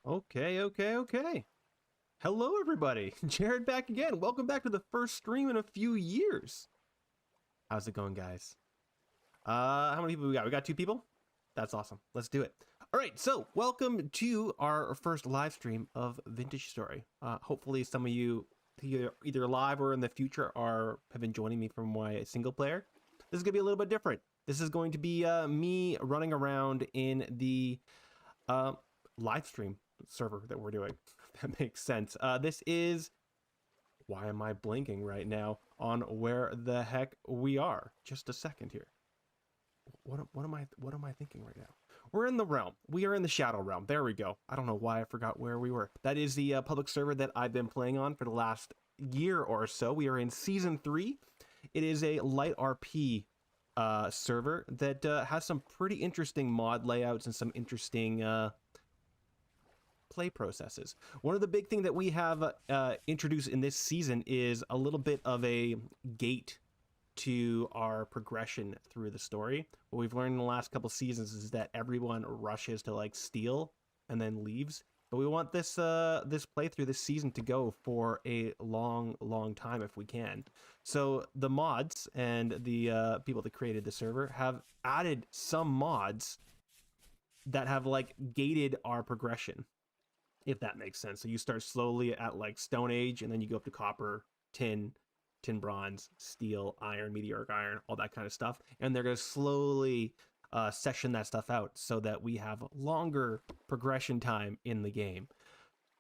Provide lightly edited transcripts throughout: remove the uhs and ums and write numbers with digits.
Okay. Hello, everybody. Jared back again. Welcome back to the first stream in a few years. How's it going, guys? How many people we got? We got 2 people? That's awesome. Let's do it. All right, so welcome to our first live stream of Vintage Story. Hopefully some of you either live or in the future have been joining me from my single player. This is going to be a little bit different. This is going to be me running around in the live stream server that we're doing. That makes sense. This is... Why am I blinking right now on where the heck we are? Just a second here. What am I thinking right now? We're in the realm. We are in the shadow realm. There we go. I don't know why I forgot where we were. That is the public server that I've been playing on for the last year or so. We are in season 3. It is a light RP server that has some pretty interesting mod layouts and some interesting play processes. One of the big things that we have introduced in this season is a little bit of a gate to our progression through the story. What we've learned in the last couple seasons is that everyone rushes to like steal and then leaves. But we want this this playthrough, this season, to go for a long time if we can. So the mods and the people that created the server have added some mods that have like gated our progression, if that makes sense. So you start slowly at like Stone Age, and then you go up to copper, tin bronze, steel, iron, meteoric iron, all that kind of stuff. And they're going to slowly session that stuff out so that we have longer progression time in the game.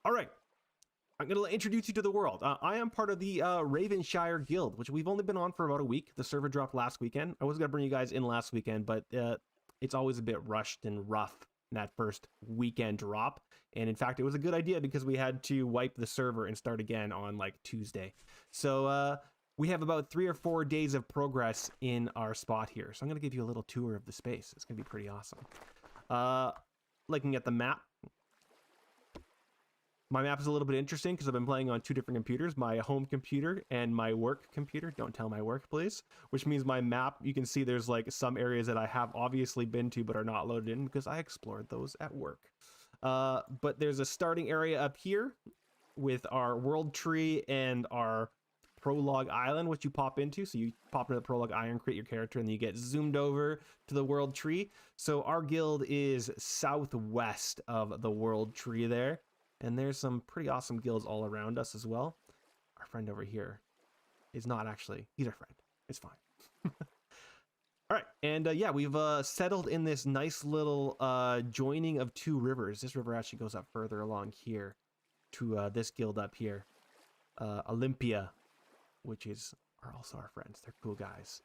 All right. I'm going to introduce you to the world. I am part of the Ravenshire Guild, which we've only been on for about a week. The server dropped last weekend. I was going to bring you guys in last weekend, but it's always a bit rushed and rough in that first weekend drop. And in fact, it was a good idea because we had to wipe the server and start again on like Tuesday. So we have about 3 or 4 days of progress in our spot here. So I'm going to give you a little tour of the space. It's going to be pretty awesome. Looking at the map. My map is a little bit interesting because I've been playing on 2 different computers, my home computer and my work computer. Don't tell my work, please. Which means my map, you can see there's like some areas that I have obviously been to but are not loaded in because I explored those at work. But there's a starting area up here with our world tree and our prologue island, which you pop into. So you pop into the prologue island, create your character, and then you get zoomed over to the world tree. So our guild is southwest of the world tree there. And there's some pretty awesome guilds all around us as well. Our friend over here is not actually, he's our friend. It's fine. All right, and yeah, we've settled in this nice little joining of 2 rivers. This river actually goes up further along here to this guild up here. Olympia, which are also our friends. They're cool guys.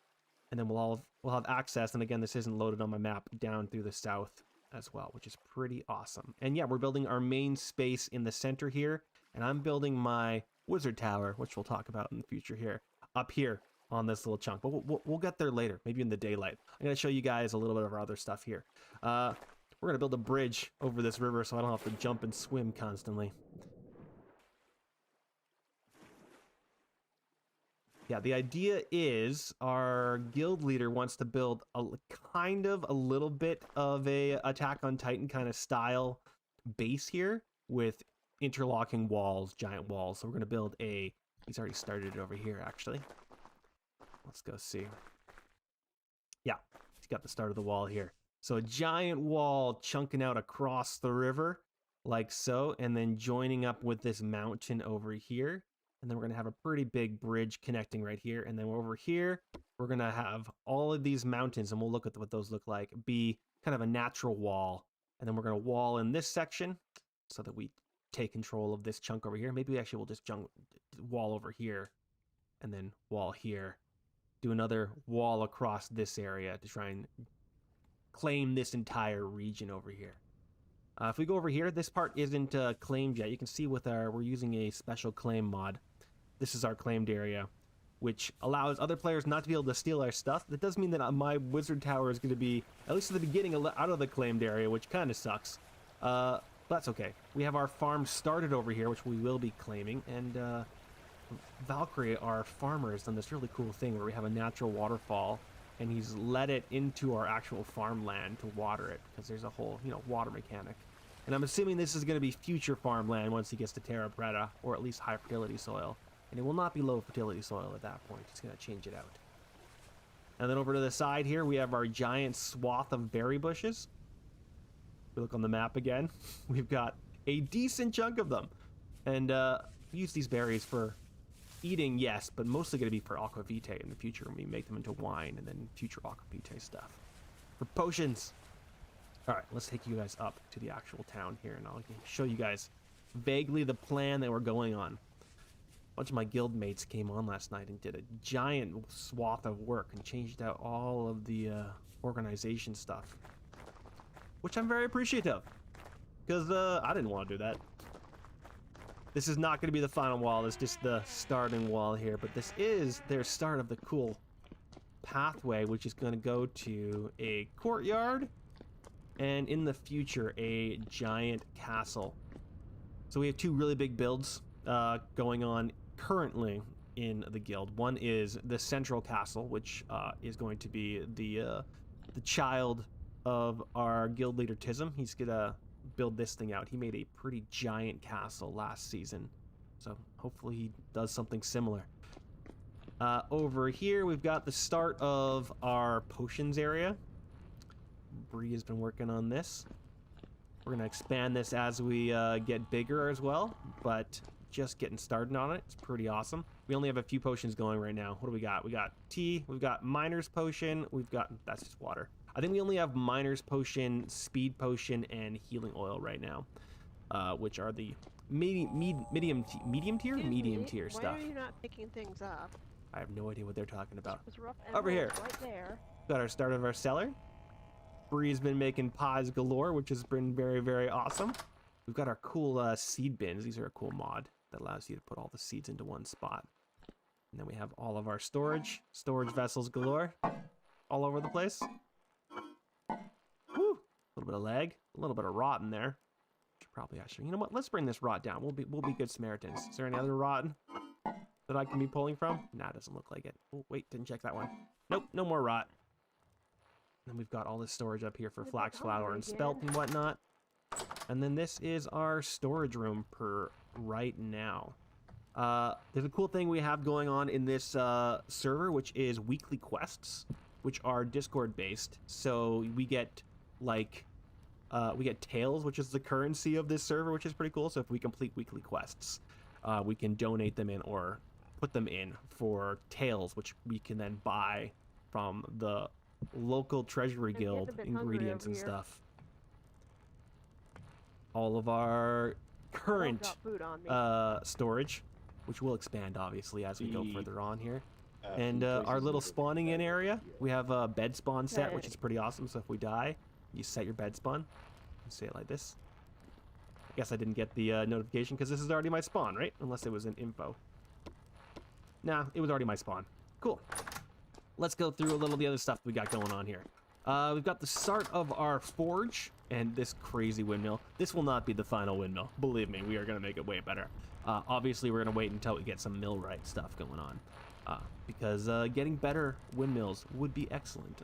And then we'll have access, and again, this isn't loaded on my map, down through the south as well, which is pretty awesome. And yeah, we're building our main space in the center here, and I'm building my wizard tower, which we'll talk about in the future here, up here on this little chunk. But we'll get there later, maybe in the daylight. I'm going to show you guys a little bit of our other stuff here. We're going to build a bridge over this river so I don't have to jump and swim constantly. Yeah, the idea is our guild leader wants to build a little bit of a Attack on Titan kind of style base here with interlocking walls, giant walls. So we're going to build he's already started it over here, actually. Let's go see. Yeah, he's got the start of the wall here. So a giant wall chunking out across the river like so, and then joining up with this mountain over here. And then we're going to have a pretty big bridge connecting right here. And then over here, we're going to have all of these mountains, and we'll look at what those look like, be kind of a natural wall. And then we're going to wall in this section so that we take control of this chunk over here. Maybe we actually will just wall over here and then wall here. Do another wall across this area to try and claim this entire region over here. If we go over here, this part isn't claimed yet. You can see we're using a special claim mod. This is our claimed area, which allows other players not to be able to steal our stuff. That does mean that my wizard tower is going to be, at least at the beginning, out of the claimed area, which kind of sucks. But that's okay. We have our farm started over here, which we will be claiming, and Valkyrie, our farmer, has done this really cool thing where we have a natural waterfall, and he's led it into our actual farmland to water it, because there's a whole, water mechanic. And I'm assuming this is going to be future farmland once he gets to Terra Preta, or at least high fertility soil. And it will not be low fertility soil at that point. He's going to change it out. And then over to the side here, we have our giant swath of berry bushes. We look on the map again. We've got a decent chunk of them. And we use these berries for eating, yes, but mostly going to be for aquavitae in the future when we make them into wine and then future aquavitae stuff. For potions. All right, let's take you guys up to the actual town here, and I'll show you guys vaguely the plan that we're going on. A bunch of my guild mates came on last night and did a giant swath of work and changed out all of the organization stuff, which I'm very appreciative, because I didn't want to do that. This is not going to be the final wall. It's just the starting wall here, but this is their start of the cool pathway, which is going to go to a courtyard and in the future a giant castle. So we have two really big builds going on currently in the guild. One is the central castle, which is going to be the child of our guild leader Tism. He's gonna build this thing out. He made a pretty giant castle last season, so hopefully he does something similar. Over here we've got the start of our potions area. Bree has been working on this. We're gonna expand this as we get bigger as well, but just getting started on it. It's pretty awesome. We only have a few potions going right now. What do we got? We got tea, we've got miner's potion, we've got, that's just water. I think we only have miner's potion, speed potion, and healing oil right now, which are the medium tier stuff. Why are you not picking things up? I have no idea what they're talking about. Over Over here. right there. Got our start of our cellar. Bree's been making pies galore, which has been very, very awesome. We've got our cool seed bins. These are a cool mod that allows you to put all the seeds into one spot. And then we have all of our storage vessels galore, all over the place. Woo! A little bit of lag, a little bit of rot in there. Should probably actually, you know what? Let's bring this rot down. We'll be good Samaritans. Is there any other rot that I can be pulling from? Nah, it doesn't look like it. Oh, wait, didn't check that one. Nope, no more rot. Then we've got all this storage up here for flax flour and spelt and whatnot. And then this is our storage room per right now. There's a cool thing we have going on in this server, which is weekly quests, which are Discord based. So we get like we get tails, which is the currency of this server, which is pretty cool. So if we complete weekly quests, we can donate them in or put them in for tails, which we can then buy from the local treasury guild ingredients and stuff. All of our current storage, which will expand obviously as we go further on here. And our little spawning in area, we have a bed spawn set, which is pretty awesome. So if we die, you set your bed spawn. You say it like this. I guess I didn't get the notification because this is already my spawn, right? Unless it was in info. Nah, it was already my spawn. Cool. Let's go through a little of the other stuff we got going on here. We've got the start of our forge and this crazy windmill. This will not be the final windmill. Believe me, we are going to make it way better. Obviously, we're going to wait until we get some millwright stuff going on. Because getting better windmills would be excellent.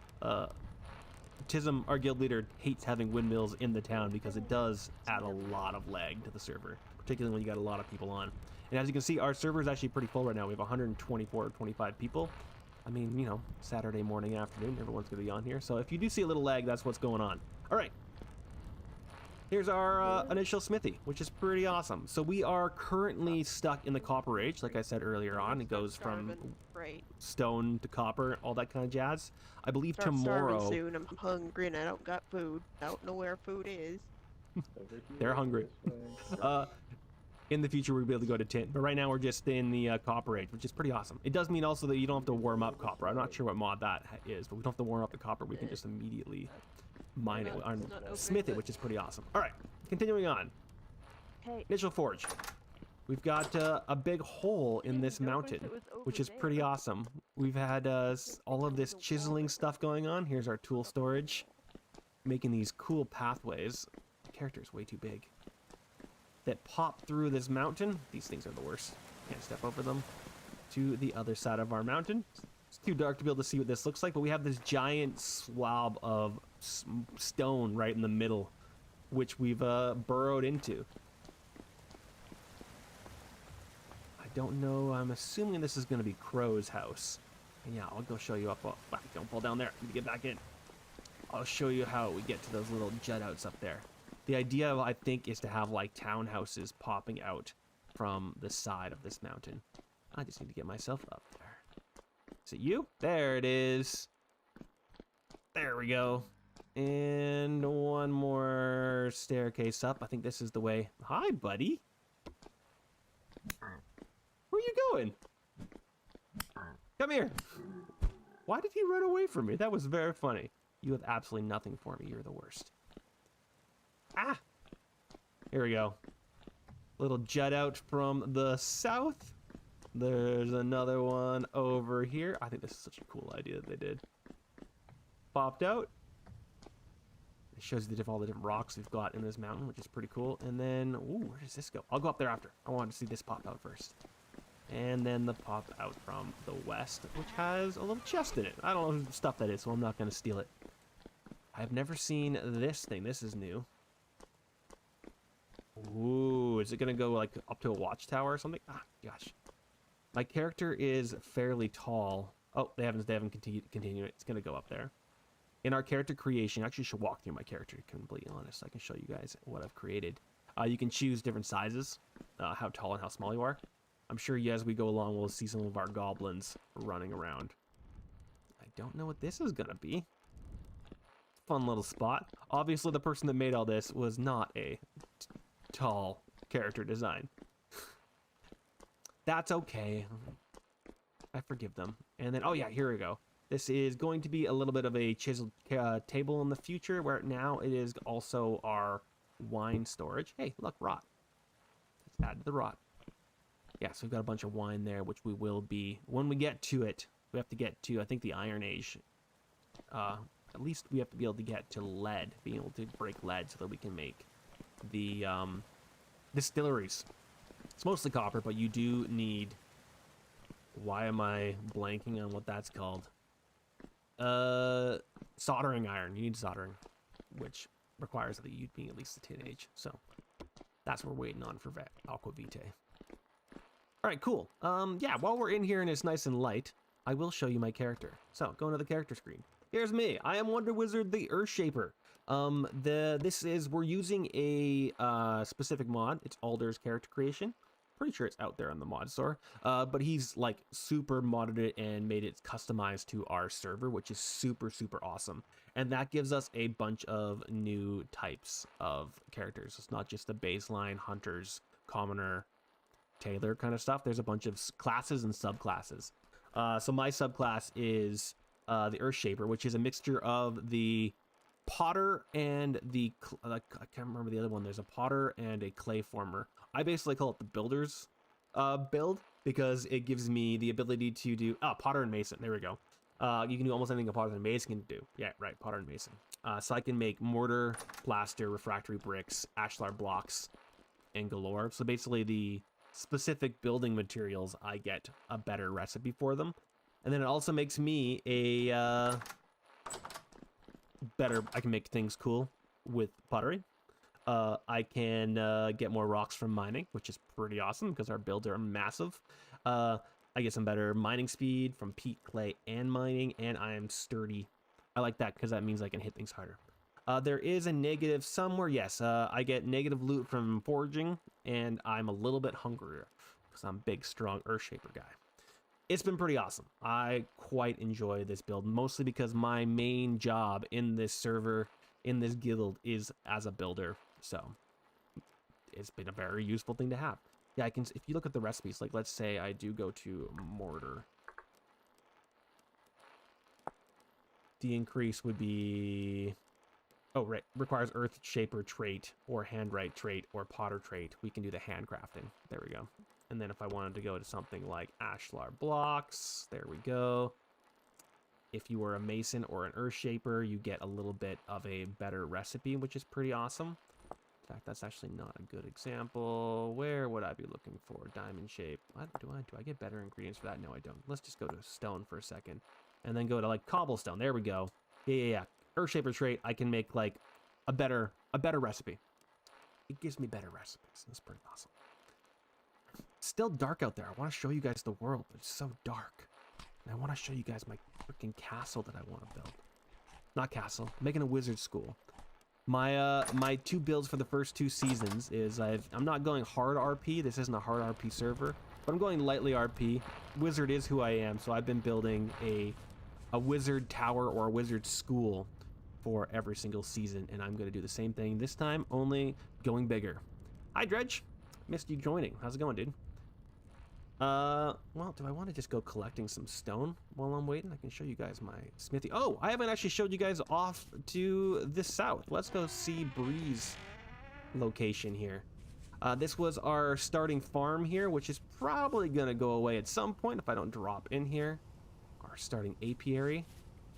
Tism, our guild leader, hates having windmills in the town because it does add a lot of lag to the server, particularly when you got a lot of people on. And as you can see, our server is actually pretty full right now. We have 124 or 25 people. I mean, you know, Saturday morning, afternoon, everyone's going to be on here. So if you do see a little lag, that's what's going on. All right. Here's our initial smithy, which is pretty awesome. So we are currently stuck in the Copper Age. Like I said earlier on, it goes from stone to copper, all that kind of jazz. I believe tomorrow... soon. I'm hungry and I don't got food. I don't know where food is. They're hungry. In the future, we'll be able to go to tin. But right now, we're just in the Copper Age, which is pretty awesome. It does mean also that you don't have to warm up copper. I'm not sure what mod that is, but we don't have to warm up the copper. We can just immediately mine it, or smith it, which is pretty awesome. All right, continuing on. Initial forge. We've got a big hole in this mountain, which is pretty awesome. We've had all of this chiseling stuff going on. Here's our tool storage, making these cool pathways. The character's way too big. That pop through this mountain. These things are the worst. Can't step over them. To the other side of our mountain. It's too dark to be able to see what this looks like, but we have this giant slab of stone right in the middle which we've burrowed into. I don't know. I'm assuming this is going to be Crow's house. And yeah, I'll go show you up. Oh, don't fall down there. Let me get back in. I'll show you how we get to those little jut outs up there. The idea, I think, is to have like townhouses popping out from the side of this mountain. I just need to get myself up there. Is it you? There it is. There we go. And one more staircase up. I think this is the way. Hi, buddy. Where are you going? Come here. Why did he run away from me? That was very funny. You have absolutely nothing for me. You're the worst. Ah! Here we go. Little jut out from the south. There's another one over here. I think this is such a cool idea that they did. Popped out. It shows you all the different rocks we've got in this mountain, which is pretty cool. And then, ooh, where does this go? I'll go up there after. I want to see this pop out first. And then the pop out from the west, which has a little chest in it. I don't know what stuff that is, so I'm not going to steal it. I've never seen this thing. This is new. Ooh, is it going to go like up to a watchtower or something? Ah, gosh. My character is fairly tall. Oh, they haven't continued it. It's going to go up there. In our character creation, I actually should walk through my character, to be completely honest. I can show you guys what I've created. You can choose different sizes, how tall and how small you are. I'm sure as we go along, we'll see some of our goblins running around. I don't know what this is going to be. Fun little spot. Obviously, the person that made all this was not a tall character design. That's okay. I forgive them. And then, oh yeah, here we go. This is going to be a little bit of a chiseled table in the future, where now it is also our wine storage. Hey, look, rot. Let's add the rot. Yeah, so we've got a bunch of wine there, which we will be, when we get to it, we have to get to, I think, the Iron Age. At least we have to be able to get to lead, being able to break lead so that we can make the distilleries. It's mostly copper, but you do need, why am I blanking on what that's called? Soldering iron. You need soldering, which requires that you being at least a teenage. So that's what we're waiting on for Aqua Vitae. All right, cool. Yeah, while we're in here and it's nice and light, I will show you my character. So go into the character screen. Here's me. I am Wonder Wizard the Earthshaper. We're using a specific mod. It's Alder's character creation. Pretty sure it's out there on the mod store. But he's like super modded it and made it customized to our server, which is super, super awesome. And that gives us a bunch of new types of characters. It's not just the baseline hunters, commoner, tailor kind of stuff. There's a bunch of classes and subclasses. So my subclass is the Earthshaper, which is a mixture of the potter and the I can't remember the other one. There's a potter and a clay former. I basically call it the builder's build because it gives me the ability to do potter and mason. There we go. You can do almost anything a potter and mason can do. Yeah, right, potter and mason. So I can make mortar, plaster, refractory bricks, ashlar blocks, and galore. So basically the specific building materials, I get a better recipe for them. And then it also makes me a I can make things cool with pottery. I can get more rocks from mining, which is pretty awesome because our builds are massive. I get some better mining speed from peat, clay, and mining, and I am sturdy. I like that because that means I can hit things harder. There is a negative somewhere. Yes, I get negative loot from foraging, and I'm a little bit hungrier because I'm a big, strong Earthshaper guy. It's been pretty awesome. I quite enjoy this build, mostly because my main job in this server, in this guild, is as a builder. So it's been a very useful thing to have. Yeah, I can. If you look at the recipes, like let's say I do go to mortar, the increase would be, oh right, requires Earthshaper trait or handwrite trait or potter trait. We can do the handcrafting. There we go. And then if I wanted to go to something like ashlar blocks, there we go. If you were a mason or an Earthshaper, you get a little bit of a better recipe, which is pretty awesome. In fact, that's actually not a good example. Where would I be looking for? Diamond shape. What do I get better ingredients for that? No, I don't. Let's just go to stone for a second. And then go to like cobblestone. There we go. Yeah. Earthshaper trait, I can make like a better a better recipe. It gives me better recipes. That's pretty awesome. It's still dark out there. I want to show you guys the world. It's so dark. And I want to show you guys my freaking castle that I want to build. Not castle. I'm making a wizard school. My two builds for the first 2 seasons is I'm not going hard RP. This isn't a hard RP server, but I'm going lightly RP. Wizard is who I am, so I've been building a wizard tower or a wizard school for every single season, and I'm going to do the same thing this time, only going bigger. Hi, Dredge. Missed you joining. How's it going, dude? Well, do I want to just go collecting some stone while I'm waiting? I can show you guys my smithy. Oh, I haven't actually showed you guys off to the south. Let's go see Bree's location here. This was our starting farm here, which is probably going to go away at some point if I don't drop in here. Our starting apiary,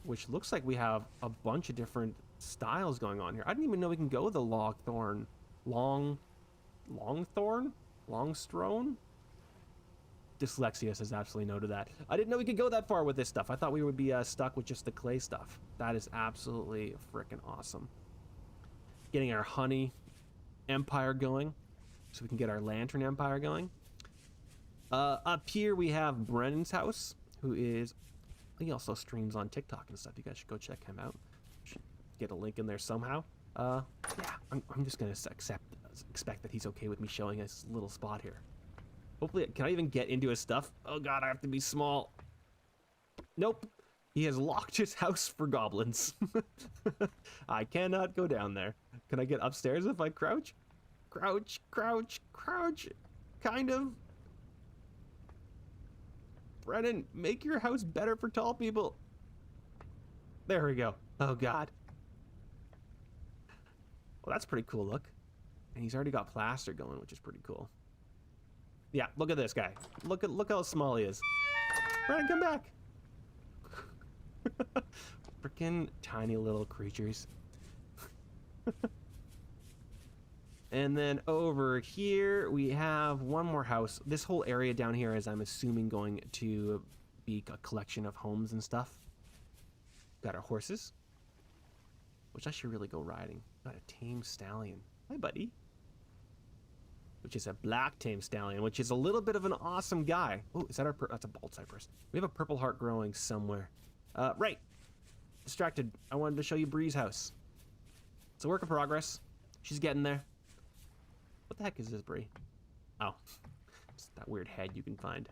which looks like we have a bunch of different styles going on here. I didn't even know we can go the Longthorn. Longstrone? Dyslexia says absolutely no to that. I didn't know we could go that far with this stuff. I thought we would be stuck with just the clay stuff. That is absolutely freaking awesome. Getting our honey empire going, so we can get our lantern empire going. Up here we have Brennan's house, who is, he also streams on TikTok and stuff. You guys should go check him out. Should get a link in there somehow. Yeah, I'm just gonna expect that he's okay with me showing his little spot here. Hopefully, can I even get into his stuff? Oh god, I have to be small. Nope. He has locked his house for goblins. I cannot go down there. Can I get upstairs if I crouch? Crouch, crouch, crouch. Kind of. Brennan, make your house better for tall people. There we go. Oh god. Well, that's pretty cool, look. And he's already got plaster going, which is pretty cool. Yeah, look at this guy. Look how small he is. Brennan, come back. Freaking tiny little creatures. And then over here, we have one more house. This whole area down here is, I'm assuming, going to be a collection of homes and stuff. Got our horses, which I should really go riding. Got a tame stallion. Hi, buddy. Which is a black tame stallion, which is a little bit of an awesome guy. Oh, is that our, that's a bald cypress. We have a purple heart growing somewhere. Right. Distracted. I wanted to show you Bree's house. It's a work in progress. She's getting there. What the heck is this, Bree? Oh, it's that weird head you can find.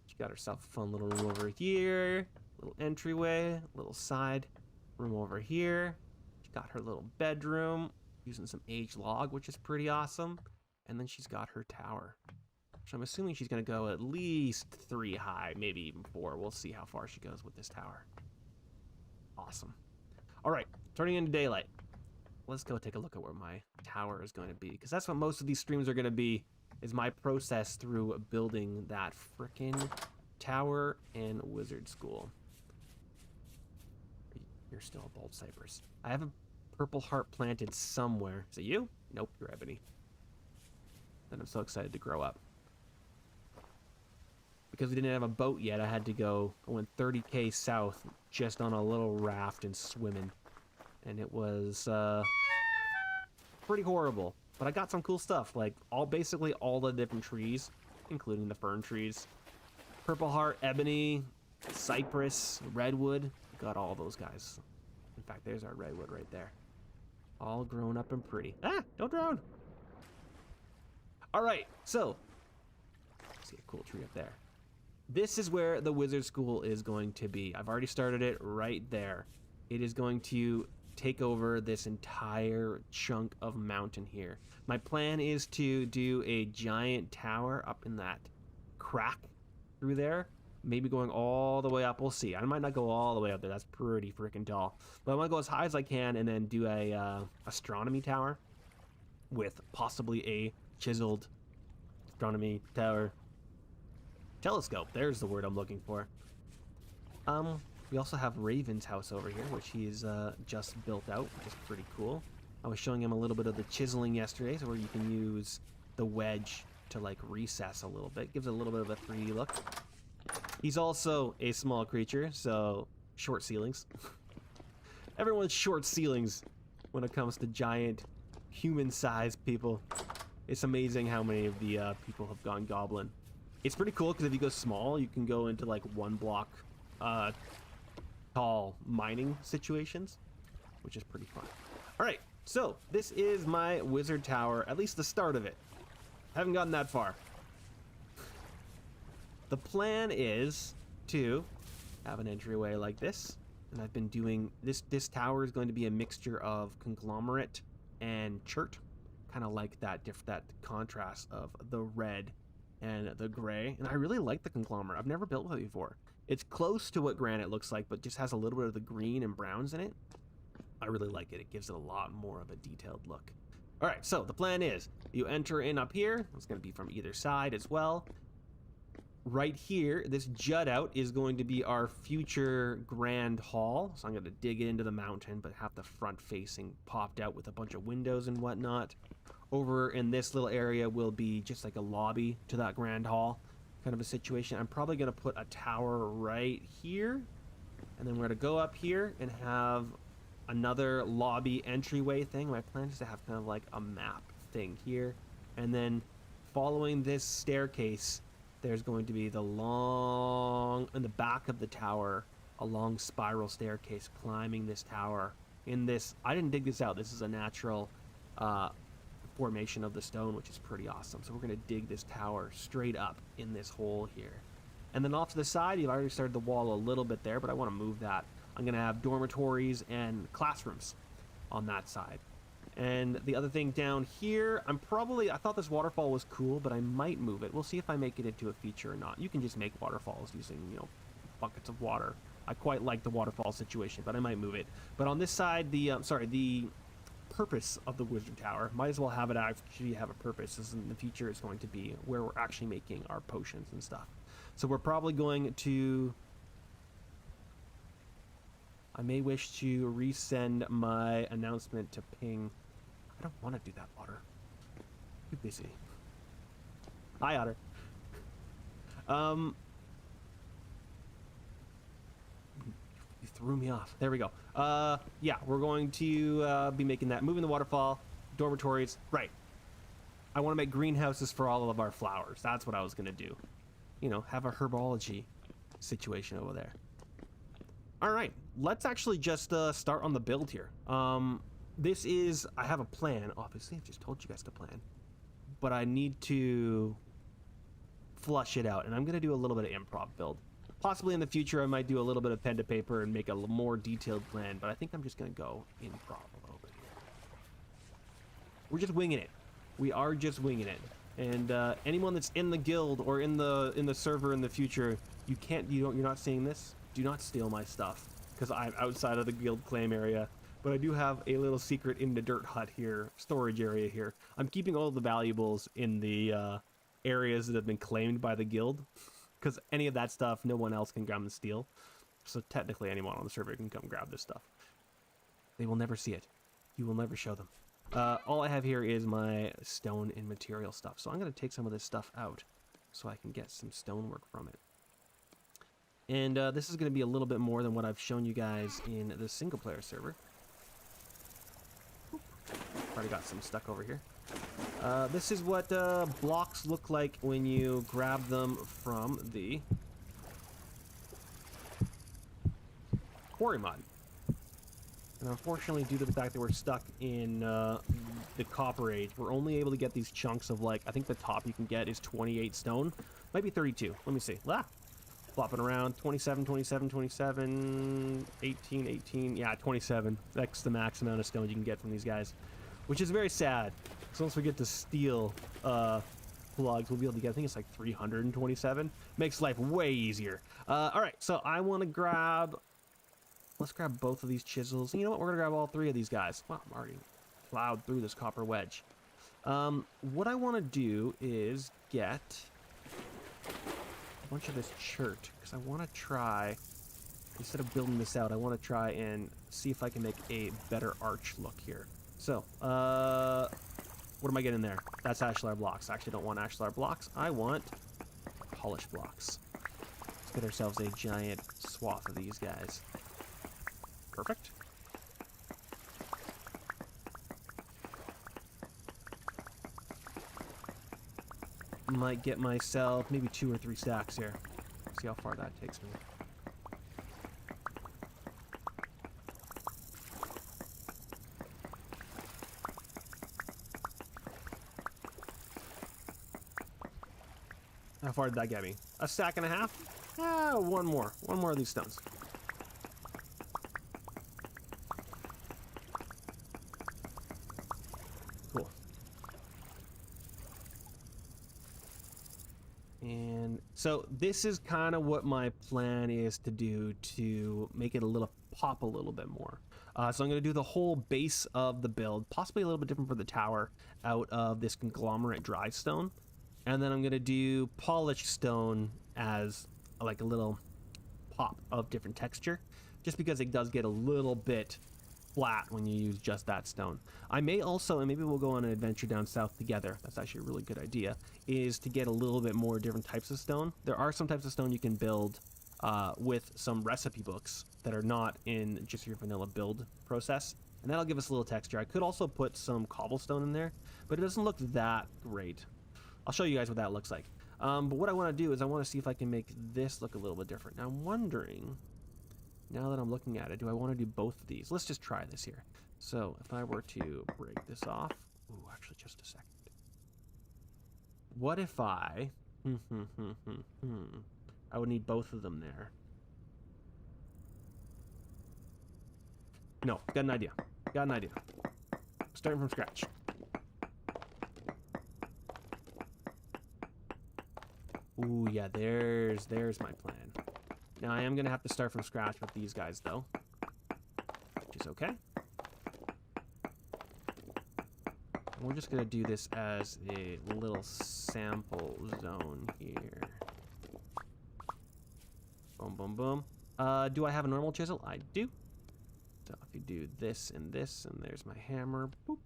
She got herself a fun little room over here. Little entryway, little side room over here. She got her little bedroom. Using some aged log, which is pretty awesome. And then she's got her tower, which I'm assuming she's going to go at least 3 high, maybe even 4. We'll see how far she goes with this tower. Awesome. All right, turning into daylight. Let's go take a look at where my tower is going to be, because that's what most of these streams are going to be, is my process through building that frickin' tower and wizard school. You're still a bald cypress. I have a purple heart planted somewhere. Is it you? Nope, you're ebony. And I'm so excited to grow up. Because we didn't have a boat yet, I went 30k south just on a little raft and swimming. And it was pretty horrible. But I got some cool stuff, like basically all the different trees, including the fern trees. Purple heart, ebony, cypress, redwood. Got all those guys. In fact, there's our redwood right there. All grown up and pretty. Ah, don't drown. All right, so see a cool tree up there. This is where the wizard school is going to be. I've already started it right there. It is going to take over this entire chunk of mountain here. My plan is to do a giant tower up in that crack through there. Maybe going all the way up. We'll see. I might not go all the way up there. That's pretty freaking tall. But I want to go as high as I can and then do a astronomy tower with possibly a chiseled astronomy tower telescope. There's the word I'm looking for. We also have Raven's house over here, which he's just built out, which is pretty cool. I was showing him a little bit of the chiseling yesterday, so where you can use the wedge to like recess a little bit. Gives it a little bit of a 3D look. He's also a small creature, so short ceilings. Everyone's short ceilings when it comes to giant human-sized people. It's amazing how many of the people have gone goblin. It's pretty cool because if you go small, you can go into like 1 block tall mining situations, which is pretty fun. All right, so this is my wizard tower, at least the start of it. I haven't gotten that far. The plan is to have an entryway like this, and I've been doing this. This tower is going to be a mixture of conglomerate and chert, kind of like that contrast of the red and the gray. And I really like the conglomerate. I've never built one before. It's close to what granite looks like, but just has a little bit of the green and browns in it. I really like it. It gives it a lot more of a detailed look. All right, so the plan is you enter in up here. It's going to be from either side as well. Right here, this jut out is going to be our future grand hall. So I'm going to dig it into the mountain, but have the front facing popped out with a bunch of windows and whatnot. Over in this little area will be just like a lobby to that grand hall kind of a situation. I'm probably going to put a tower right here, and then we're going to go up here and have another lobby entryway thing. My plan is to have kind of like a map thing here, and then following this staircase, there's going to be the long, in the back of the tower, a long spiral staircase climbing this tower. In this, I didn't dig this out. This is a natural formation of the stone, which is pretty awesome. So we're going to dig this tower straight up in this hole here. And then off to the side, you've already started the wall a little bit there, but I want to move that. I'm going to have dormitories and classrooms on that side. And the other thing down here, I thought this waterfall was cool, but I might move it. We'll see if I make it into a feature or not. You can just make waterfalls using, buckets of water. I quite like the waterfall situation, but I might move it. But on this side, the purpose of the wizard tower, might as well have it actually have a purpose. This in the future is going to be where we're actually making our potions and stuff. So we're probably going to... I may wish to resend my announcement to ping. I don't want to do that, Otter. Too busy. Hi, Otter. You threw me off. There we go. Yeah, we're going to be making that. Moving the waterfall, dormitories. Right. I want to make greenhouses for all of our flowers. That's what I was going to do. Have a herbology situation over there. All right, let's actually just start on the build here. I have a plan, obviously. I just told you guys to plan. But I need to flush it out, and I'm going to do a little bit of improv build. Possibly in the future, I might do a little bit of pen to paper and make a more detailed plan, but I think I'm just going to go improv a little bit here. We're just winging it. We are just winging it. And anyone that's in the guild or in the server in the future, you're not seeing this. Do not steal my stuff, because I'm outside of the guild claim area. But I do have a little secret in the dirt hut here, storage area here. I'm keeping all the valuables in the areas that have been claimed by the guild, because any of that stuff, no one else can grab and steal. So technically anyone on the server can come grab this stuff. They will never see it. You will never show them. All I have here is my stone and material stuff. So I'm going to take some of this stuff out so I can get some stonework from it. And this is going to be a little bit more than what I've shown you guys in the single-player server. Oop. Already got some stuck over here. This is what blocks look like when you grab them from the quarry mod. And unfortunately, due to the fact that we're stuck in the Copper Age, we're only able to get these chunks of, I think the top you can get is 28 stone. Might be 32. Let me see. Flopping around, 27, 27, 27, 18, 18, yeah, 27. That's the max amount of stone you can get from these guys, which is very sad. So once we get to steel plugs, we'll be able to get, I think it's like 327. Makes life way easier. All right, so I want to let's grab both of these chisels. You know what, we're gonna grab all 3 of these guys. Wow, I'm already plowed through this copper wedge. What I want to do is get bunch of this chert, because I want to try, instead of building this out, I want to try and see if I can make a better arch look here. So, what am I getting there? That's ashlar blocks. I actually don't want ashlar blocks. I want polished blocks. Let's get ourselves a giant swath of these guys. Perfect. might get myself maybe 2 or 3 stacks here. See how far that takes me. How far did that get me? A stack and a half? Ah, one more. One more of these stones. Cool. And so this is kind of what my plan is to do to make it pop a little bit more. So I'm going to do the whole base of the build, possibly a little bit different for the tower, out of this conglomerate dry stone. And then I'm going to do polished stone as like a little pop of different texture, just because it does get a little bit flat when you use just that stone. I may also, and maybe we'll go on an adventure down south together, that's actually a really good idea, is to get a little bit more different types of stone. There are some types of stone you can build with some recipe books that are not in just your vanilla build process, and that'll give us a little texture. I could also put some cobblestone in there, but it doesn't look that great. I'll show you guys what that looks like. But what I want to do is I want to see if I can make this look a little bit different. Now I'm wondering, now that I'm looking at it, do I want to do both of these? Let's just try this here. So if I were to break this off, ooh, actually just a second. What if I, I would need both of them there. No, got an idea. Got an idea. Starting from scratch. Ooh, yeah, there's my plan. Now I am gonna have to start from scratch with these guys though, which is okay. We're just gonna do this as a little sample zone here. Boom, boom, boom. Do I have a normal chisel? I do. So if you do this, and there's my hammer, boop.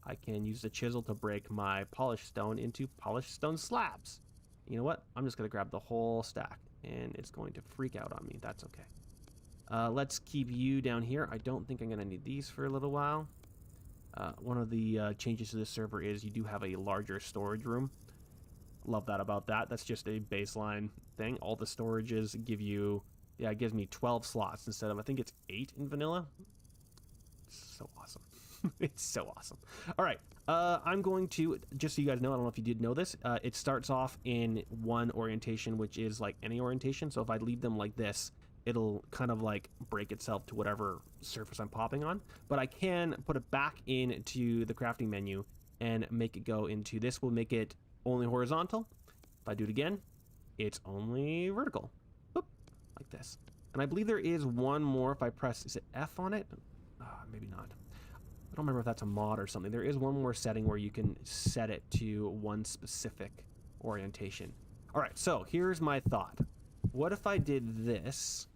I can use the chisel to break my polished stone into polished stone slabs. You know what? I'm just going to grab the whole stack, and it's going to freak out on me. That's okay. Let's keep you down here. I don't think I'm going to need these for a little while. One of the changes to this server is you do have a larger storage room. Love that about that. That's just a baseline thing. All the storages give you, yeah, it gives me 12 slots instead of, I think it's 8 in vanilla. It's so awesome. It's so awesome. All right. I'm going to, just so you guys know, I don't know if you did know this, it starts off in one orientation, which is like any orientation. So if I leave them like this, it'll kind of like break itself to whatever surface I'm popping on. But I can put it back into the crafting menu and make it go into this. Will make it only horizontal. If I do it again, it's only vertical. Boop, like this. And I believe there is one more if I press, is it F on it? Maybe not. I don't remember if that's a mod or something. There is one more setting where you can set it to one specific orientation. All right, so here's my thought. What if I did this?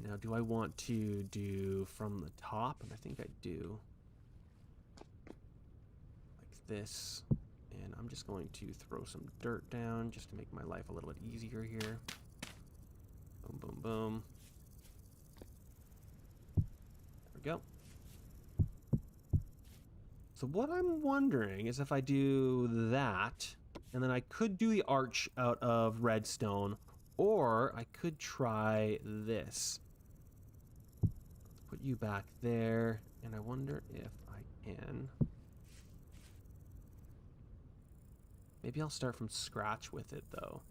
Now, do I want to do from the top? And I think I do. Like this. And I'm just going to throw some dirt down just to make my life a little bit easier here. Boom, boom, boom. There we go. So what I'm wondering is if I do that, and then I could do the arch out of redstone, or I could try this. Let's put you back there, and I wonder if I can. Maybe I'll start from scratch with it, though.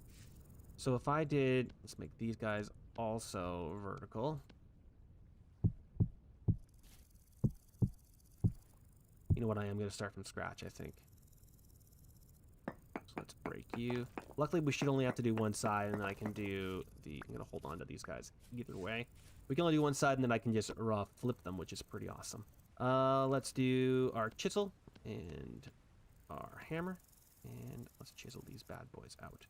So if I did, let's make these guys also vertical. You know what, I am going to start from scratch, I think. So let's break you. Luckily, we should only have to do one side, and then I can do the... I'm going to hold on to these guys either way. We can only do one side, and then I can just flip them, which is pretty awesome. Let's do our chisel and our hammer. And let's chisel these bad boys out.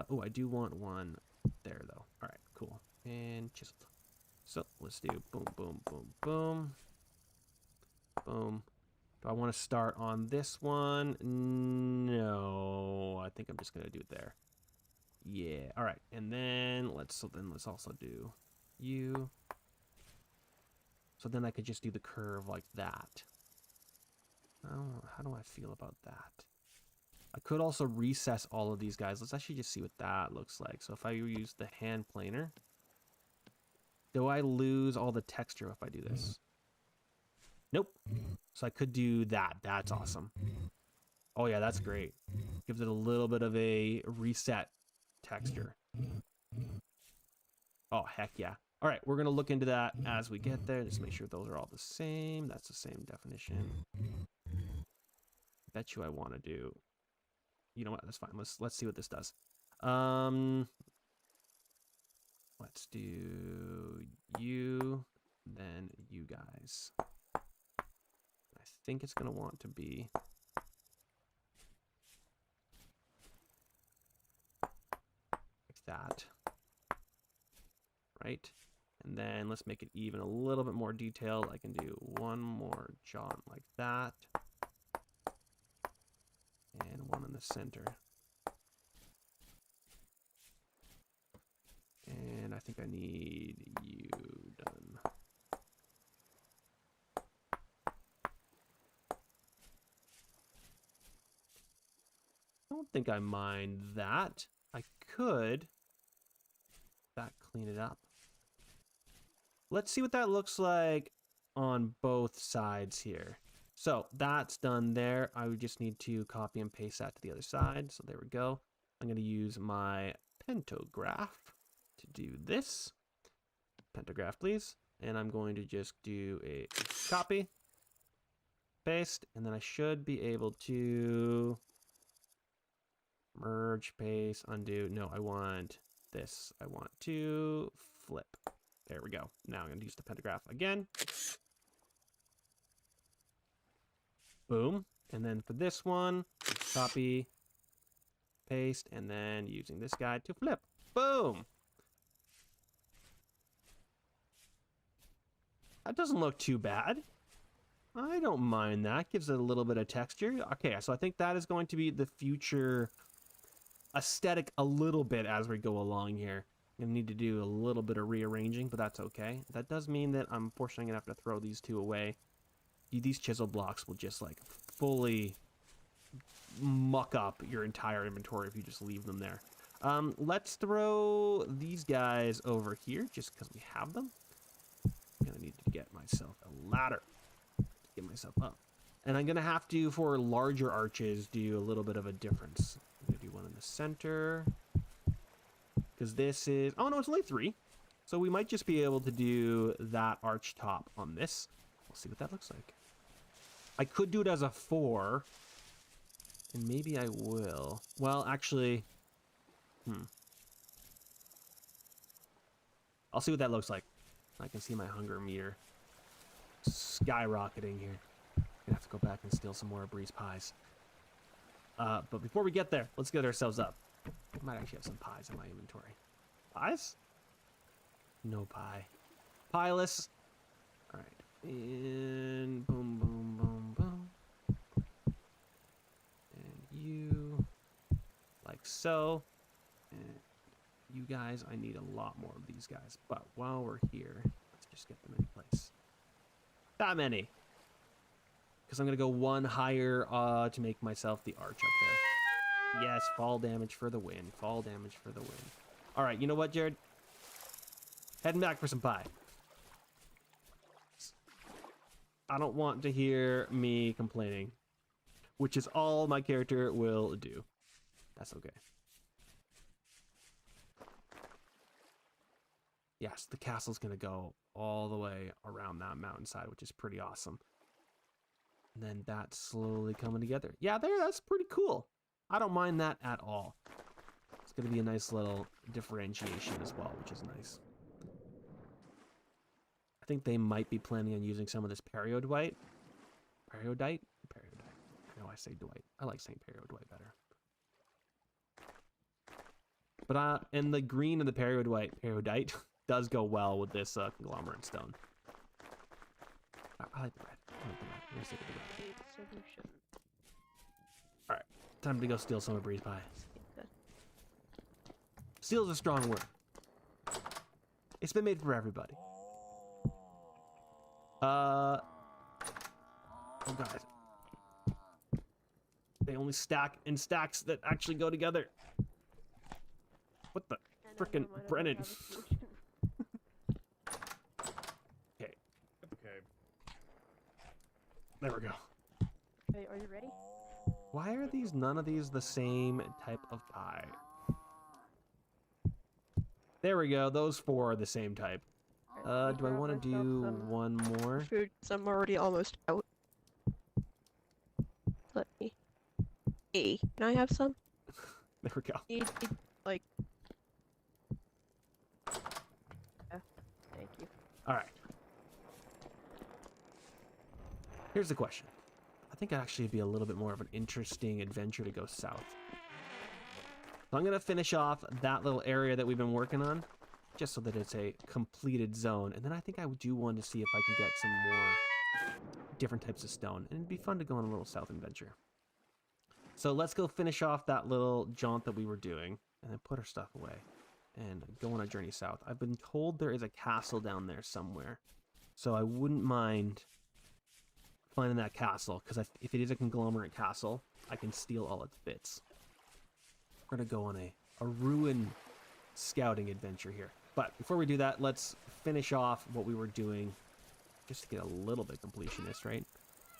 Oh, I do want one there, though. All right, cool. And chiseled. So let's do boom, boom, boom, boom. Boom. Do I want to start on this one? No, I think I'm just going to do it there. Yeah, all right. And then let's also do you. So then I could just do the curve like that. Oh, how do I feel about that? I could also recess all of these guys. Let's actually just see what that looks like. So if I use the hand planer, do I lose all the texture if I do this? Nope. So I could do that. That's awesome. Oh yeah, that's great. Gives it a little bit of a reset texture. Oh, heck yeah. All right, we're going to look into that as we get there. Just make sure those are all the same. That's the same definition. Bet you I want to do... You know what? That's fine. Let's see what this does. Let's do you, then you guys. I think it's going to want to be... like that. Right? And then let's make it even a little bit more detailed. I can do one more jaunt like that. And one in the center. And I think I need you done. I don't think I mind that. I could that clean it up. Let's see what that looks like on both sides here. So that's done there. I would just need to copy and paste that to the other side. So there we go. I'm going to use my pentograph to do this. Pentograph, please. And I'm going to just do a copy, paste, and then I should be able to merge, paste, undo. No, I want this. I want to flip. There we go. Now I'm going to use the pentograph again. Boom. And then for this one, copy, paste, and then using this guy to flip. Boom. That doesn't look too bad. I don't mind that. Gives it a little bit of texture. Okay, so I think that is going to be the future aesthetic a little bit as we go along here. I'm going to need to do a little bit of rearranging, but that's okay. That does mean that I'm unfortunately going to have to throw these two away. These chisel blocks will just like fully muck up your entire inventory if you just leave them there. Let's throw these guys over here just because we have them. I'm going to need to get myself a ladder to get myself up. And I'm going to have to, for larger arches, do a little bit of a difference. I'm going to do one in the center. Because this is... Oh, no, it's only 3. So we might just be able to do that arch top on this. We'll see what that looks like. I could do it as a 4. And maybe I will. Well, actually... I'll see what that looks like. I can see my hunger meter skyrocketing here. I'm gonna have to go back and steal some more Breeze pies. But before we get there, let's get ourselves up. I might actually have some pies in my inventory. Pies? No pie. Pieless. All right. And boom, boom, boom, boom. And you, like so. And you guys, I need a lot more of these guys. But while we're here, let's just get them in place. That many. Because I'm going to go one higher to make myself the arch up there. Yes, fall damage for the win. Fall damage for the win. All right, you know what, Jared? Heading back for some pie. I don't want to hear me complaining, which is all my character will do. That's okay. Yes, the castle's going to go all the way around that mountainside, which is pretty awesome. And then that's slowly coming together. Yeah, that's pretty cool. I don't mind that at all. It's going to be a nice little differentiation as well, which is nice. I think they might be planning on using some of this periodite. Periodite? Periodite. I know I say Dwight. I like saying periodite better. But and the green of the periodite does go well with this conglomerate stone. I like the red. I like the red. We're gonna stick with the red. Solution. All right, time to go steal some of Breeze pie. Steal is a strong word. It's been made for everybody. Oh god. They only stack in stacks that actually go together. What the frickin' Brennan? Okay. Okay. There we go. Hey, are you ready? Why are these none of these the same type of pie? There we go. Those 4 are the same type. Do I want to do one more? Food, 'cause I'm already almost out. Let me. Hey, can I have some? There we go. Need, like. Thank you. All right. Here's the question. I think it'd actually be a little bit more of an interesting adventure to go south. So I'm going to finish off that little area that we've been working on, just so that it's a completed zone. And then I think I do want to see if I can get some more different types of stone. And it'd be fun to go on a little south adventure. So let's go finish off that little jaunt that we were doing, and then put our stuff away and go on a journey south. I've been told there is a castle down there somewhere, so I wouldn't mind finding that castle, because if it is a conglomerate castle, I can steal all its bits. We're gonna go on a ruin scouting adventure here. But before we do that, let's finish off what we were doing, just to get a little bit completionist, right?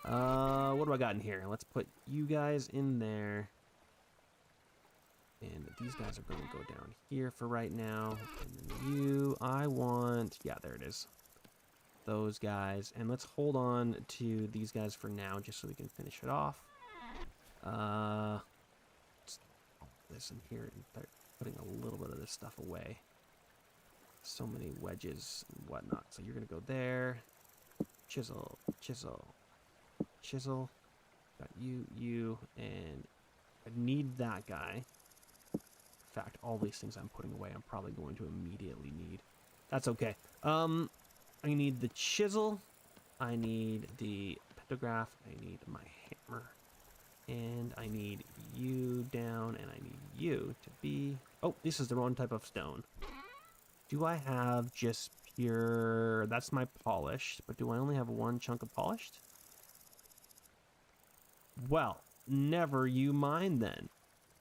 What do I got in here? Let's put you guys in there. And these guys are going to go down here for right now. And then you, I want, yeah, there it is. Those guys. And let's hold on to these guys for now, just so we can finish it off. Let's put this in here and start putting a little bit of this stuff away. So many wedges and whatnot. So you're going to go there. Chisel, chisel, chisel. Got you, and I need that guy. In fact, all these things I'm putting away, I'm probably going to immediately need. That's okay. I need the chisel. I need the pictograph. I need my hammer. And I need you down, and I need you to be... Oh, this is the wrong type of stone. Do I have just pure... That's my polished, but do I only have one chunk of polished? Well, never you mind then.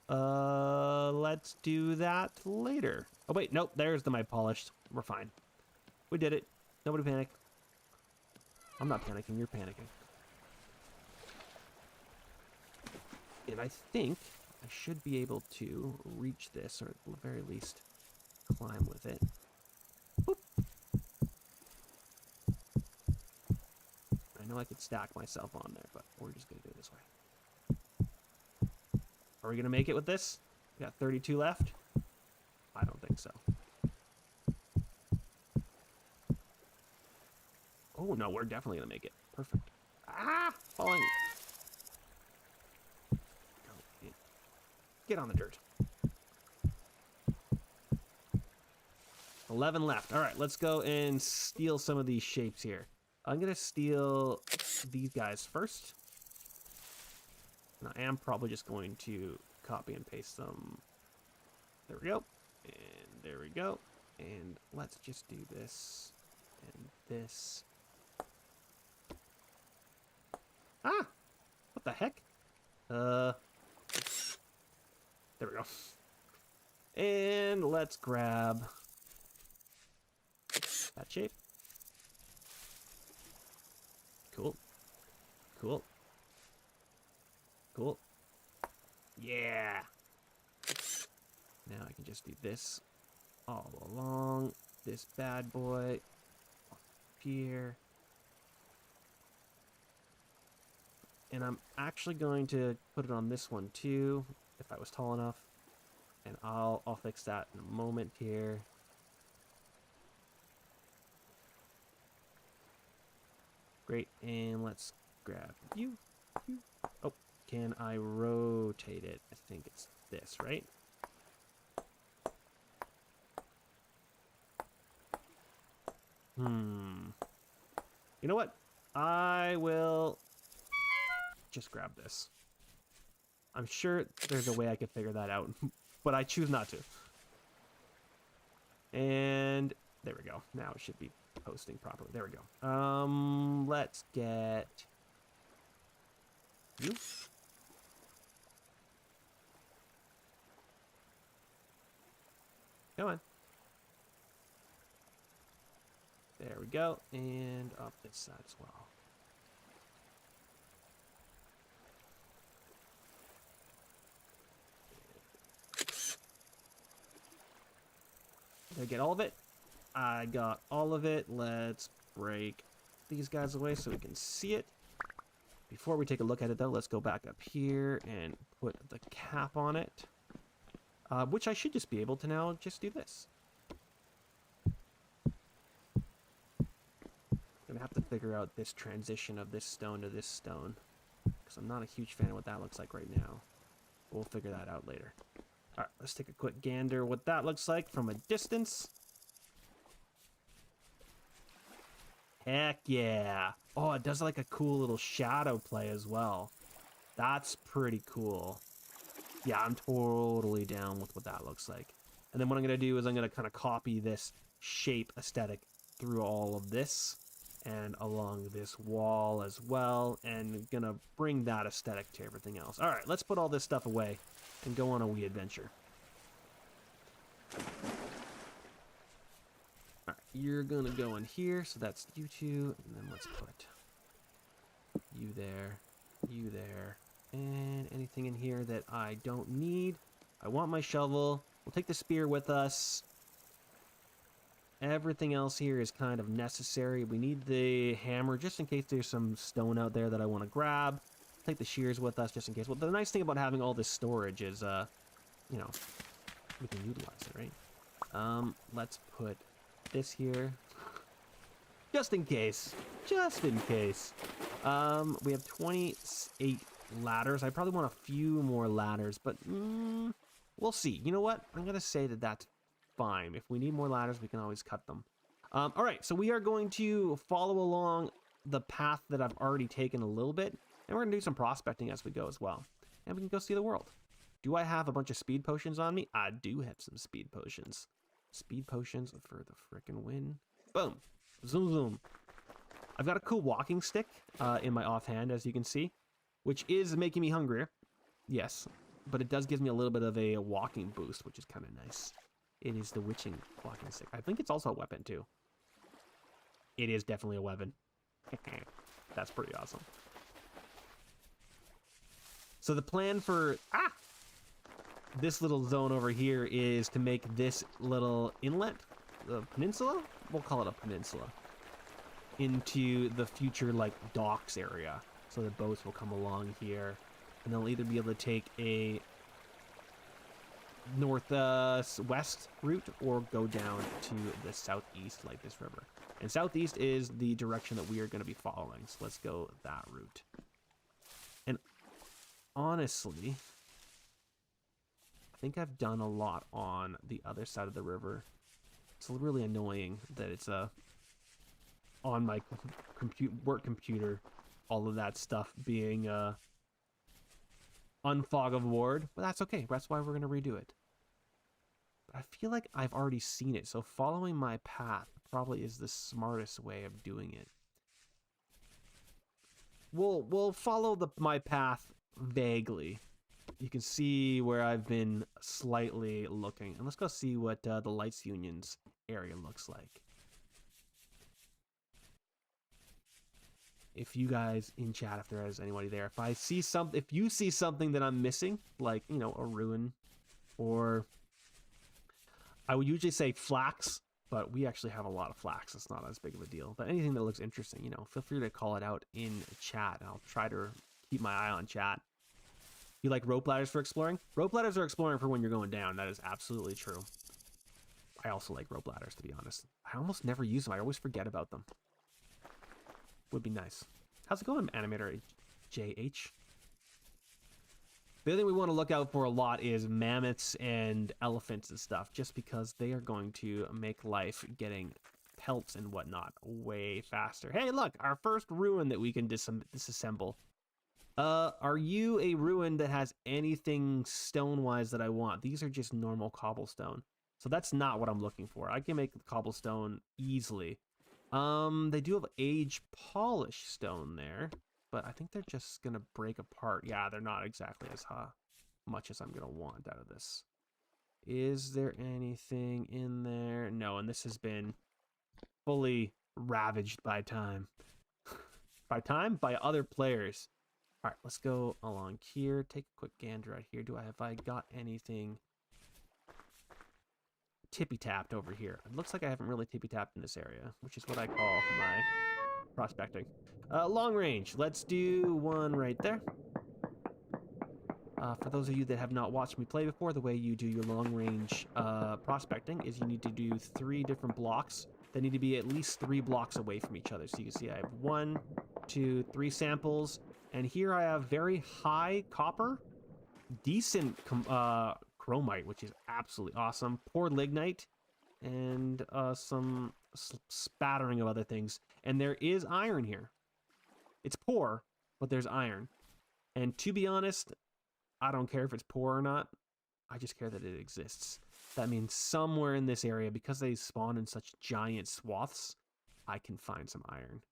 Let's do that later. Oh, wait, nope, there's the my polished. We're fine. We did it. Nobody panic. I'm not panicking, you're panicking. And I think I should be able to reach this, or at the very least, climb with it. Boop. I know I could stack myself on there, but we're just going to do it this way. Are we going to make it with this? We got 32 left? I don't think so. Oh, no, we're definitely going to make it. Perfect. Ah! Falling. Get on the dirt. 11 left. All right, let's go and steal some of these shapes here. I'm going to steal these guys first. And I am probably just going to copy and paste them. There we go. And there we go. And let's just do this and this. Ah! What the heck? There we go. And let's grab that shape. Cool. Cool. Cool. Yeah. Now I can just do this all along this bad boy up here. And I'm actually going to put it on this one too, if I was tall enough. And I'll fix that in a moment here. Great, and let's grab you. Oh, can I rotate it? I think it's this, right? You know what? I will just grab this. I'm sure there's a way I could figure that out, but I choose not to. And there we go. Now it should be posting properly. There we go. Let's get you. Come on. There we go. And up this side as well. Did I get all of it? I got all of it. Let's break these guys away so we can see it. Before we take a look at it, though, let's go back up here and put the cap on it. Which I should just be able to now just do this. Gonna have to figure out this transition of this stone to this stone, because I'm not a huge fan of what that looks like right now. We'll figure that out later. All right, let's take a quick gander what that looks like from a distance. Heck yeah. Oh, it does like a cool little shadow play as well. That's pretty cool. Yeah, I'm totally down with what that looks like. And then what I'm going to do is I'm going to kind of copy this shape aesthetic through all of this and along this wall as well, and going to bring that aesthetic to everything else. All right, let's put all this stuff away and go on a wee adventure. All right, you're going to go in here, so that's you two, and then let's put you there, and anything in here that I don't need. I want my shovel. We'll take the spear with us. Everything else here is kind of necessary. We need the hammer just in case there's some stone out there that I want to grab. Take the shears with us just in case. Well, the nice thing about having all this storage is, you know, we can utilize it, right? Let's put this here. Just in case. Just in case. We have 28 ladders. I probably want a few more ladders, but we'll see. You know what? I'm going to say that that's fine. If we need more ladders, we can always cut them. All right, so we are going to follow along the path that I've already taken a little bit, and we're going to do some prospecting as we go as well. And we can go see the world. Do I have a bunch of speed potions on me? I do have some speed potions. Speed potions for the frickin' win. Boom. Zoom, zoom. I've got a cool walking stick in my offhand, as you can see, which is making me hungrier. Yes, but it does give me a little bit of a walking boost, which is kind of nice. It is the witching walking stick. I think it's also a weapon, too. It is definitely a weapon. That's pretty awesome. So the plan for this little zone over here is to make this little inlet, the peninsula? We'll call it a peninsula. Into the future, like, docks area. So the boats will come along here, and they'll either be able to take a northwest route or go down to the southeast, like this river. And southeast is the direction that we are going to be following, so let's go that route. And honestly, I think I've done a lot on the other side of the river. It's really annoying that it's on my work computer, all of that stuff being unfog of ward, but that's okay. That's why we're going to redo it. But I feel like I've already seen it, so following my path probably is the smartest way of doing it. We'll follow my path vaguely. You can see where I've been slightly looking. And let's go see what the Lights Union's area looks like. If you guys in chat, if there is anybody there, if you see something that I'm missing, like, you know, a ruin, or I would usually say flax, but we actually have a lot of flax. It's not as big of a deal. But anything that looks interesting, you know, feel free to call it out in chat. I'll try to keep my eye on chat. You like rope ladders for exploring? Rope ladders are exploring for when you're going down. That is absolutely true. I also like rope ladders, to be honest. I almost never use them. I always forget about them. Would be nice. How's it going, Animator JH? The other thing we want to look out for a lot is mammoths and elephants and stuff, just because they are going to make life getting pelts and whatnot way faster. Hey, look, our first ruin that we can disassemble. Are you a ruin that has anything stone-wise that I want? These are just normal cobblestone. So that's not what I'm looking for. I can make cobblestone easily. They do have age polish stone there, but I think they're just gonna break apart. Yeah, they're not exactly as much as I'm gonna want out of this. Is there anything in there? No, and this has been fully ravaged by time. By time? By other players. All right, let's go along here. Take a quick gander out here. Have I got anything tippy-tapped over here? It looks like I haven't really tippy-tapped in this area, which is what I call my prospecting. Long range. Let's do one right there. For those of you that have not watched me play before, the way you do your long-range prospecting is you need to do 3 different blocks that need to be at least 3 blocks away from each other. So you can see I have 1, 2, 3 samples, and here I have very high copper, decent chromite, which is absolutely awesome, poor lignite, and some spattering of other things. And there is iron here. It's poor, but there's iron. And to be honest, I don't care if it's poor or not. I just care that it exists. That means somewhere in this area, because they spawn in such giant swaths, I can find some iron.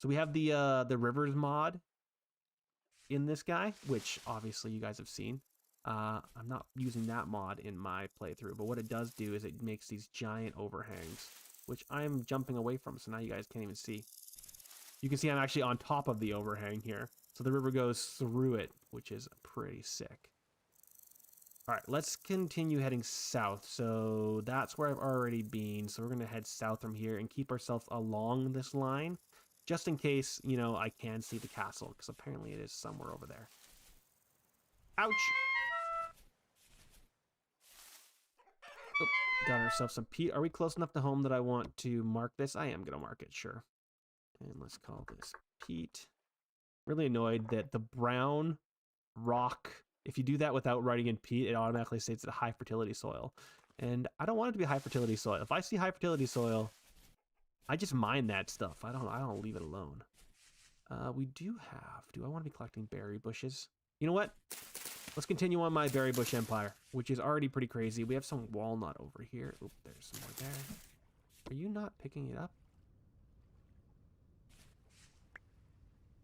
So we have the rivers mod in this guy, which obviously you guys have seen. I'm not using that mod in my playthrough, but what it does do is it makes these giant overhangs, which I'm jumping away from, so now you guys can't even see. You can see I'm actually on top of the overhang here. So the river goes through it, which is pretty sick. All right, let's continue heading south. So that's where I've already been. So we're going to head south from here and keep ourselves along this line, just in case, you know, I can see the castle, because apparently it is somewhere over there. Ouch! Oh, got ourselves some peat. Are we close enough to home that I want to mark this? I am going to mark it, sure. And let's call this peat. Really annoyed that the brown rock, if you do that without writing in peat, it automatically states that high fertility soil. And I don't want it to be high fertility soil. If I see high fertility soil, I just mine that stuff. I don't leave it alone. We do I want to be collecting berry bushes? You know what? Let's continue on my berry bush empire, which is already pretty crazy. We have some walnut over here. Oop, there's some more there. Are you not picking it up?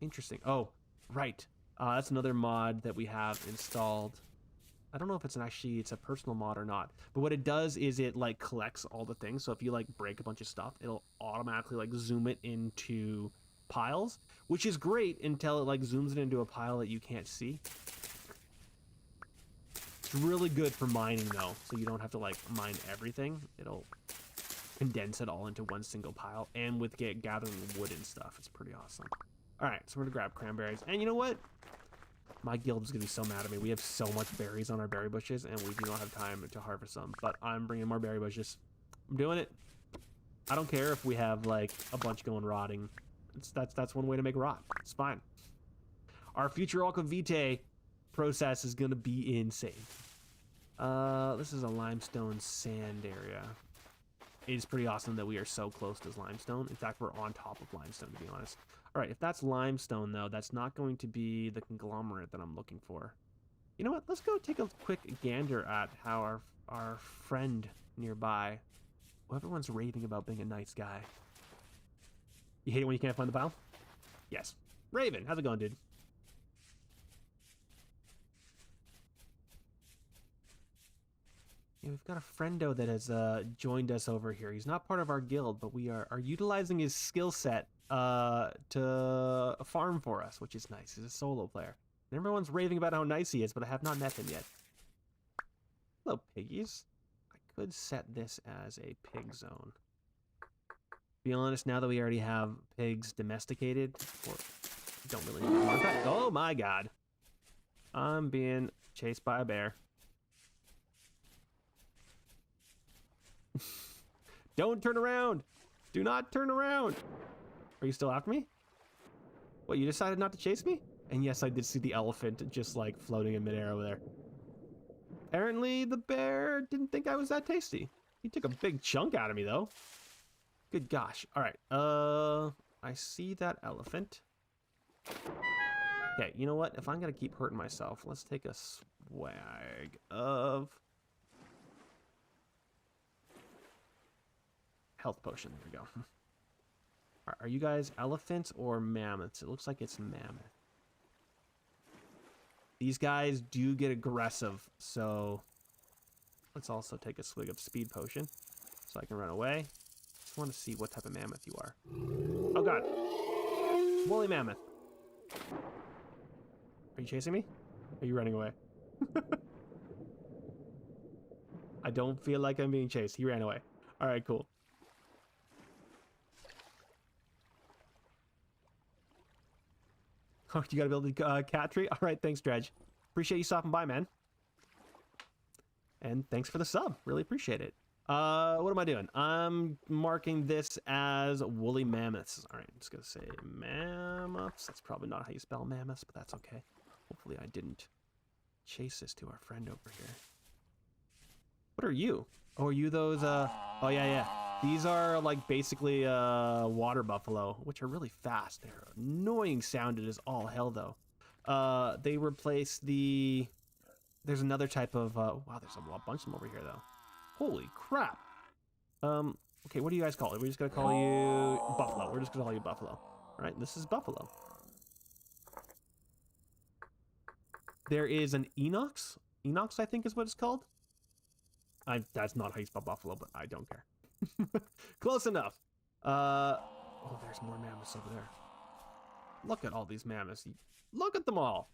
Interesting. Oh, right. That's another mod that we have installed. I don't know if it's it's a personal mod or not. But what it does is it like collects all the things. So if you like break a bunch of stuff, it'll automatically like zoom it into piles, which is great until it like zooms it into a pile that you can't see. It's really good for mining though, so you don't have to like mine everything. It'll condense it all into one single pile, and with gathering wood and stuff, it's pretty awesome. All right, so we're gonna grab cranberries. And you know what? My guild is gonna be so mad at me. We have so much berries on our berry bushes, and we do not have time to harvest them. But I'm bringing more berry bushes. I'm doing it. I don't care if we have like a bunch going rotting. That's one way to make rot. It's fine. Our future aqua vitae process is gonna be insane. This is a limestone sand area. It is pretty awesome that we are so close to limestone. In fact, we're on top of limestone, to be honest. All right, if that's limestone, though, that's not going to be the conglomerate that I'm looking for. You know what? Let's go take a quick gander at how our friend nearby, well, everyone's raving about being a nice guy. You hate it when you can't find the pile? Yes. Raven, how's it going, dude? Yeah, we've got a friendo that has joined us over here. He's not part of our guild, but we are utilizing his skill set to farm for us, which is nice. He's a solo player. And everyone's raving about how nice he is, but I have not met him yet. Hello, piggies. I could set this as a pig zone. To be honest, now that we already have pigs domesticated, or don't really need more. In fact, oh my god. I'm being chased by a bear. Don't turn around! Do not turn around! Are you still after me? What, you decided not to chase me? And yes, I did see the elephant just like floating in midair over there. Apparently the bear didn't think I was that tasty. He took a big chunk out of me though. Good gosh. Alright, I see that elephant. Okay, you know what? If I'm gonna keep hurting myself, let's take a swag of health potion. There we go. Are you guys elephants or mammoths? It looks like it's mammoth. These guys do get aggressive, so Let's also take a swig of speed potion so I can run away. Just want to see what type of mammoth you are. Oh god. Woolly mammoth. Are you chasing me? Are you running away? I don't feel like I'm being chased. He ran away. All right, cool. Oh, you gotta build a cat tree? All right, thanks, Dredge. Appreciate you stopping by, man. And thanks for the sub. Really appreciate it. What am I doing? I'm marking this as woolly mammoths. All right, I'm just gonna say mammoths. That's probably not how you spell mammoths, but that's okay. Hopefully I didn't chase this to our friend over here. What are you? Oh, are you those, oh yeah. These are like basically water buffalo, which are really fast. They're annoying sounded as all hell though. They replace the, there's another type of, wow, there's a bunch of them over here though. Holy crap. Okay, what do you guys call it? We're just gonna call you buffalo. We're just gonna call you buffalo. All right, this is buffalo. There is an Enox. Enox, I think is what it's called. That's not how you spell buffalo, but I don't care. Close enough. Oh, there's more mammoths over there. Look at all these mammoths. Look at them all.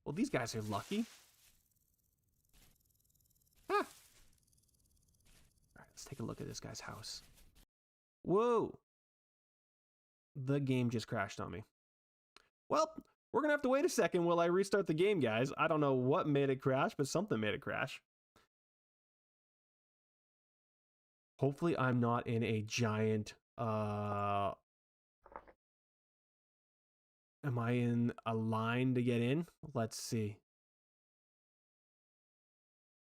Well, these guys are lucky. Ah. All right, let's take a look at this guy's house. Whoa. The game just crashed on me. Well, we're gonna have to wait a second while I restart the game, guys. I don't know what made it crash, but something made it crash. Hopefully I'm not in a giant, am I in a line to get in? Let's see.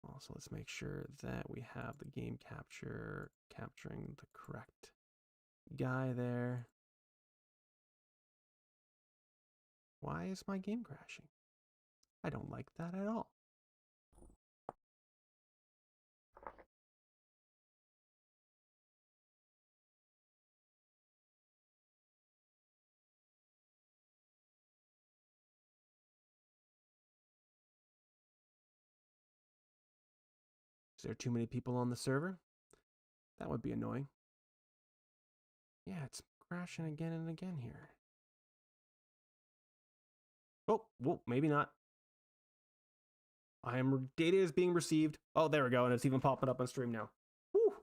Also, let's make sure that we have the game capturing the correct guy there. Why is my game crashing? I don't like that at all. Is there too many people on the server? That would be annoying. Yeah, it's crashing again and again here. Oh, whoa, maybe not. Data is being received. Oh, there we go, and it's even popping up on stream now. Whew.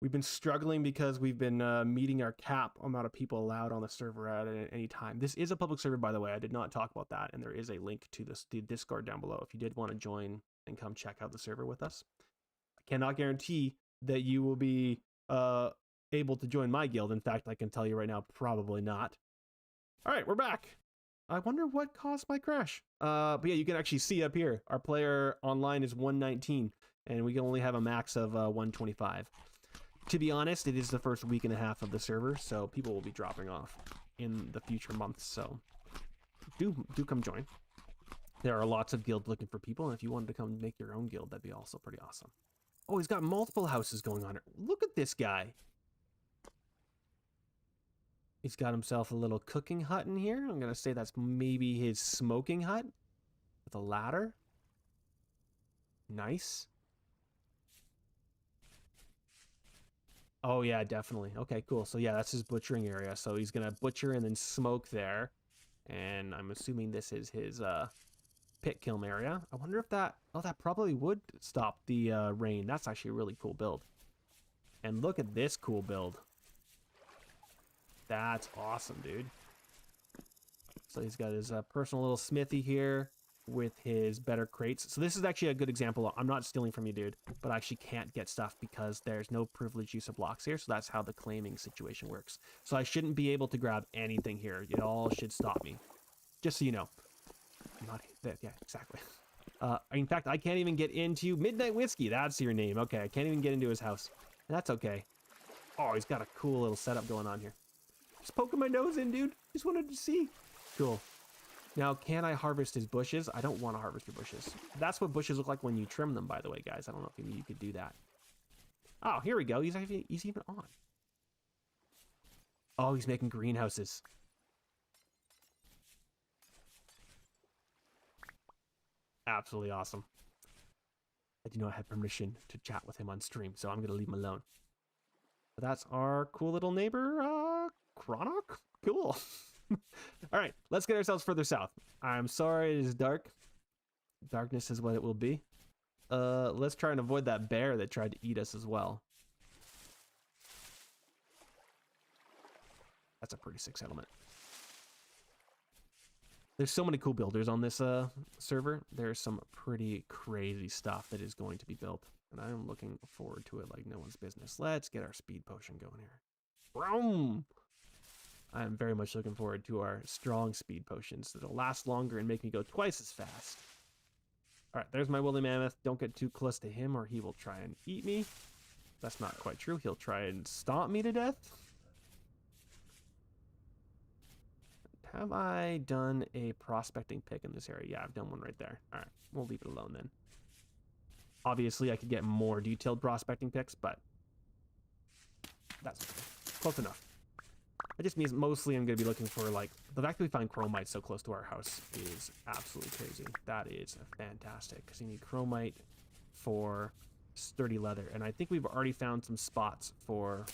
We've been struggling because we've been meeting our cap amount of people allowed on the server at any time. This is a public server, by the way. I did not talk about that, and there is a link to the Discord down below if you did want to join and come check out the server with us. I cannot guarantee that you will be able to join my guild. In fact, I can tell you right now, probably not. All right, we're back. I wonder what caused my crash. But yeah, you can actually see up here, our player online is 119, and we can only have a max of 125. To be honest, it is the first week and a half of the server, so people will be dropping off in the future months, so do come join. There are lots of guilds looking for people, and if you wanted to come make your own guild, that'd be also pretty awesome. Oh, he's got multiple houses going on here. Look at this guy. He's got himself a little cooking hut in here. I'm going to say that's maybe his smoking hut with a ladder. Nice. Oh, yeah, definitely. Okay, cool. So, yeah, that's his butchering area. So he's going to butcher and then smoke there. And I'm assuming this is his pit kiln area. I wonder if that... Oh, that probably would stop the rain. That's actually a really cool build. And look at this cool build. That's awesome, dude. So he's got his personal little smithy here with his better crates. So this is actually a good example. I'm not stealing from you, dude, but I actually can't get stuff because there's no privileged use of blocks here. So that's how the claiming situation works. So I shouldn't be able to grab anything here. It all should stop me. Just so you know. I'm not, yeah, exactly. In fact, I can't even get into Midnight Whiskey. That's your name. Okay, I can't even get into his house. That's okay. Oh, he's got a cool little setup going on here. Just poking my nose in, dude. Just wanted to see. Cool. Now, can I harvest his bushes? I don't want to harvest your bushes. That's what bushes look like when you trim them, by the way, guys. I don't know if you could do that. Oh, here we go. He's even on. Oh, he's making greenhouses. Absolutely awesome. I do not have permission to chat with him on stream, so I'm going to leave him alone. But that's our cool little neighbor, Kronok? Cool. All right, let's get ourselves further south. I'm sorry it is dark. Darkness is what it will be. Let's try and avoid that bear that tried to eat us as well. That's a pretty sick settlement. There's so many cool builders on this server. There's some pretty crazy stuff that is going to be built. And I'm looking forward to it like no one's business. Let's get our speed potion going here. Vroom! I'm very much looking forward to our strong speed potions that'll last longer and make me go twice as fast. All right, there's my woolly mammoth. Don't get too close to him or he will try and eat me. That's not quite true. He'll try and stomp me to death. Have I done a prospecting pick in this area? Yeah, I've done one right there. All right, we'll leave it alone then. Obviously, I could get more detailed prospecting picks, but that's okay. Close enough. It just means mostly I'm going to be looking for, like, the fact that we find chromite so close to our house is absolutely crazy. That is fantastic, because you need chromite for sturdy leather. And I think we've already found some spots for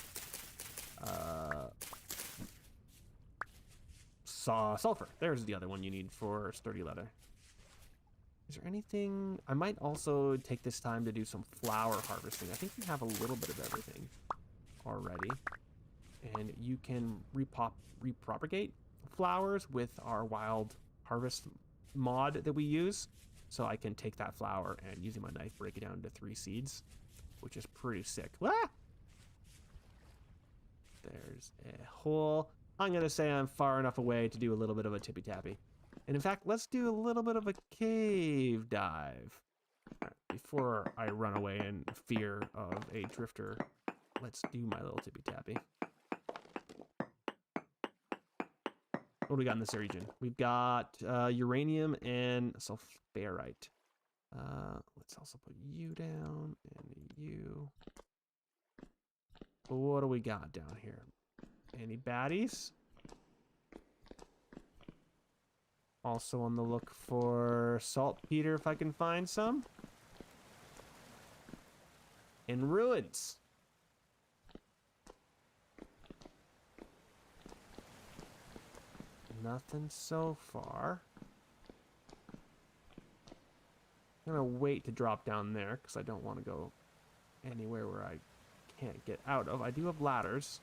sulfur. There's the other one you need for sturdy leather. Is there anything? I might also take this time to do some flower harvesting. I think we have a little bit of everything already. And you can repropagate flowers with our wild harvest mod that we use. So I can take that flower and using my knife break it down into 3 seeds, which is pretty sick. Ah! There's a hole. I'm going to say I'm far enough away to do a little bit of a tippy-tappy. And in fact, let's do a little bit of a cave dive. All right, before I run away in fear of a drifter, let's do my little tippy-tappy. What do we got in this region? We've got uranium and sulfurite. Let's also put you down and you. What do we got down here? Any baddies? Also on the look for saltpeter if I can find some. And ruins. Nothing so far. I'm gonna wait to drop down there because I don't want to go anywhere where I can't get out of. I do have ladders.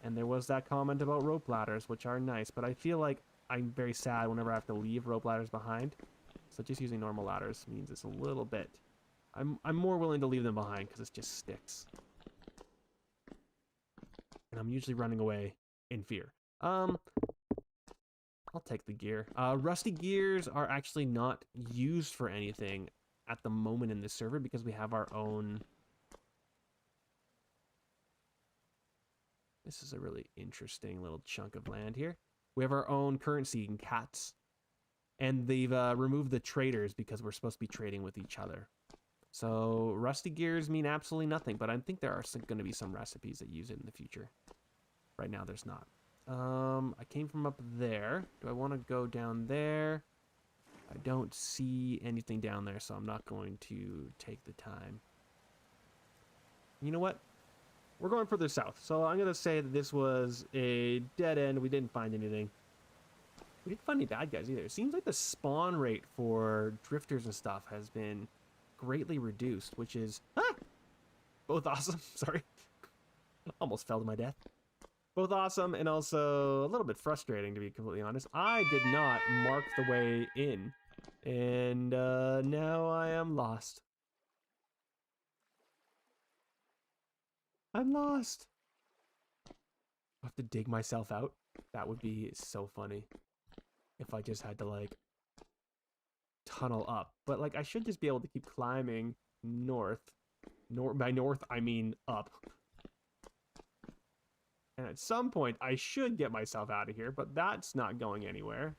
And there was that comment about rope ladders, which are nice, but I feel like I'm very sad whenever I have to leave rope ladders behind. So just using normal ladders means it's a little bit... I'm more willing to leave them behind because it just sticks. And I'm usually running away in fear. I'll take the gear. Rusty gears are actually not used for anything at the moment in this server because we have our own... This is a really interesting little chunk of land here. We have our own currency in cats. And they've removed the traders because we're supposed to be trading with each other. So rusty gears mean absolutely nothing, but I think there are going to be some recipes that use it in the future. Right now there's not. I came from up there. Do I want to go down there? I don't see anything down there, so I'm not going to take the time. You know what? We're going further south, so I'm going to say that this was a dead end. We didn't find anything. We didn't find any bad guys either. It seems like the spawn rate for drifters and stuff has been greatly reduced, which is both awesome. Sorry. Almost fell to my death. Both awesome and also a little bit frustrating, to be completely honest. I did not mark the way in, and now I am lost. I'm lost. I have to dig myself out. That would be so funny if I just had to, like, tunnel up. But, like, I should just be able to keep climbing north. By north, I mean up. And at some point, I should get myself out of here, but that's not going anywhere.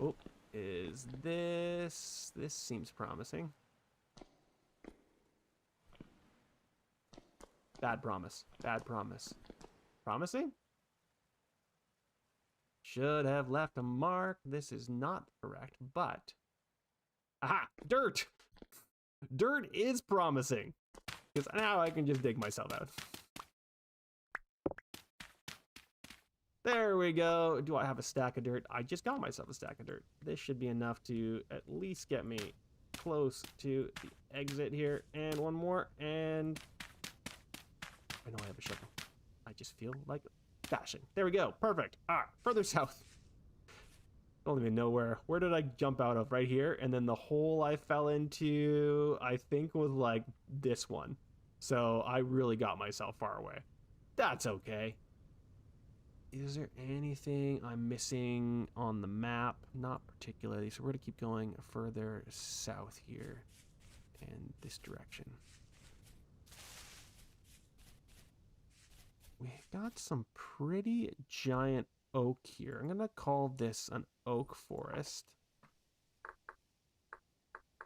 Oh, is this... This seems promising. Bad promise. Bad promise. Promising? Should have left a mark. This is not correct, but... Aha! Dirt! Dirt is promising. Because now I can just dig myself out. There we go. Do I have a stack of dirt? I just got myself a stack of dirt. This should be enough to at least get me close to the exit here. And one more. And I know I have a shovel. I just feel like bashing. There we go. Perfect. Further south. Don't even know where did I jump out of? Right here. And then the hole I fell into, I think, was like this one. So I really got myself far away. That's okay. Is there anything I'm missing on the map? Not particularly. So we're going to keep going further south here in this direction. We got some pretty giant oak here. I'm going to call this an oak forest.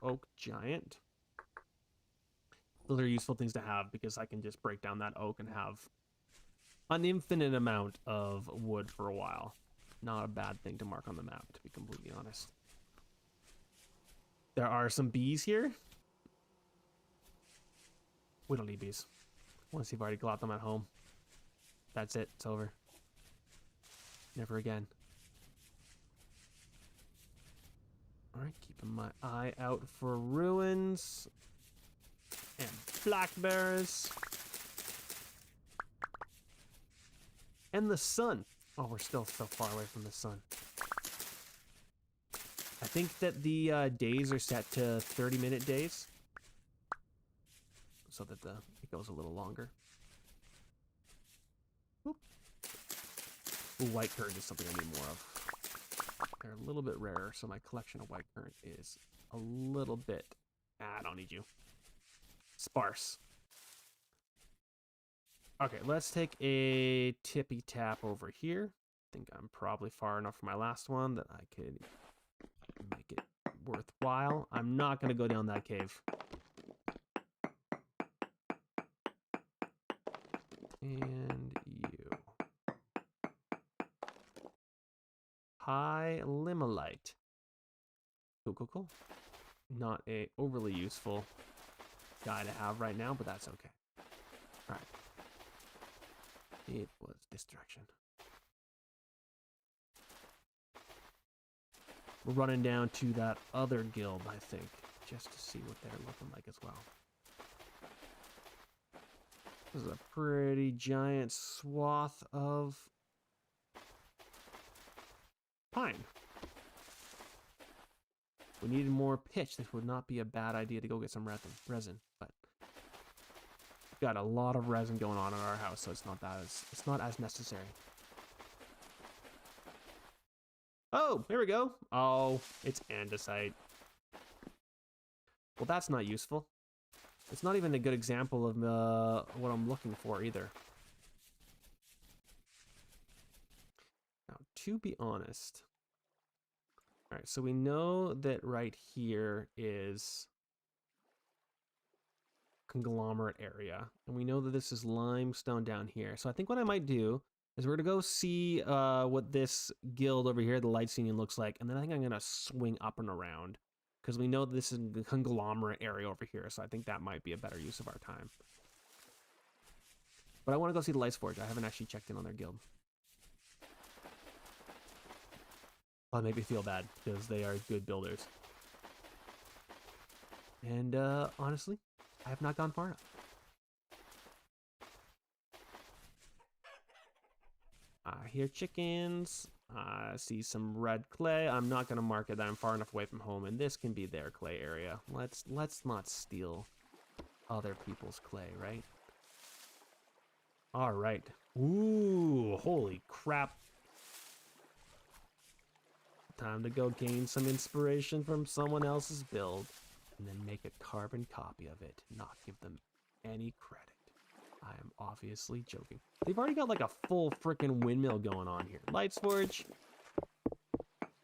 Oak giant. Those are useful things to have because I can just break down that oak and have an infinite amount of wood for a while. Not a bad thing to mark on the map, to be completely honest. There are some bees here. We don't need bees. I want to see if I already got them at home. That's it. It's over. Never again. Alright, keeping my eye out for ruins. And black bears. And the sun. Oh, we're still so far away from the sun. I think that the days are set to 30-minute days. So that it goes a little longer. Whoop. Ooh, white currant is something I need more of. They're a little bit rarer, so my collection of white currant is a little bit... I don't need you. Sparse. Okay, let's take a tippy tap over here. I think I'm probably far enough from my last one that I could make it worthwhile. I'm not going to go down that cave. And you. High limonite. Cool. Not a overly useful guy to have right now, but that's okay. All right. It was this direction. We're running down to that other guild, I think, just to see what they're looking like as well. This is a pretty giant swath of pine. We needed more pitch. This would not be a bad idea to go get some resin, but we've got a lot of resin going on in our house, so it's not as necessary. Oh, here we go. Oh, it's andesite. Well, that's not useful. It's not even a good example of what I'm looking for either. Now, to be honest, all right, so we know that right here is conglomerate area, and we know that this is limestone down here. So I think what I might do is we're gonna go see what this guild over here, the Lights Union, looks like, and then I think I'm gonna swing up and around because we know this is the conglomerate area over here. So I think that might be a better use of our time. But I want to go see the Lights Forge. I haven't actually checked in on their guild. That'll make me feel bad because they are good builders. And honestly, I have not gone far enough. I hear chickens. I see some red clay. I'm not going to mark it that I'm far enough away from home, and this can be their clay area. Let's not steal other people's clay, right? All right. Ooh, holy crap. Time to go gain some inspiration from someone else's build and then make a carbon copy of it, not give them any credit. I am obviously joking. They've already got like a full freaking windmill going on here. Lights Forge.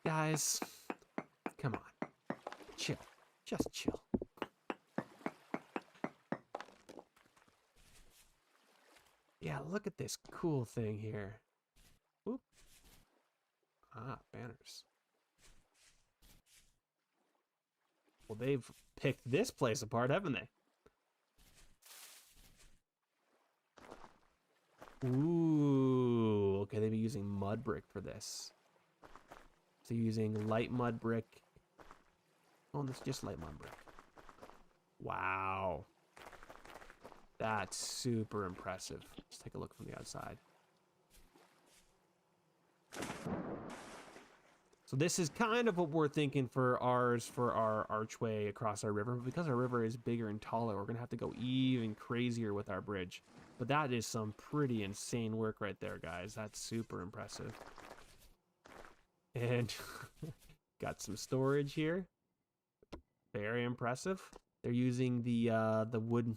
Guys, come on. Chill. Just chill. Yeah, look at this cool thing here. Oop. Ah, banners. Well, they've picked this place apart, haven't they? Ooh, okay, they've been using mud brick for this. So using light mud brick. Oh, that's just light mud brick. Wow. That's super impressive. Let's take a look from the outside. So this is kind of what we're thinking for ours, for our archway across our river. But because our river is bigger and taller, we're going to have to go even crazier with our bridge. But that is some pretty insane work right there, guys. That's super impressive. And got some storage here. Very impressive. They're using the wooden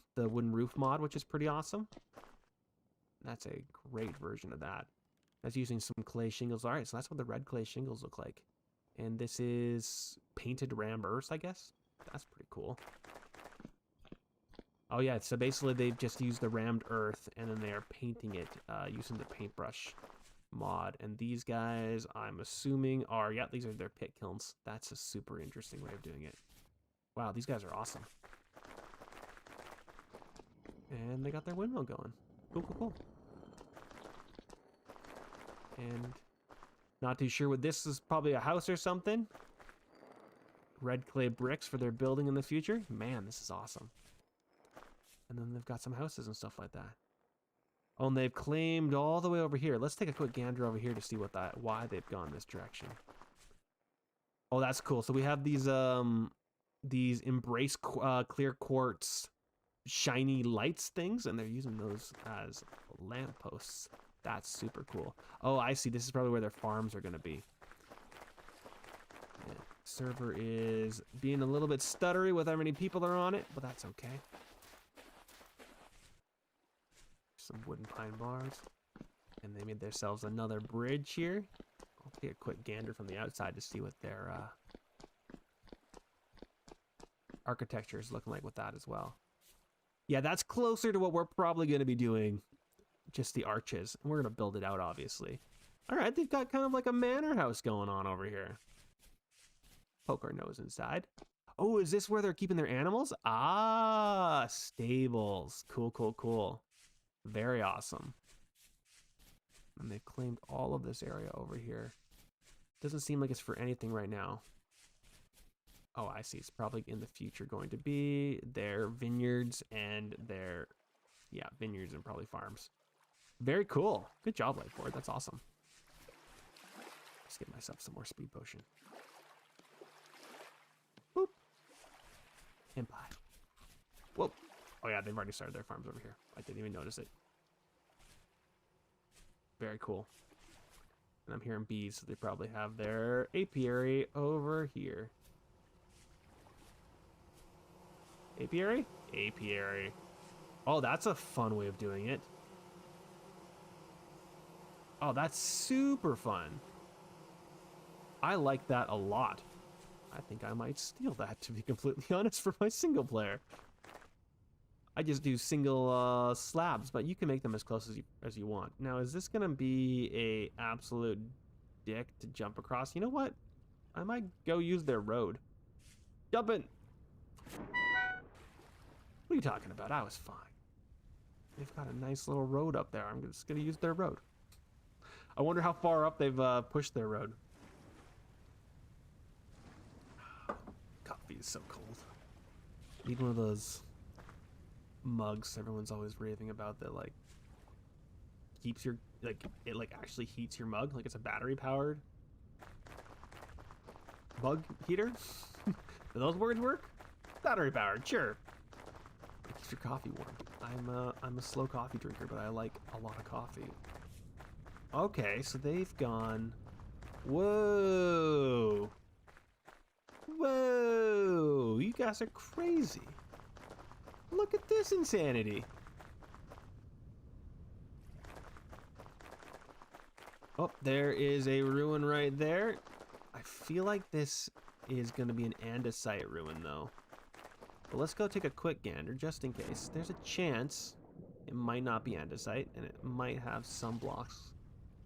roof mod, which is pretty awesome. That's a great version of that. That's using some clay shingles. All right, so that's what the red clay shingles look like. And this is painted ram earth, I guess. That's pretty cool. Oh yeah, so basically they've just used the rammed earth and then they are painting it using the paintbrush mod. And these guys, I'm assuming are, yeah, these are their pit kilns. That's a super interesting way of doing it. Wow, these guys are awesome. And they got their windmill going. Cool, cool, cool. And not too sure what this is, probably a house or something. Red clay bricks for their building in the future. Man, this is awesome. And then they've got some houses and stuff like that. Oh, and they've claimed all the way over here. Let's take a quick gander over here to see why they've gone this direction. Oh, that's cool. So we have these embrace clear quartz shiny lights things, and they're using those as lampposts. That's super cool. Oh, I see. This is probably where their farms are going to be. Yeah. Server is being a little bit stuttery with how many people are on it, but that's okay. Some wooden pine bars. And they made themselves another bridge here. I'll take a quick gander from the outside to see what their architecture is looking like with that as well. Yeah, that's closer to what we're probably going to be doing. Just the arches. And we're going to build it out, obviously. All right, they've got kind of like a manor house going on over here. Poke our nose inside. Oh, is this where they're keeping their animals? Ah, stables. Cool, cool, cool. Very awesome. And they've claimed all of this area over here. Doesn't seem like it's for anything right now. Oh, I see. It's probably in the future going to be their vineyards and their, yeah, vineyards and probably farms. Very cool. Good job, Lightboard. That's awesome. Let's get myself some more speed potion. Boop. And bye. Whoa. Oh yeah, they've already started their farms over here. I didn't even notice it. Very cool. And I'm hearing bees, so they probably have their apiary over here. Apiary? Apiary. Oh, that's a fun way of doing it. Oh, that's super fun. I like that a lot. I think I might steal that, to be completely honest, for my single player. I just do single slabs, but you can make them as close as you want. Now, is this gonna be a absolute dick to jump across? You know what? I might go use their road. Jumping. What are you talking about? I was fine. They've got a nice little road up there. I'm just gonna use their road. I wonder how far up they've pushed their road. Coffee is so cold. Need one of those mugs everyone's always raving about that like keeps your it actually heats your mug, like it's a battery powered mug heater. Do those words work? Battery powered, sure. It keeps your coffee warm. I'm a slow coffee drinker, but I like a lot of coffee. Okay, so they've gone. Whoa. Whoa, you guys are crazy. Look at this insanity. Oh, there is a ruin right there. I feel like this is going to be an andesite ruin, though. But let's go take a quick gander, just in case. There's a chance it might not be andesite, and it might have some blocks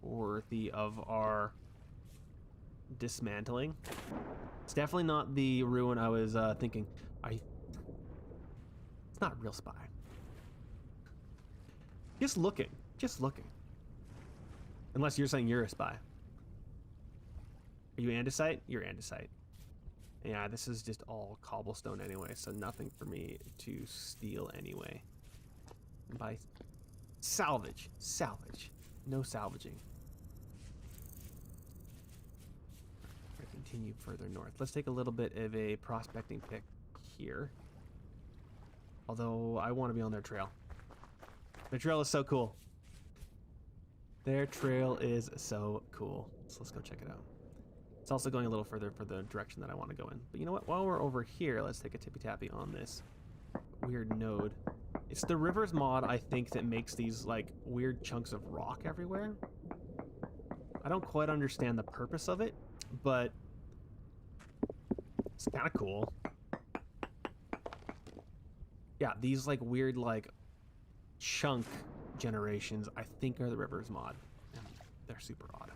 worthy of our dismantling. It's definitely not the ruin I was thinking. It's not real spy. Just looking. Just looking. Unless you're saying you're a spy. Are you andesite? You're andesite. Yeah, this is just all cobblestone anyway, so nothing for me to steal anyway. By salvage. Salvage. No salvaging. Continue further north. Let's take a little bit of a prospecting pick here. Although I want to be on their trail. Their trail is so cool. Their trail is so cool. So let's go check it out. It's also going a little further for the direction that I want to go in. But you know what? While we're over here, let's take a tippy-tappy on this weird node. It's the rivers mod, I think, that makes these like weird chunks of rock everywhere. I don't quite understand the purpose of it, but it's kind of cool. Yeah, these like weird like chunk generations I think are the rivers mod. And they're super odd.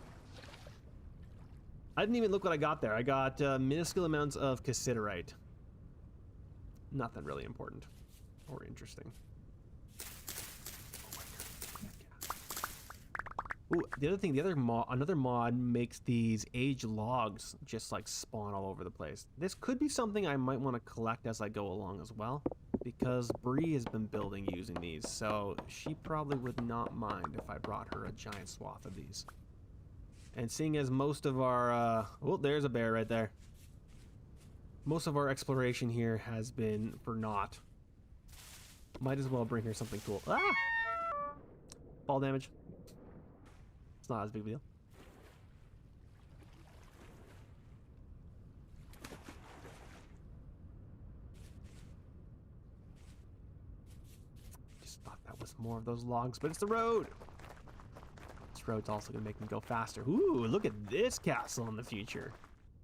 I didn't even look what I got there. I got minuscule amounts of cassiterite. Nothing really important or interesting. Ooh, the other thing, another mod makes these aged logs just like spawn all over the place. This could be something I might want to collect as I go along as well, because Bree has been building using these, so she probably would not mind if I brought her a giant swath of these. And seeing as most of our, oh, there's a bear right there. Most of our exploration here has been for naught. Might as well bring her something cool. Ah! Fall damage. It's not as big of a deal. Just thought that was more of those logs, but it's the road. This road's also gonna make me go faster. Ooh, look at this castle in the future.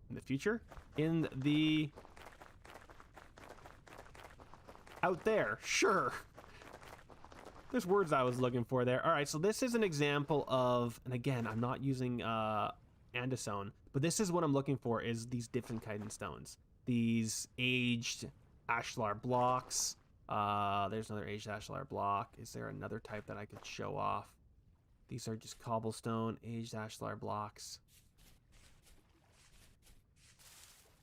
In the future? In the... out there, sure. There's words I was looking for there. All right, so this is an example of, and again, I'm not using andesone, but this is what I'm looking for, is these different chitin stones. These aged ashlar blocks. There's another aged ashlar block. Is there another type that I could show off? These are just cobblestone, aged ashlar blocks.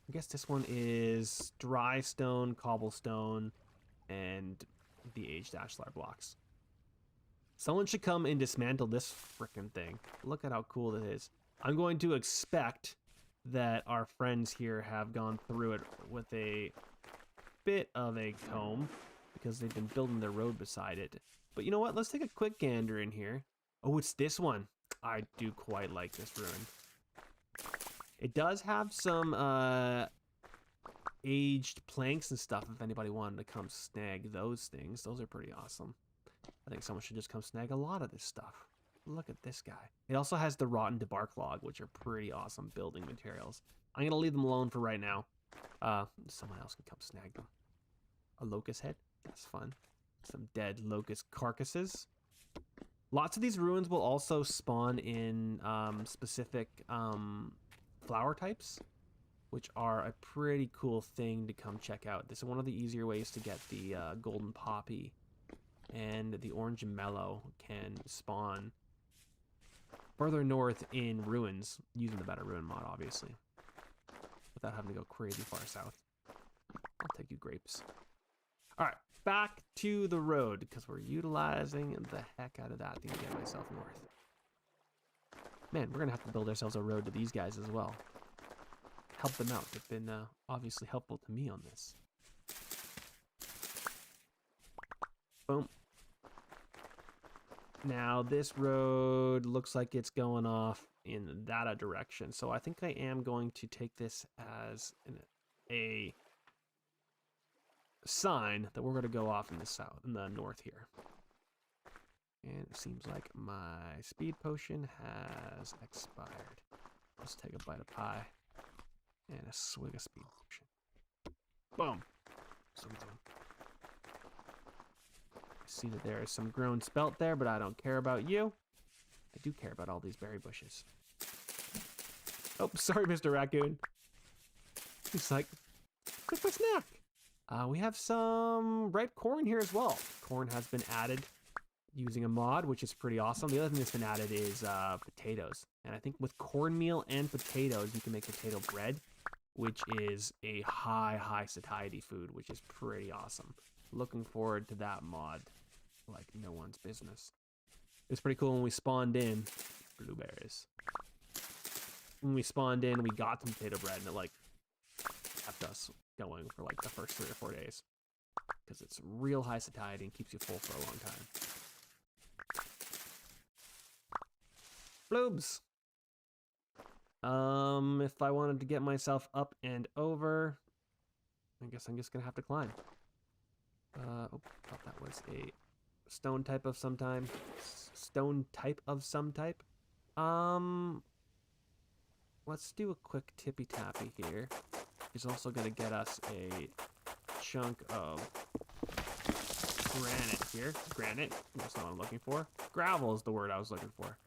I guess this one is dry stone, cobblestone, and the aged ashlar blocks. Someone should come and dismantle this frickin' thing. Look at how cool it is. I'm going to expect that our friends here have gone through it with a bit of a comb, because they've been building their road beside it. But you know what? Let's take a quick gander in here. Oh, it's this one. I do quite like this ruin. It does have some aged planks and stuff if anybody wanted to come snag those things. Those are pretty awesome. I think someone should just come snag a lot of this stuff. Look at this guy. It also has the rotten debark log, which are pretty awesome building materials. I'm going to leave them alone for right now. Someone else can come snag them. A locust head. That's fun. Some dead locust carcasses. Lots of these ruins will also spawn in specific flower types, which are a pretty cool thing to come check out. This is one of the easier ways to get the golden poppy, and the orange mellow can spawn further north in ruins, using the better ruin mod, obviously, without having to go crazy far south. I'll take you grapes. All right, back to the road, because we're utilizing the heck out of that thing to get myself north. Man, we're gonna have to build ourselves a road to these guys as well. Help them out. They've been obviously helpful to me on this. Boom. Now this road looks like it's going off in that direction, so I think I am going to take this as a sign that we're going to go off in the south, in the north here. And it seems like my speed potion has expired. Let's take a bite of pie and a swig of speed potion. Boom. Zoom, zoom. I see that there is some grown spelt there, but I don't care about you. I do care about all these berry bushes. Oh, sorry, Mr. Raccoon. He's like, quick my snack. We have some ripe corn here as well. Corn has been added using a mod, which is pretty awesome. The other thing that's been added is potatoes. And I think with cornmeal and potatoes, you can make potato bread, which is a high satiety food, which is pretty awesome. Looking forward to that mod like no one's business. It was pretty cool when we spawned in. Blueberries. When we spawned in, we got some potato bread, and it like kept us going for like the first 3 or 4 days. Because it's real high satiety and keeps you full for a long time. Bloobs. If I wanted to get myself up and over, I guess I'm just gonna have to climb. Oh, thought that was a stone type of some time. Stone type of some type. Let's do a quick tippy tappy here. He's also gonna get us a chunk of granite here. Granite, that's not what I'm looking for. Gravel is the word I was looking for.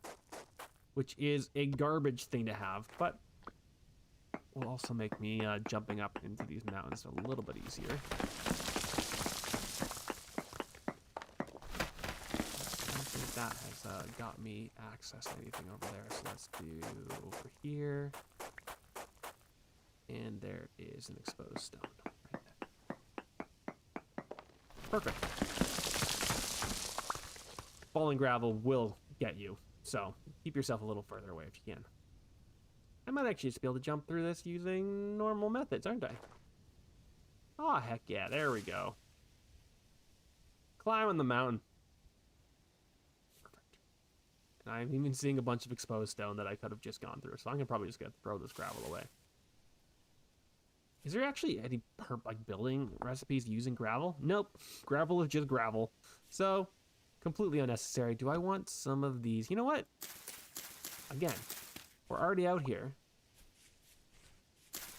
Which is a garbage thing to have, but will also make me jumping up into these mountains a little bit easier. I don't think that has got me access to anything over there, so let's do over here. And there is an exposed stone right there. Perfect. Falling gravel will get you, so keep yourself a little further away if you can. I might actually just be able to jump through this using normal methods, aren't I? Oh, heck yeah, there we go. Climbing the mountain. Perfect. And I'm even seeing a bunch of exposed stone that I could have just gone through, so I'm gonna probably just gonna throw this gravel away. Is there actually any like building recipes using gravel? Nope. Gravel is just gravel. So, completely unnecessary. Do I want some of these? You know what? Again, we're already out here.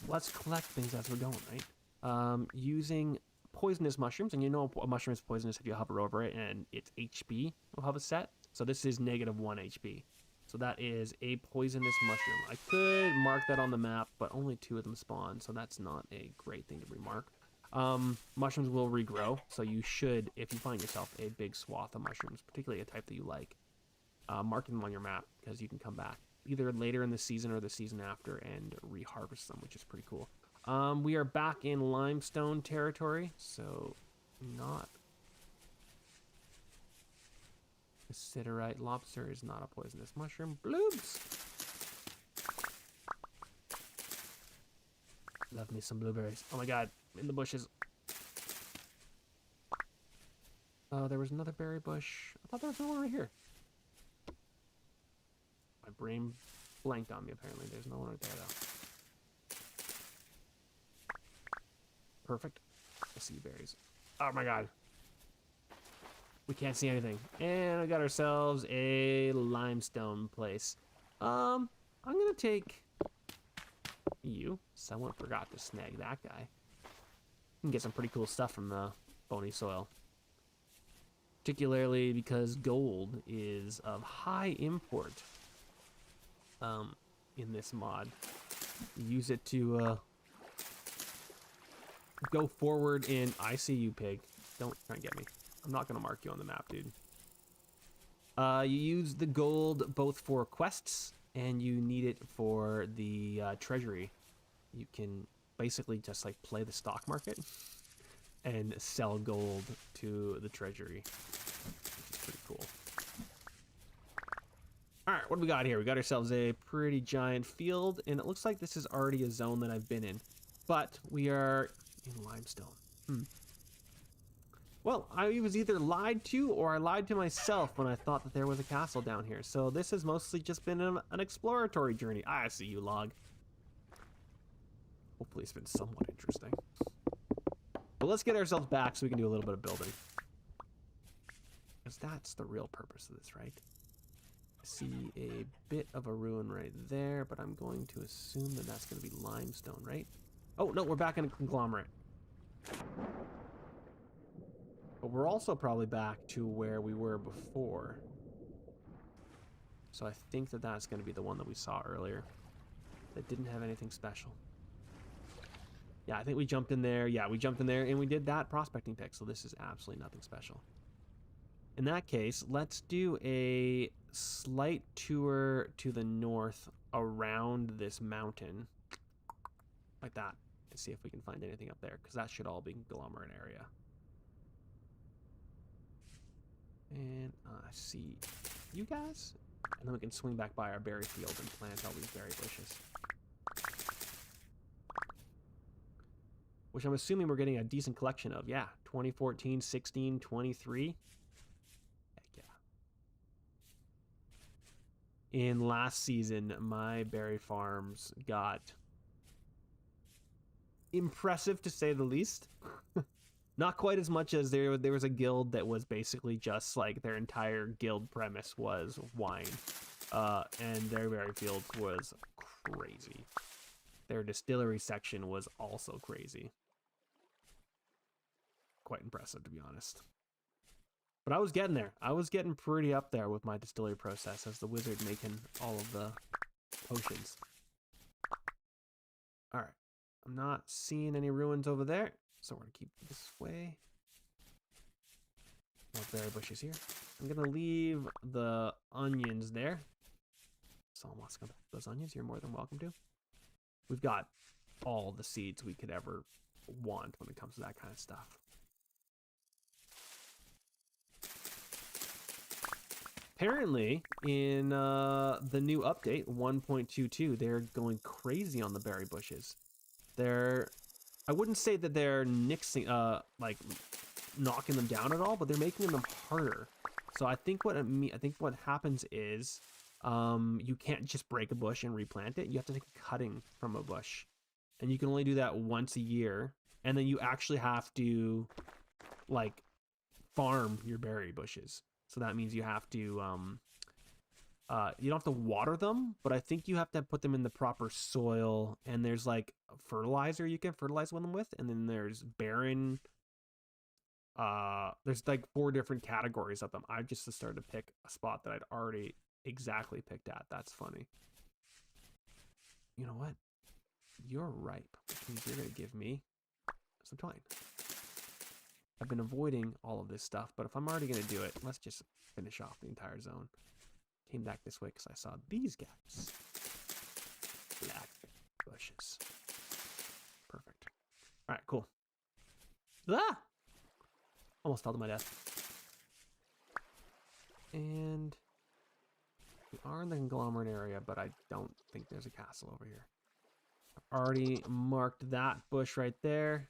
Let's collect things as we're going, right? Using poisonous mushrooms, and you know a mushroom is poisonous if you hover over it, and its HP will have a set. So this is -1 HP. So that is a poisonous mushroom. I could mark that on the map, but only 2 of them spawn, so that's not a great thing to remark. Mushrooms will regrow, so you should, if you find yourself a big swath of mushrooms, particularly a type that you like, mark them on your map, because you can come back either later in the season or the season after and reharvest them, which is pretty cool. We are back in limestone territory, so not... Siderite lobster is not a poisonous mushroom. Bloobs! Love me some blueberries. Oh my god, in the bushes. Oh, there was another berry bush. I thought there was one right here. My brain blanked on me, apparently. There's no one right there, though. Perfect. I see berries. Oh my god. We can't see anything. And we got ourselves a limestone place. I'm gonna take you. Someone forgot to snag that guy. You can get some pretty cool stuff from the bony soil. Particularly because gold is of high import in this mod. Use it to go forward in... I see you, pig. Don't try and get me. I'm not going to mark you on the map, dude. You use the gold both for quests and you need it for the treasury. You can basically just like play the stock market and sell gold to the treasury, which is pretty cool. All right, what do we got here? We got ourselves a pretty giant field, and it looks like this is already a zone that I've been in, but we are in limestone. Well, I was either lied to or I lied to myself when I thought that there was a castle down here. So this has mostly just been an exploratory journey. I see you, log. Hopefully it's been somewhat interesting. But let's get ourselves back so we can do a little bit of building. Because that's the real purpose of this, right? I see a bit of a ruin right there, but I'm going to assume that that's going to be limestone, right? Oh, no, we're back in a conglomerate. But we're also probably back to where we were before. So I think that that's going to be the one that we saw earlier. that didn't have anything special. Yeah, I think we jumped in there. Yeah, we jumped in there and we did that prospecting pick. So this is absolutely nothing special. In that case, let's do a slight tour to the north around this mountain. Like that. And see if we can find anything up there. Because that should all be conglomerate area. And I see you guys. And then we can swing back by our berry field and plant all these berry bushes. Which I'm assuming we're getting a decent collection of. Yeah, 2014, 16, 23. Heck yeah. In last season, my berry farms got impressive, to say the least. Not quite as much as there was a guild that was basically just like their entire guild premise was wine. And their berry fields was crazy. Their distillery section was also crazy. Quite impressive, to be honest. But I was getting there. I was getting pretty up there with my distillery process as the wizard making all of the potions. All right. I'm not seeing any ruins over there, so we're going to keep this way. More berry bushes here. I'm going to leave the onions there. Someone wants to come back to those onions, you're more than welcome to. We've got all the seeds we could ever want when it comes to that kind of stuff. Apparently, in the new update, 1.22, they're going crazy on the berry bushes. I wouldn't say that they're like knocking them down at all, but they're making them harder. So I think what happens is, you can't just break a bush and replant it. You have to take a cutting from a bush, and you can only do that once a year. And then you actually have to, like, farm your berry bushes. So that means you have to, you don't have to water them, but I think you have to put them in the proper soil. And there's like fertilizer you can fertilize them with, and then there's barren. There's like 4 different categories of them. I just started to pick a spot that I'd already exactly picked at. That's funny. You know what? You're ripe, which means you're gonna give me some twine. I've been avoiding all of this stuff, but if I'm already gonna do it, let's just finish off the entire zone. Came back this way because I saw these guys. Black bushes. Perfect. All right, cool. Ah! Almost fell to my death. And we are in the conglomerate area, but I don't think there's a castle over here. I've already marked that bush right there.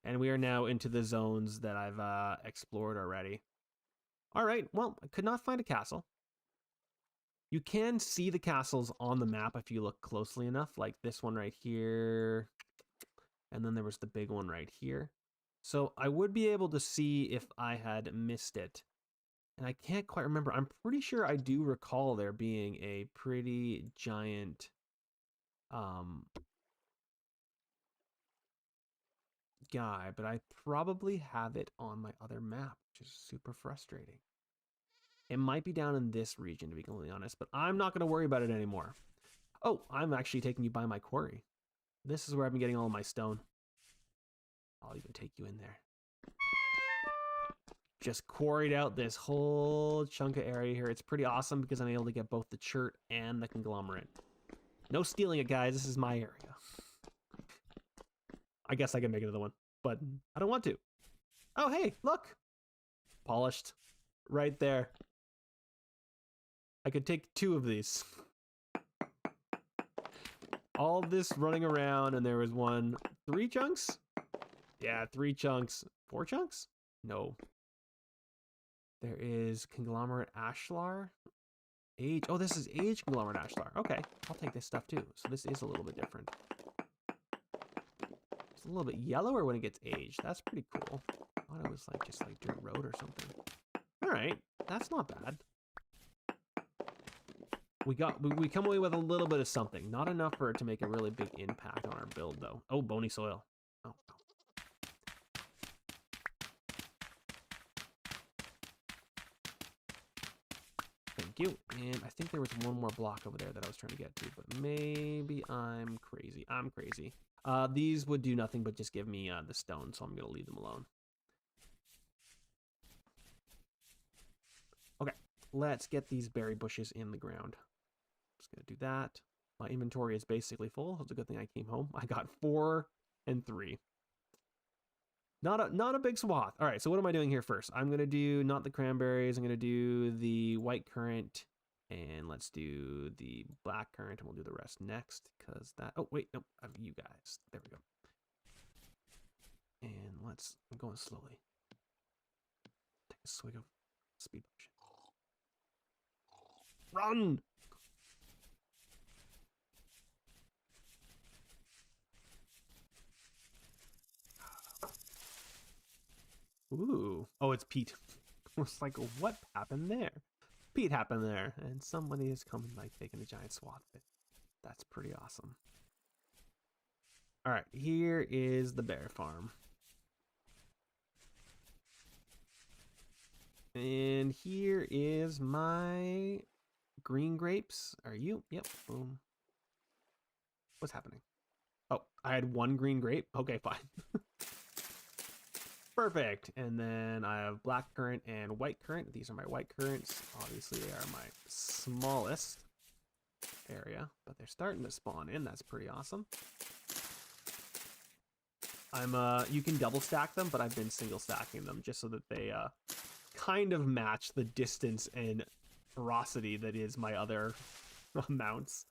And we are now into the zones that I've explored already. All right, well, I could not find a castle. You can see the castles on the map if you look closely enough, like this one right here. And then there was the big one right here. So I would be able to see if I had missed it. And I can't quite remember. I'm pretty sure I do recall there being a pretty giant guy, but I probably have it on my other map, which is super frustrating. It might be down in this region, to be completely honest, but I'm not going to worry about it anymore. Oh, I'm actually taking you by my quarry. This is where I've been getting all of my stone. I'll even take you in there. Just quarried out this whole chunk of area here. It's pretty awesome because I'm able to get both the chert and the conglomerate. No stealing it, guys. This is my area. I guess I can make another one, but I don't want to. Oh, hey, look. Polished. Right there. I could take 2 of these. All this running around, and there was 3 chunks? Yeah, 3 chunks. 4 chunks? No. There is conglomerate ashlar. Age. Oh, this is age conglomerate ashlar. Okay, I'll take this stuff too. So this is a little bit different. It's a little bit yellower when it gets aged. That's pretty cool. I thought it was like just like dirt road or something. All right, that's not bad. We come away with a little bit of something. Not enough for it to make a really big impact on our build though. Oh, bony soil. Oh. Thank Thank you. And I think there was one more block over there that I was trying to get to, but maybe I'm crazy. I'm crazy. These would do nothing but just give me the stone, so I'm going to leave them alone. Okay, let's get these berry bushes in the ground. Just going to do that. My inventory is basically full. It's a good thing I came home. I got 4 and 3. Not a big swath. All right, so what am I doing here first? I'm going to do not the cranberries. I'm going to do the white currant. And let's do the black currant, and we'll do the rest next. Because that... Oh, wait. Nope. I have you guys. There we go. And I'm going slowly. Take a swig of speed potion. Run! Ooh. Oh, it's Pete. I was like, what happened there? Pete happened there. And somebody is coming by taking a giant swath of it. That's pretty awesome. All right, here is the bear farm. And here is my green grapes. Are you? Yep. Boom. What's happening? Oh, I had 1 green grape. Okay, fine. Perfect. And then I have black currant and white currant. These are my white currants. Obviously, they are my smallest area, but they're starting to spawn in. That's pretty awesome. You can double stack them, but I've been single stacking them just so that they kind of match the distance and ferocity that is my other mounts.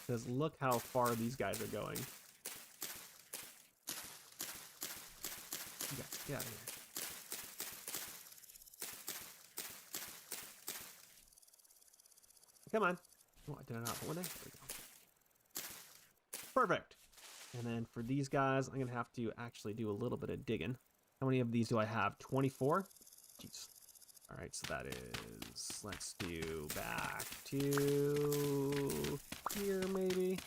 Because look how far these guys are going. You guys, get out of here. Come on. Oh, I did not put one there. There we go. Perfect. And then for these guys, I'm going to have to actually do a little bit of digging. How many of these do I have? 24? Jeez. All right, so that is, let's do back to here, maybe.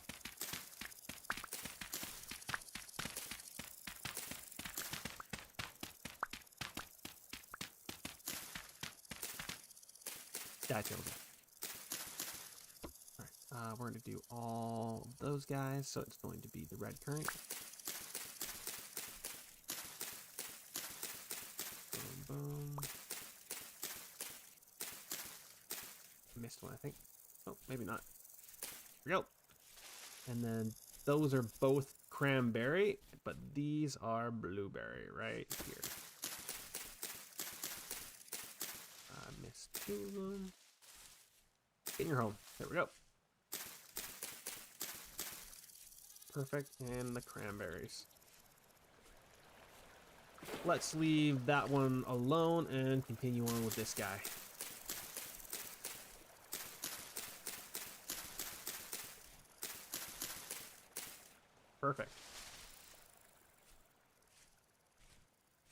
That's okay. All right, we're going to do all of those guys, so it's going to be the red currant. Boom, boom. Missed one, I think. Oh, maybe not. Here we go. And then those are both cranberry, but these are blueberry right here. I missed 2 of them. In your home. There we go. Perfect. And the cranberries. Let's leave that one alone and continue on with this guy. Perfect.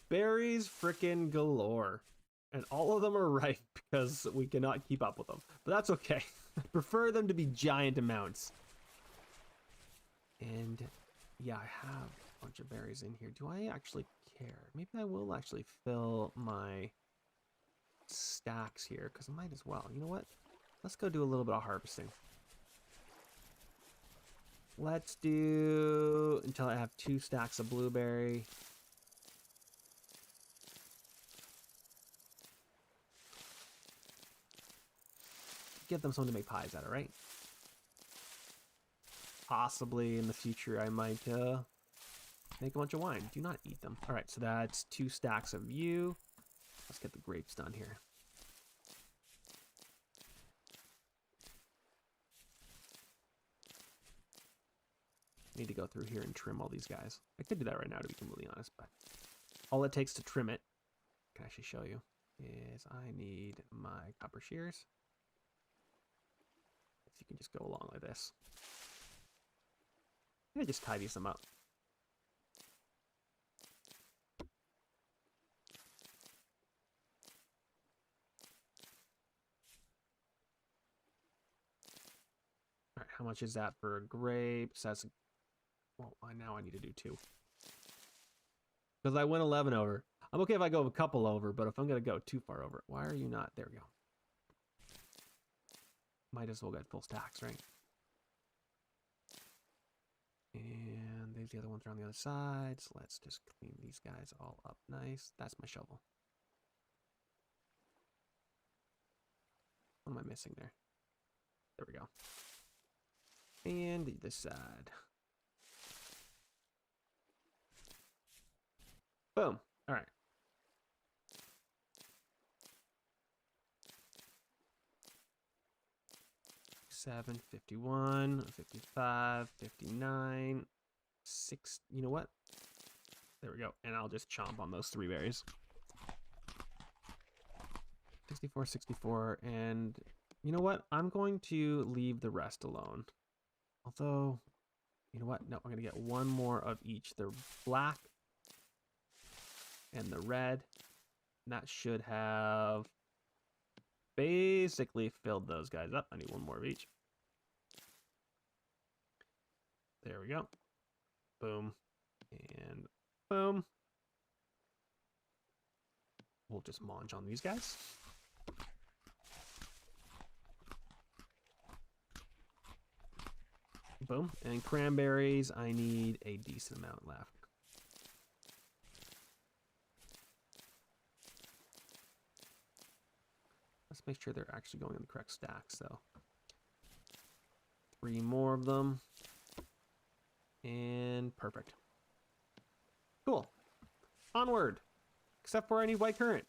Berries frickin' galore. And all of them are ripe because we cannot keep up with them. But that's okay. I prefer them to be giant amounts. And yeah, I have a bunch of berries in here. Do I actually care? Maybe I will actually fill my stacks here because I might as well. You know what? Let's go do a little bit of harvesting. Let's do until I have 2 stacks of blueberry. Give them something to make pies out of, right? Possibly in the future I might make a bunch of wine. Do not eat them. All right, so that's 2 stacks of you. Let's get the grapes done here. Need to go through here and trim all these guys. I could do that right now, to be completely honest, but all it takes to trim it, I can actually show you, is I need my copper shears. If you can just go along like this. I'm gonna just tidy some up. All right, how much is that for grapes? That's, well, now I need to do 2. Because I went 11 over. I'm okay if I go a couple over, but if I'm gonna go too far over, why are you not? There we go. Might as well get full stacks, right? And there's the other ones are on the other side. So let's just clean these guys all up nice. That's my shovel. What am I missing there? There we go. And this side. Boom. All right. Seven, 51, 55, 59, 6. You know what? There we go. And I'll just chomp on those 3 berries. 64, 64, and you know what? I'm going to leave the rest alone. Although, you know what? No, I'm going to get 1 more of each. The black and the red. And that should have basically filled those guys up. I need 1 more of each. There we go. Boom. And boom. We'll just munch on these guys. Boom. And cranberries, I need a decent amount left. Let's make sure they're actually going in the correct stacks, though. 3 more of them. And perfect. Cool. Onward. Except for I need white currant.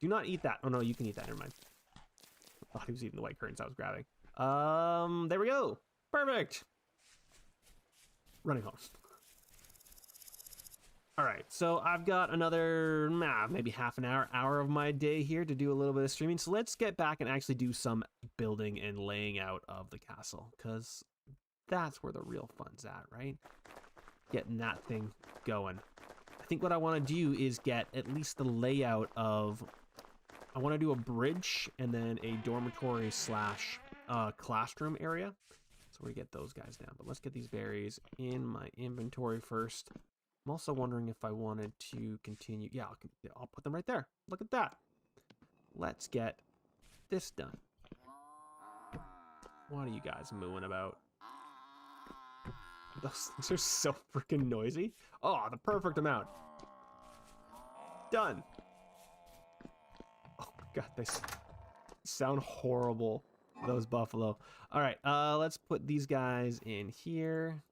Do not eat that. Oh, no, you can eat that. Never mind. I thought he was eating the white currants I was grabbing. There we go. Perfect. Running home. All right, so I've got another maybe half an hour of my day here to do a little bit of streaming. So let's get back and actually do some building and laying out of the castle, because that's where the real fun's at, right? Getting that thing going. I think what I want to do is get at least the layout of... I want to do a bridge and then a dormitory slash classroom area. So we're going to get those guys down. But let's get these berries in my inventory first. I'm also wondering if I wanted to continue. Yeah, I'll put them right there. Look at that. Let's get this done. What are you guys mooing about? Those things are so freaking noisy. Oh, the perfect amount. Done. Oh my god, they sound horrible, those buffalo. All right, let's put these guys in here.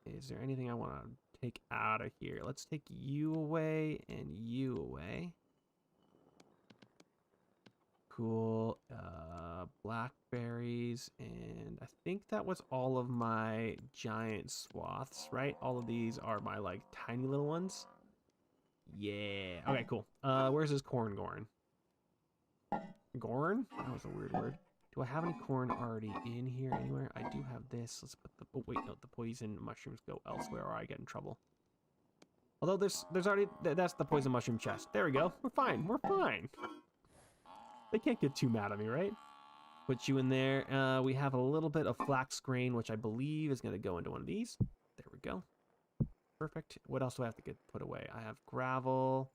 Is there anything I want to take out of here? Let's take you away and you away. Cool. Blackberries, and I think that was all of my giant swaths, right? All of these are my like tiny little ones. Yeah. Okay, cool. Where's his corn gorn? Gorn? That was a weird word. Do I have any corn already in here anywhere? I do have this. Let's put the... Oh, wait, no. The poison mushrooms go elsewhere or I get in trouble. Although there's already... That's the poison mushroom chest. There we go. We're fine. We're fine. They can't get too mad at me, right? Put you in there. We have a little bit of flax grain, which I believe is going to go into one of these. There we go. Perfect. What else do I have to get put away? I have gravel.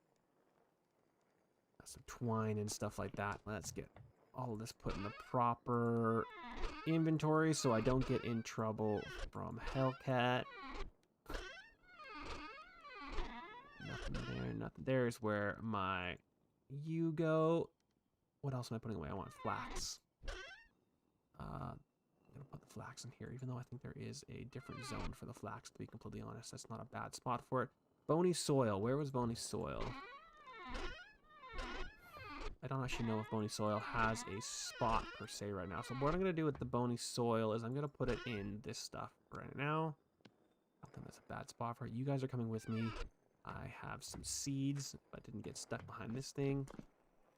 Some twine and stuff like that. Let's get all of this put in the proper inventory so I don't get in trouble from Hellcat. Nothing there, nothing. There's where you go. What else am I putting away? I want flax. I'm gonna put the flax in here, even though I think there is a different zone for the flax, to be completely honest. That's not a bad spot for it. Bony soil. Where was bony soil? I don't actually know if bony soil has a spot per se right now. So what I'm going to do with the bony soil is I'm going to put it in this stuff right now. I don't think that's a bad spot for it. You guys are coming with me. I have some seeds, but didn't get stuck behind this thing.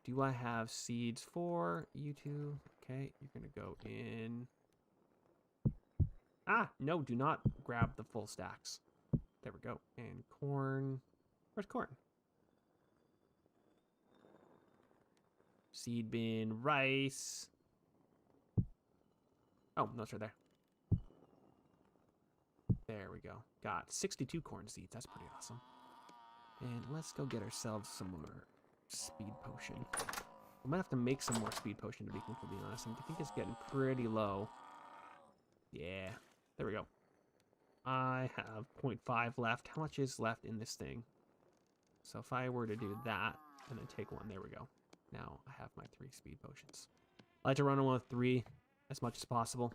Do I have seeds for you two? Okay, you're going to go in. Ah, no, do not grab the full stacks. There we go. And corn. Where's corn? Seed bin, rice. Oh, no, it's right there. There we go. Got 62 corn seeds. That's pretty awesome. And let's go get ourselves some more Speed potion. I might have to make some more speed potion to be completely honest. I think it's getting pretty low. Yeah, there we go. I have 0.5 left. How much is left in this thing? So if I were to do that and then take one, there we go. Now I have my 3 speed potions. I like to run on with 3 as much as possible.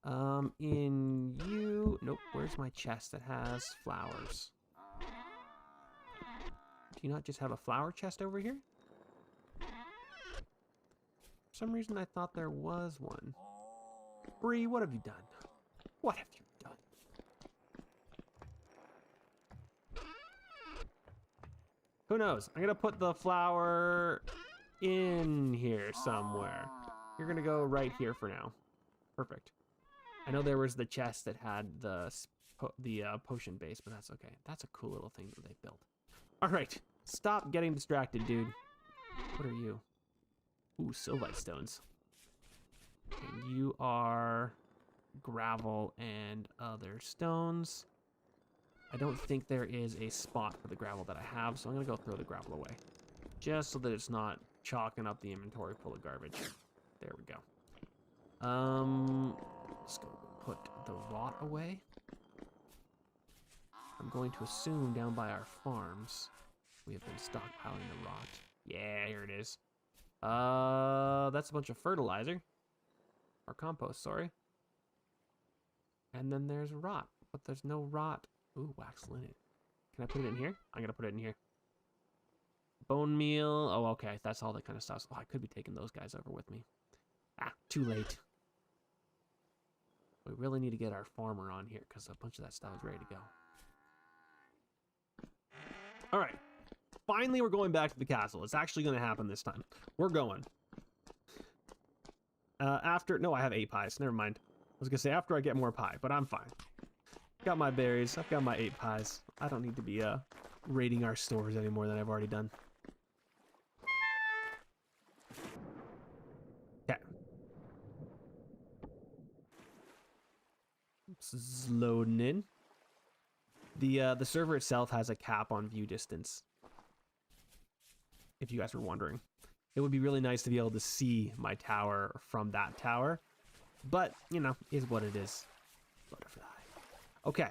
In you... Nope, where's my chest that has flowers? Do you not just have a flower chest over here? For some reason I thought there was one. Bree, what have you done? What have you done? Who knows? I'm gonna put the flower in here somewhere. You're gonna go right here for now. Perfect. I know there was the chest that had the potion base, but that's okay. That's a cool little thing that they built. All right, stop getting distracted, dude. What are you? Ooh, sylvite stones. And you are gravel and other stones. I don't think there is a spot for the gravel that I have, so I'm gonna go throw the gravel away. Just so that it's not chalking up the inventory full of garbage. There we go. Let's go put the rot away. I'm going to assume down by our farms, we have been stockpiling the rot. Yeah, here it is. That's a bunch of fertilizer. Or compost, sorry. And then there's rot, but there's no rot. Ooh, wax linen. Can I put it in here? I'm gonna put it in here. Bone meal. Oh, okay. That's all that kind of stuff. Oh, I could be taking those guys over with me. Ah, too late. We really need to get our farmer on here because a bunch of that stuff is ready to go. All right. Finally, we're going back to the castle. It's actually going to happen this time. We're going. No, I have 8 pies. Never mind. I was going to say after I get more pie, but I'm fine. Got my berries. I've got my 8 pies. I don't need to be raiding our stores any more than I've already done. Okay. This is loading in. The server itself has a cap on view distance. If you guys were wondering. It would be really nice to be able to see my tower from that tower. But, you know, is what it is. Butterfly. Okay,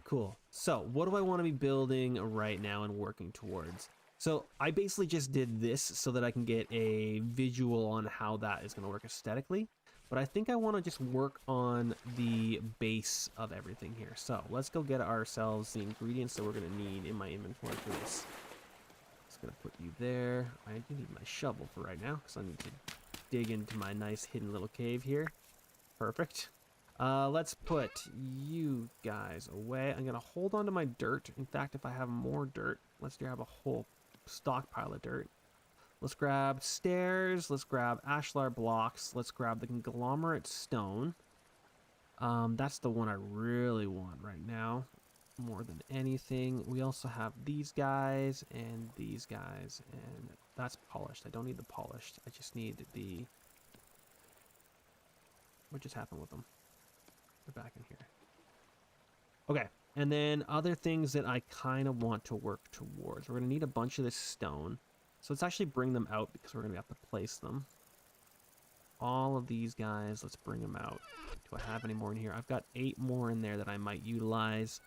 cool. So, what do I want to be building right now and working towards? So, I basically just did this so that I can get a visual on how that is going to work aesthetically. But I think I want to just work on the base of everything here. So, let's go get ourselves the ingredients that we're going to need in my inventory for this. Gonna put you there. I do need my shovel for right now because I need to dig into my nice hidden little cave here. Perfect. Let's put you guys away. I'm gonna hold on to my dirt. In fact, if I have more dirt, let's grab a whole stockpile of dirt. Let's grab stairs. Let's grab ashlar blocks. Let's grab the conglomerate stone. That's the one I really want right now. More than anything. We also have these guys and these guys, and that's polished. I don't need the polished. I just need the... What just happened with them? They're back in here. Okay, and then other things that I kind of want to work towards. We're going to need a bunch of this stone. So let's actually bring them out because we're going to have to place them. All of these guys, let's bring them out. Do I have any more in here? I've got 8 more in there that I might utilize.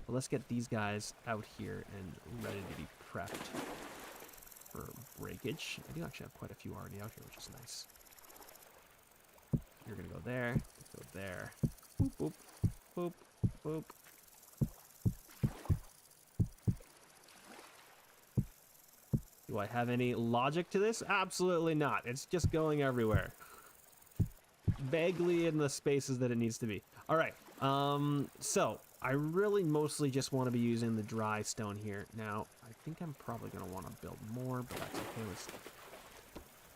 But let's get these guys out here and ready to be prepped for breakage. I do actually have quite a few already out here, which is nice. You're going to go there, go there. Boop, boop, boop, boop. Do I have any logic to this? Absolutely not. It's just going everywhere. Vaguely in the spaces that it needs to be. All right. So I really mostly just want to be using the dry stone here. Now, I think I'm probably going to want to build more, but that's okay.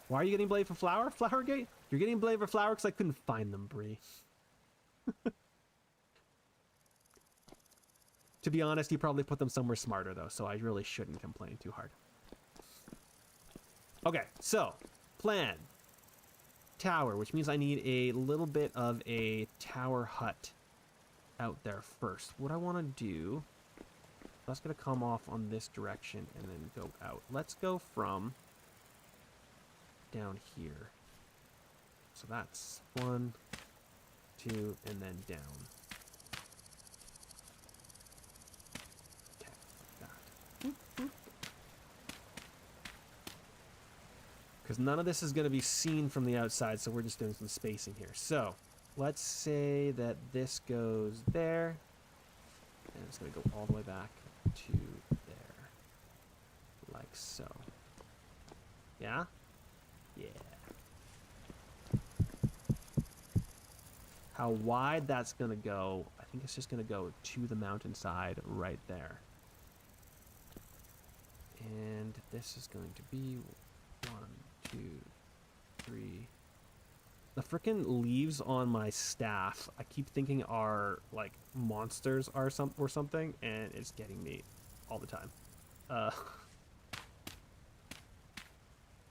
Why are you getting blade for flour? Flowergate? You're getting blade for flour because I couldn't find them, Bree. To be honest, you probably put them somewhere smarter, though, so I really shouldn't complain too hard. Okay, so, plan. Tower, which means I need a little bit of a tower hut out there first. What I want to do That's going to come off on this direction and then go out. Let's go from down here. So that's 1, 2, and then down. Okay, like that. Because none of this is going to be seen from the outside, so we're just doing some spacing here. So let's say that this goes there, and it's going to go all the way back to there, like so. Yeah? Yeah. How wide that's going to go, I think it's just going to go to the mountainside right there. And this is going to be 1, 2, 3. The frickin' leaves on my staff, I keep thinking are like monsters or something, and it's getting me all the time.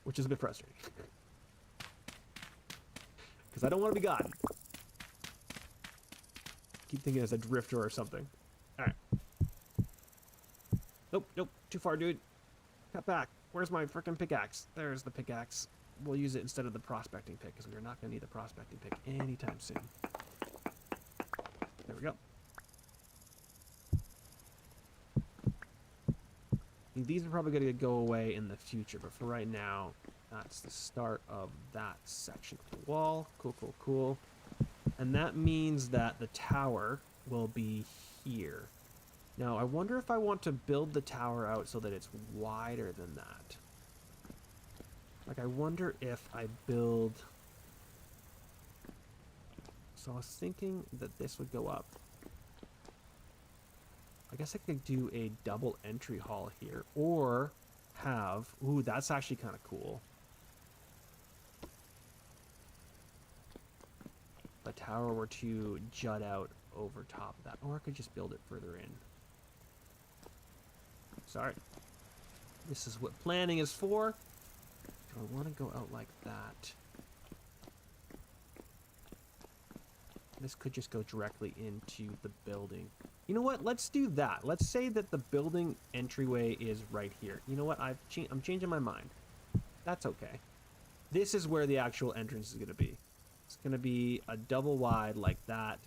Which is a bit frustrating. Because I don't want to be gotten. Keep thinking it's a drifter or something. Alright. Nope, nope, too far, dude. Cut back. Where's my frickin' pickaxe? There's the pickaxe. We'll use it instead of the prospecting pick, because we're not going to need the prospecting pick anytime soon. There we go. These are probably going to go away in the future, but for right now, that's the start of that section of the wall. Cool, cool, cool. And that means that the tower will be here. Now, I wonder if I want to build the tower out so that it's wider than that. Like, I wonder if I build... So I was thinking that this would go up. I guess I could do a double entry hall here, or have... Ooh, that's actually kind of cool. The tower were to jut out over top of that, or I could just build it further in. Sorry. This is what planning is for. Do I want to go out like that? This could just go directly into the building. You know what? Let's do that. Let's say that the building entryway is right here. You know what? I'm changing my mind. That's okay. This is where the actual entrance is going to be. It's going to be a double wide like that.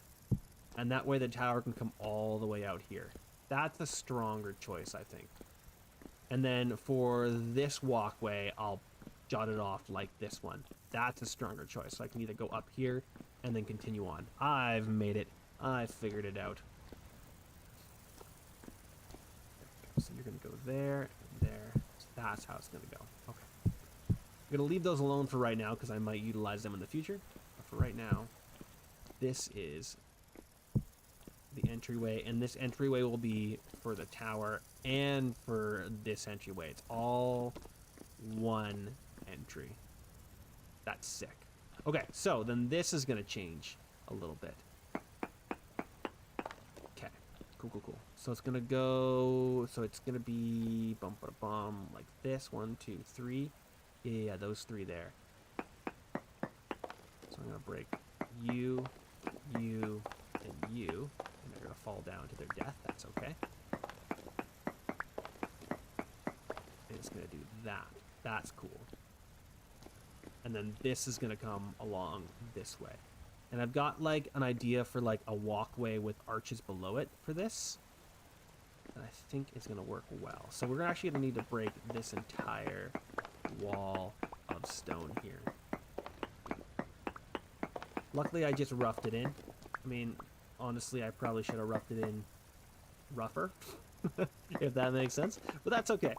And that way the tower can come all the way out here. That's a stronger choice, I think. And then for this walkway, I'll jot it off like this one. That's a stronger choice. So I can either go up here and then continue on. I've made it. I've figured it out. So you're going to go there and there. So that's how it's going to go. Okay. I'm going to leave those alone for right now because I might utilize them in the future. But for right now, this is the entryway, and this entryway will be for the tower and for this entryway. It's all one entry. That's sick. Okay, so then this is going to change a little bit. Okay, cool, cool, cool. So it's going to go, so it's going to be bum, bum, bum, like this. 1, 2, 3. Yeah, those 3 there. So I'm going to break you, you, and you. And they're going to fall down to their death. That's okay. And it's going to do that. That's cool. And then this is going to come along this way. And I've got like an idea for like a walkway with arches below it for this. And I think it's going to work well. So we're actually going to need to break this entire wall of stone here. Luckily, I just roughed it in. I mean, honestly, I probably should have roughed it in rougher, if that makes sense. But that's okay.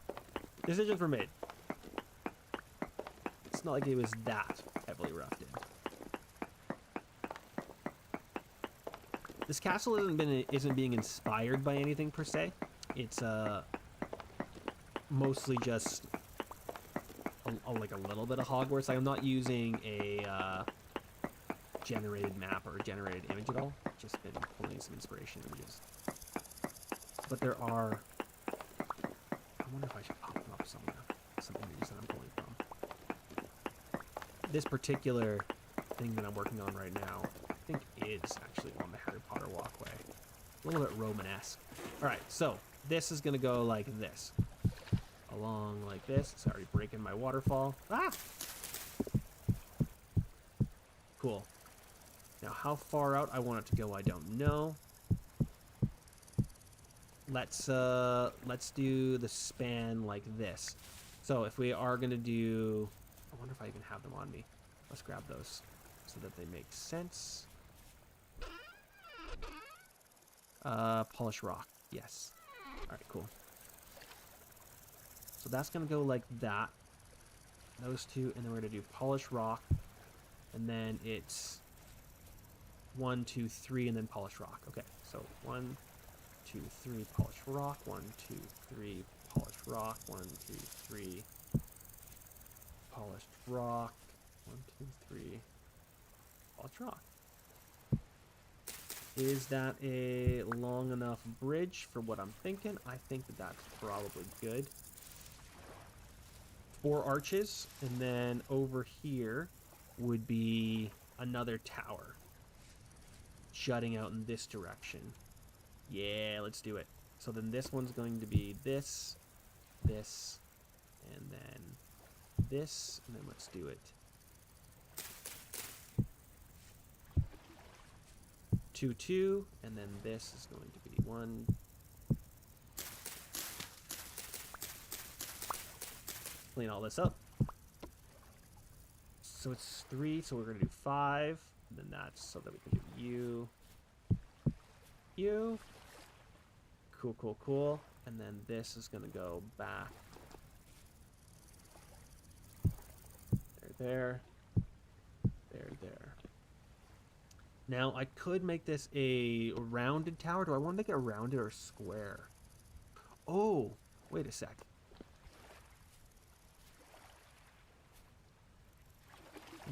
Decisions were made. It's not like it was that heavily roughed in. This castle isn't being inspired by anything per se. It's mostly just like a little bit of Hogwarts. Like, I'm not using a generated map or a generated image at all. Just been pulling some inspiration images. But there are... I wonder if I should pop them up somewhere. Some images that I'm pulling from. This particular thing that I'm working on right now, I think is actually on the Harry Potter walkway. A little bit Romanesque. Alright, so this is going to go like this. Along like this. It's already breaking my waterfall. Ah! Cool. Now, how far out I want it to go, I don't know. Let's do the span like this. So if we are going to do... I wonder if I even have them on me. Let's grab those so that they make sense. Polish rock. Yes. All right, cool. So that's going to go like that. Those two, and then we're going to do polish rock. And then it's 1, 2, 3, and then polish rock. Okay, so 1, 2, 3, polish rock. 1, 2, 3, polish rock. 1, 2, 3, polished rock. 1, 2, 3, polished rock. Is that a long enough bridge for what I'm thinking? I think that that's probably good. 4 arches, and then over here would be another tower jutting out in this direction. Yeah, let's do it. So then this one's going to be this, this, and then this, and then let's do it. 2, 2, and then this is going to be 1. Clean all this up. So it's 3, so we're going to do 5. And then that's so that we can do you. You. Cool, cool, cool. And then this is going to go back. There, there, there. Now, I could make this a rounded tower. Do I want to make it a rounded or square? Oh, wait a sec.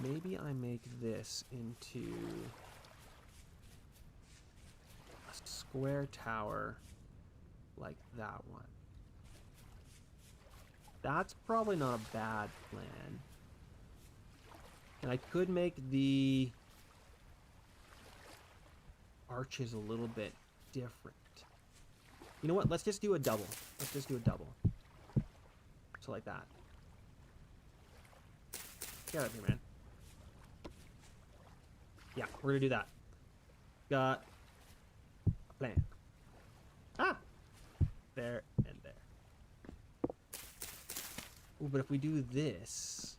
Maybe I make this into a square tower like that one. That's probably not a bad plan. And I could make the arches a little bit different. You know what? Let's just do a double. Let's just do a double. So like that. Get out of here, man. Yeah, we're gonna do that. Got a plan. Ah! There and there. Ooh, but if we do this...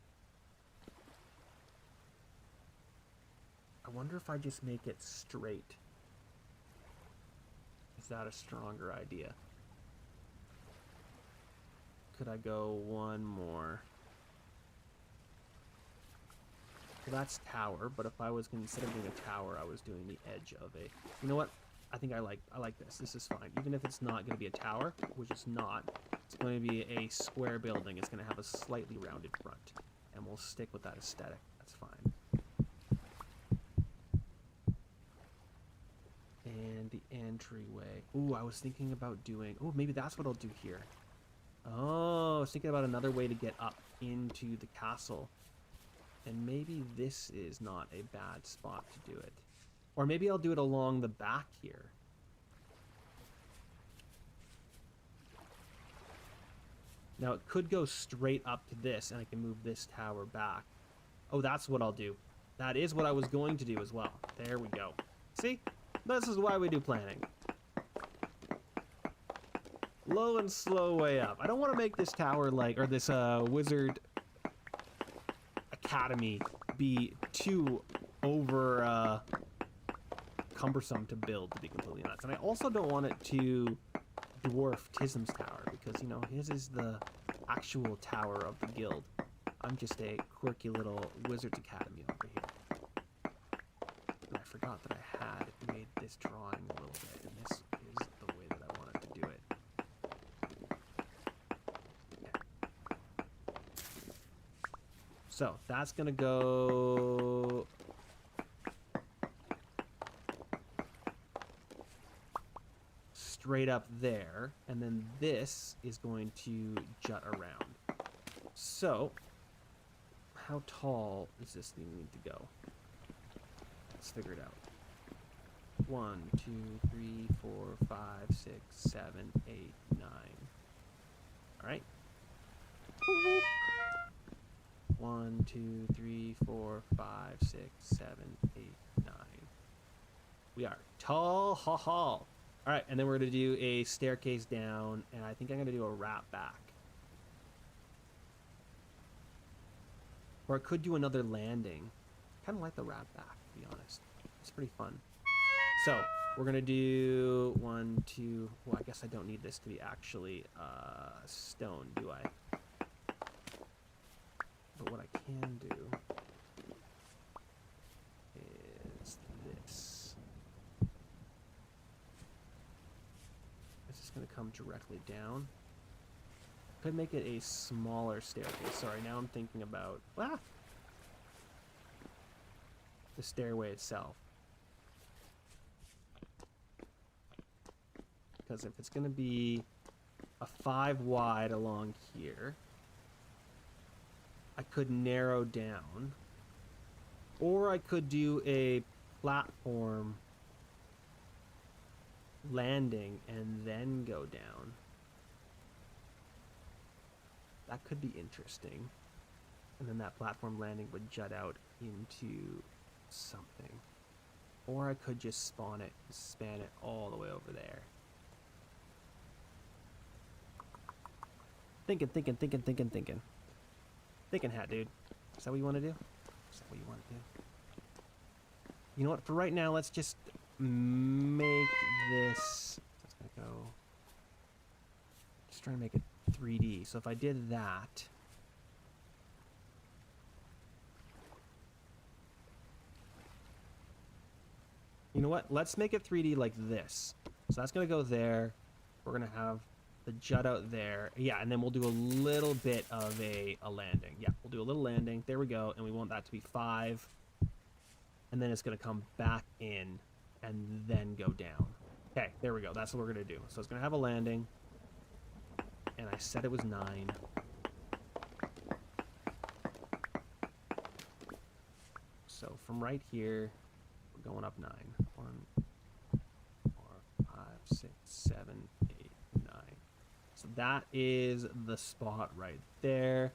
I wonder if I just make it straight. Is that a stronger idea? Could I go one more? Well, that's tower, but if I was instead of doing a tower, I was doing the edge of a... You know what? I think I like this. This is fine. Even if it's not going to be a tower, which it's not, it's going to be a square building. It's going to have a slightly rounded front. And we'll stick with that aesthetic. That's fine. And the entryway. Ooh, I was thinking about doing... Oh, maybe that's what I'll do here. Oh, I was thinking about another way to get up into the castle. And maybe this is not a bad spot to do it. Or maybe I'll do it along the back here. Now, it could go straight up to this, and I can move this tower back. Oh, that's what I'll do. That is what I was going to do as well. There we go. See? This is why we do planning. Low and slow way up. I don't want to make this tower like, or this wizard academy be too over cumbersome to build, to be completely honest. And I also don't want it to dwarf Tism's tower, because, you know, his is the actual tower of the guild. I'm just a quirky little wizard's academy over here. And I forgot that I had made this drawing a little bit, and this is the way that I wanted to do it. So that's gonna go straight up there, and then this is going to jut around. So how tall does this thing need to go? Let's figure it out. 1, 2, 3, 4, 5, 6, 7, 8, All right. 1, 2, 3, 4, 5, 6, 7, 8, 9. We are tall hall. All right, and then we're gonna do a staircase down, and I think I'm gonna do a wrap back. Or I could do another landing. Kind of like the wrap back, to be honest. It's pretty fun. So we're gonna do 1, 2. Well, I guess I don't need this to be actually stone, do I? But what I can do is this. This is gonna come directly down. Could make it a smaller staircase. Sorry, now I'm thinking about the stairway itself. Because if it's going to be a 5 wide along here, I could narrow down. Or I could do a platform landing and then go down. That could be interesting. And then that platform landing would jut out into something. Or I could just spawn it and span it all the way over there. Thinking. Thinking hat, dude. Is that what you want to do? Is that what you want to do? You know what? For right now, let's just make this... That's going to go... Just trying to make it 3D. So if I did that... You know what? Let's make it 3D like this. So that's going to go there. We're going to have the jut out there. Yeah, and then we'll do a little bit of a landing. Yeah, we'll do a little landing. There we go. And we want that to be 5. And then it's going to come back in and then go down. Okay, there we go. That's what we're going to do. So it's going to have a landing. And I said it was 9. So from right here, we're going up 9. 1, 4, 5, 6, 7, 8, 9. So that is the spot right there.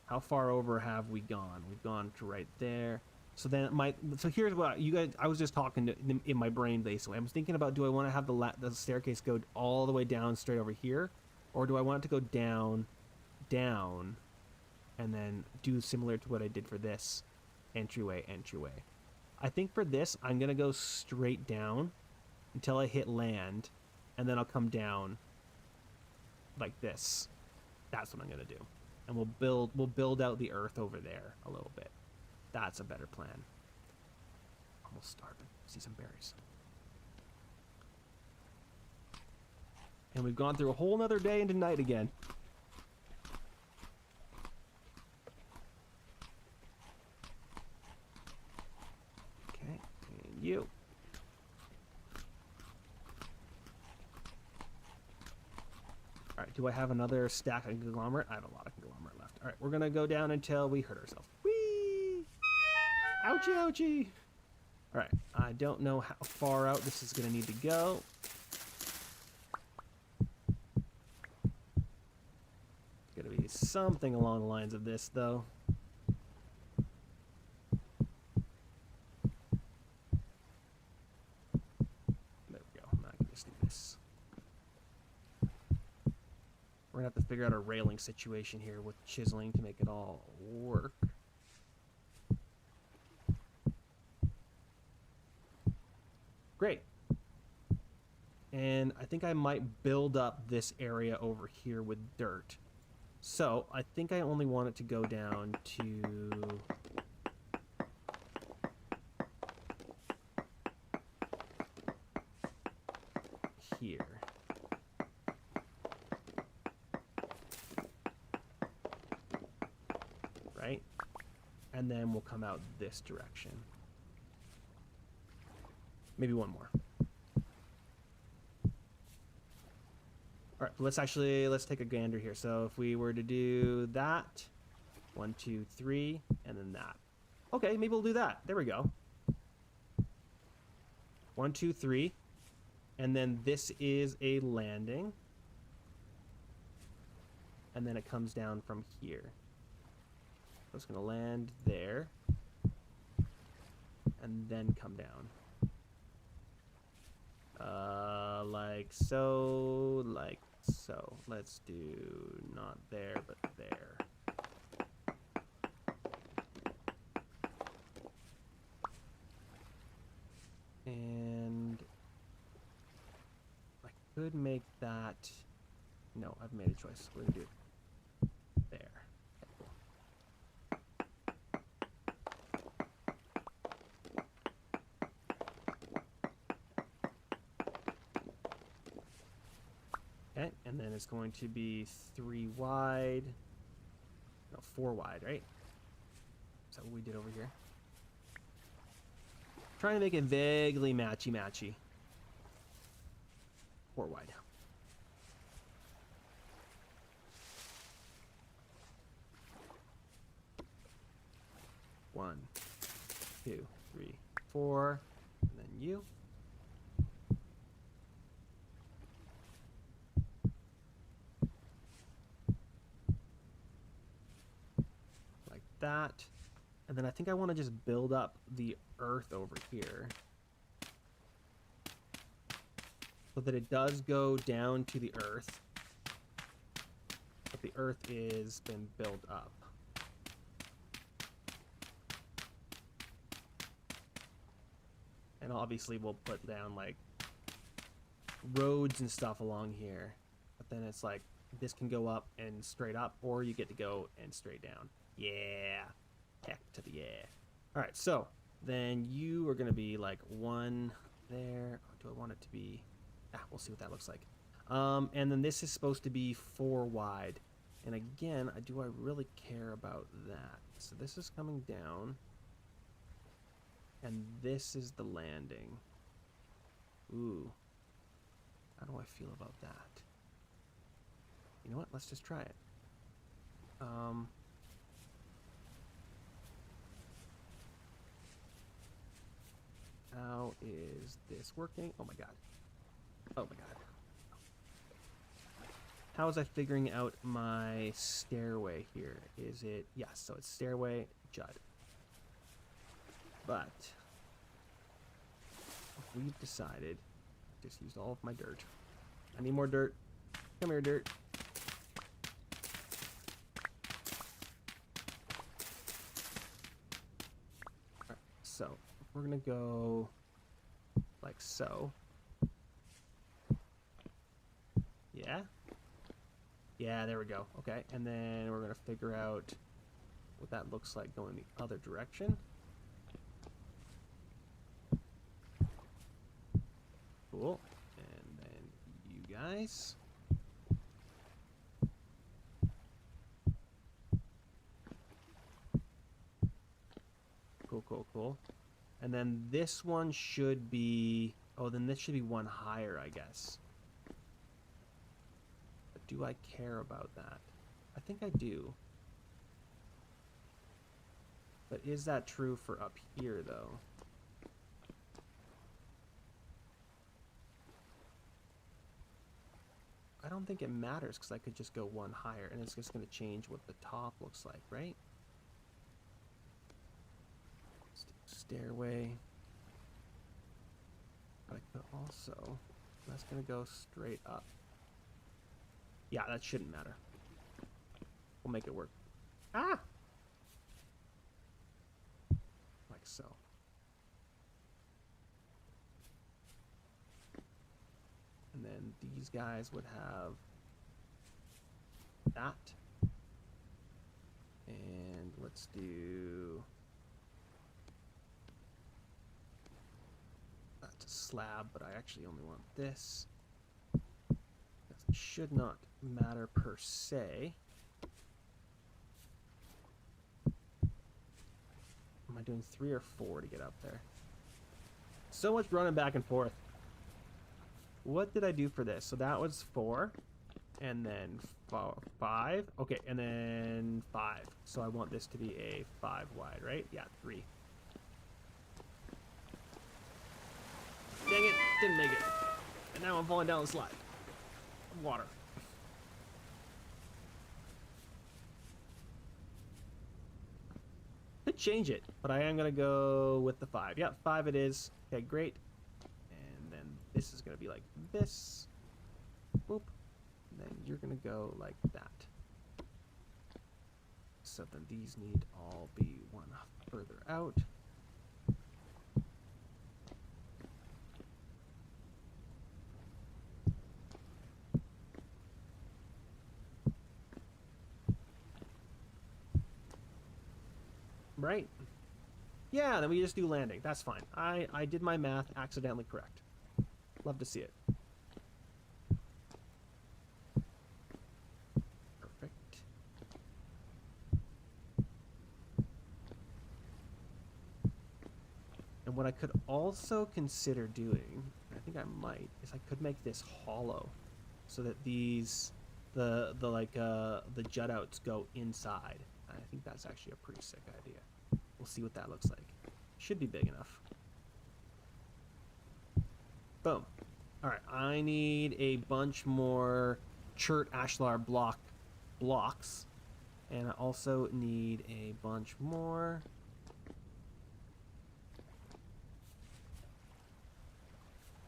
How far over have we gone? We've gone to right there. So then so here's what you guys, I was just talking in my brain basically. I was thinking about, do I want to have the staircase go all the way down straight over here? Or do I want it to go down, and then do similar to what I did for this entryway. I think for this, I'm going to go straight down until I hit land, and then I'll come down like this. That's what I'm going to do. And we'll build out the earth over there a little bit. That's a better plan. Almost starving. See some berries. And we've gone through a whole nother day into night again. Okay, and you. Alright, do I have another stack of conglomerate? I have a lot of conglomerate left. Alright, we're gonna go down until we hurt ourselves. Whee! Ouchie, ouchie! Alright, I don't know how far out this is gonna need to go. Something along the lines of this, though. There we go. Now I can just do this. We're gonna have to figure out a railing situation here with chiseling to make it all work. Great. And I think I might build up this area over here with dirt. So, I think I only want it to go down to... here. Right? And then we'll come out this direction. Maybe one more. All right, let's take a gander here. So if we were to do that, 1, 2, 3, and then that. Okay, maybe we'll do that. There we go. 1, 2, 3, and then this is a landing. and then it comes down from here. So it's going to land there, and then come down. Like so, like so. Let's do not there, but there. And I could make that. No, I've made a choice. We're gonna do it there. Okay, cool. Okay, and then it's going to be 3 wide. No, 4 wide, right? Is that what we did over here? Trying to make it vaguely matchy-matchy. 4 wide. One, 2, 3, 4, and then you. Like that. And then I think I want to just build up the earth over here, so that it does go down to the earth, but the earth is been built up. And obviously we'll put down like roads and stuff along here, but then it's like this can go up and straight up, or you get to go and straight down. Yeah, heck to the yeah. All right, so then you are gonna be like 1 there. Oh, do I want it to be? We'll see what that looks like. And then this is supposed to be 4 wide. And again, do I really care about that? So this is coming down, and this is the landing. Ooh, how do I feel about that? You know what? Let's just try it. How is this working? Oh my god. Oh my god. How was I figuring out my stairway here? Is it... Yes, so it's stairway, Judd. But we've decided... Just used all of my dirt. I need more dirt. Come here, dirt. Alright, so we're gonna go like so. Yeah? Yeah, there we go. Okay, and then we're gonna figure out what that looks like going the other direction. Cool. And then you guys. Cool, cool, cool. And then this one should be... Oh, then this should be 1 higher, I guess. But do I care about that? I think I do. But is that true for up here, though? I don't think it matters, because I could just go 1 higher, and it's just going to change what the top looks like, right? Stairway. But I could also... That's going to go straight up. Yeah, that shouldn't matter. We'll make it work. Ah! Like so. And then these guys would have that. And let's do... That's a slab, but I actually only want this. That should not matter per se. Am I doing 3 or 4 to get up there? So much running back and forth. What did I do for this? So that was 4. And then 5. Okay, and then 5. So I want this to be a 5 wide, right? Yeah, 3. Dang it, didn't make it. And now I'm falling down the slide. Water. change it, but I am going to go with the 5. Yep, 5 it is. Okay, great. And then this is going to be like this. Boop. And then you're going to go like that. So then these need to all be one further out. Right? Yeah, then we just do landing. That's fine. I did my math accidentally correct. Love to see it. Perfect. And what I could also consider doing, I think I might, is I could make this hollow so that these the jut outs go inside. I think that's actually a pretty sick idea. We'll see what that looks like. Should be big enough. Boom. All right, I need a bunch more chert ashlar blocks, and I also need a bunch more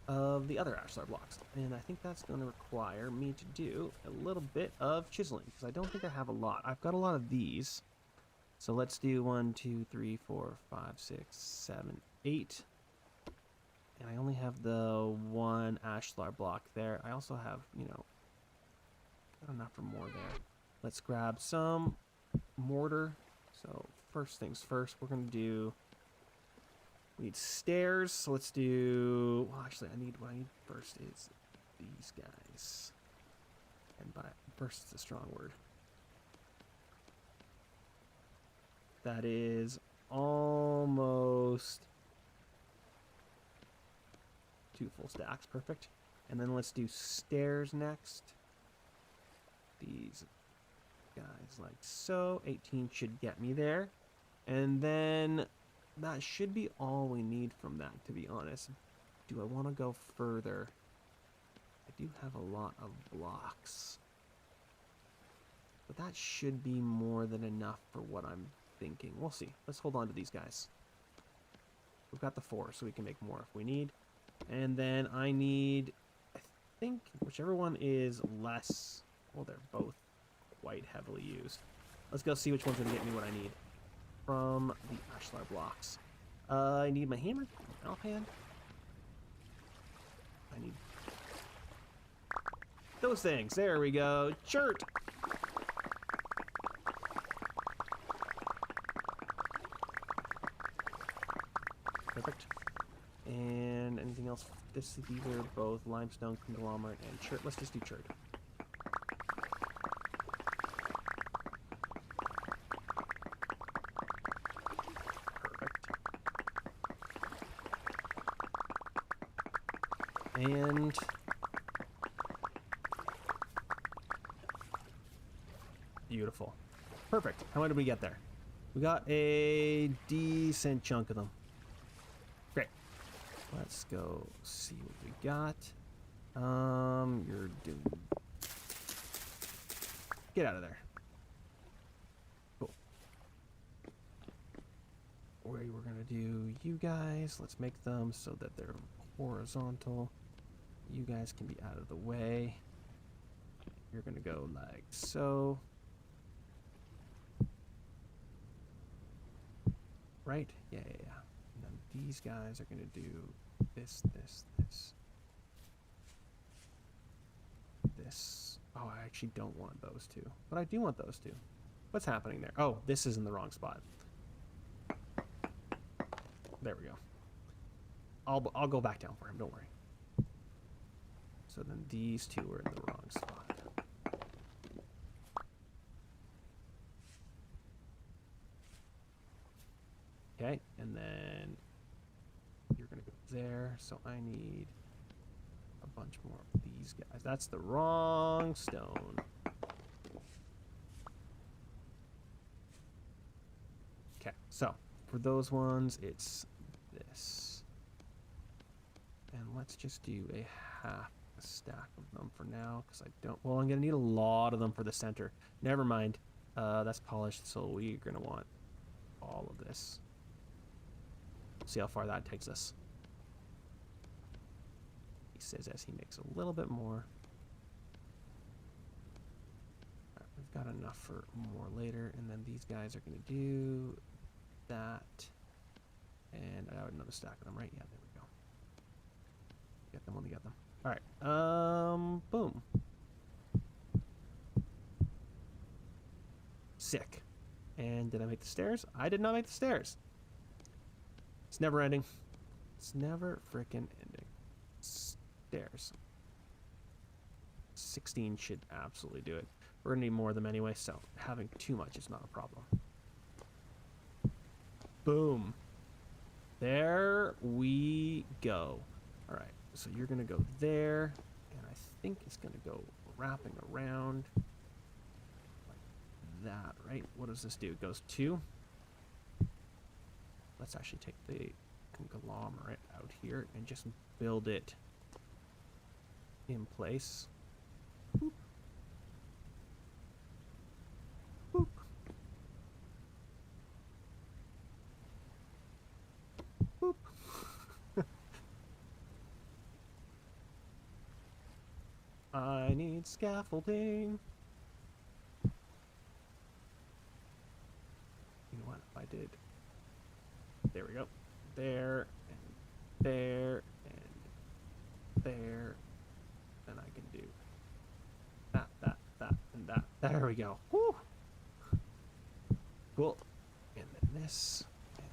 of the other ashlar blocks, and I think that's going to require me to do a little bit of chiseling because I don't think I have a lot. I've got a lot of these. So let's do 1, 2, 3, 4, 5, 6, 7, 8. And I only have the 1 ashlar block there. I also have, you know, got enough for more there. Let's grab some mortar. So first things first, we're going to do, we need stairs. So let's do, well, actually, what I need first is these guys. And by first is a strong word. That is almost 2 full stacks. Perfect. And then let's do stairs next. These guys like so. 18 should get me there. And then that should be all we need from that, to be honest. Do I want to go further? I do have a lot of blocks. But that should be more than enough for what I'm thinking. We'll see. Let's hold on to these guys. We've got the 4, so we can make more if we need. And then I need, I think, whichever one is less. Well, they're both quite heavily used. Let's go see which one's going to get me what I need from the ashlar blocks. I need my hammer, offhand. I need those things. There we go. Chert! Perfect. And anything else? These are both limestone, conglomerate, and chert. Let's just do chert. Perfect. And beautiful. Perfect. How much did we get there? We got a decent chunk of them. Great. Let's go see what we got. You're doing... Get out of there. Cool. We're gonna do you guys. Let's make them so that they're horizontal. You guys can be out of the way. You're gonna go like so. Right? Yeah. And then these guys are gonna do this. This. Oh, I actually don't want those two, but I do want those two. What's happening there? Oh, this is in the wrong spot. There we go. I'll go back down for him. Don't worry. So then these two are in the wrong spot. Okay, and then you're gonna go there. So I need a bunch more of these guys. That's the wrong stone. Okay, so for those ones, it's this. And let's just do a half a stack of them for now, because I don't... Well, I'm going to need a lot of them for the center. Never mind. That's polished, so we're going to want all of this. See how far that takes us. He says as he makes a little bit more. Right, we've got enough for more later, and then these guys are going to do that. And I have another stack of them, right? Yeah, there we go. Get them when we get them. All right. Boom. Sick. And did I make the stairs? I did not make the stairs. It's never ending. It's never freaking ending. Stairs. 16 should absolutely do it. We're gonna need more of them anyway, so having too much is not a problem. Boom. There we go. All right, so you're gonna go there, and I think it's gonna go wrapping around like that, right? What does this do? It goes 2. Let's actually take the conglomerate out here and just build it in place. Boop. Boop. Boop. I need scaffolding. You know what? If I did... There we go. There, and there, and there. And I can do that, and that. There we go. Woo! Cool. And then this, and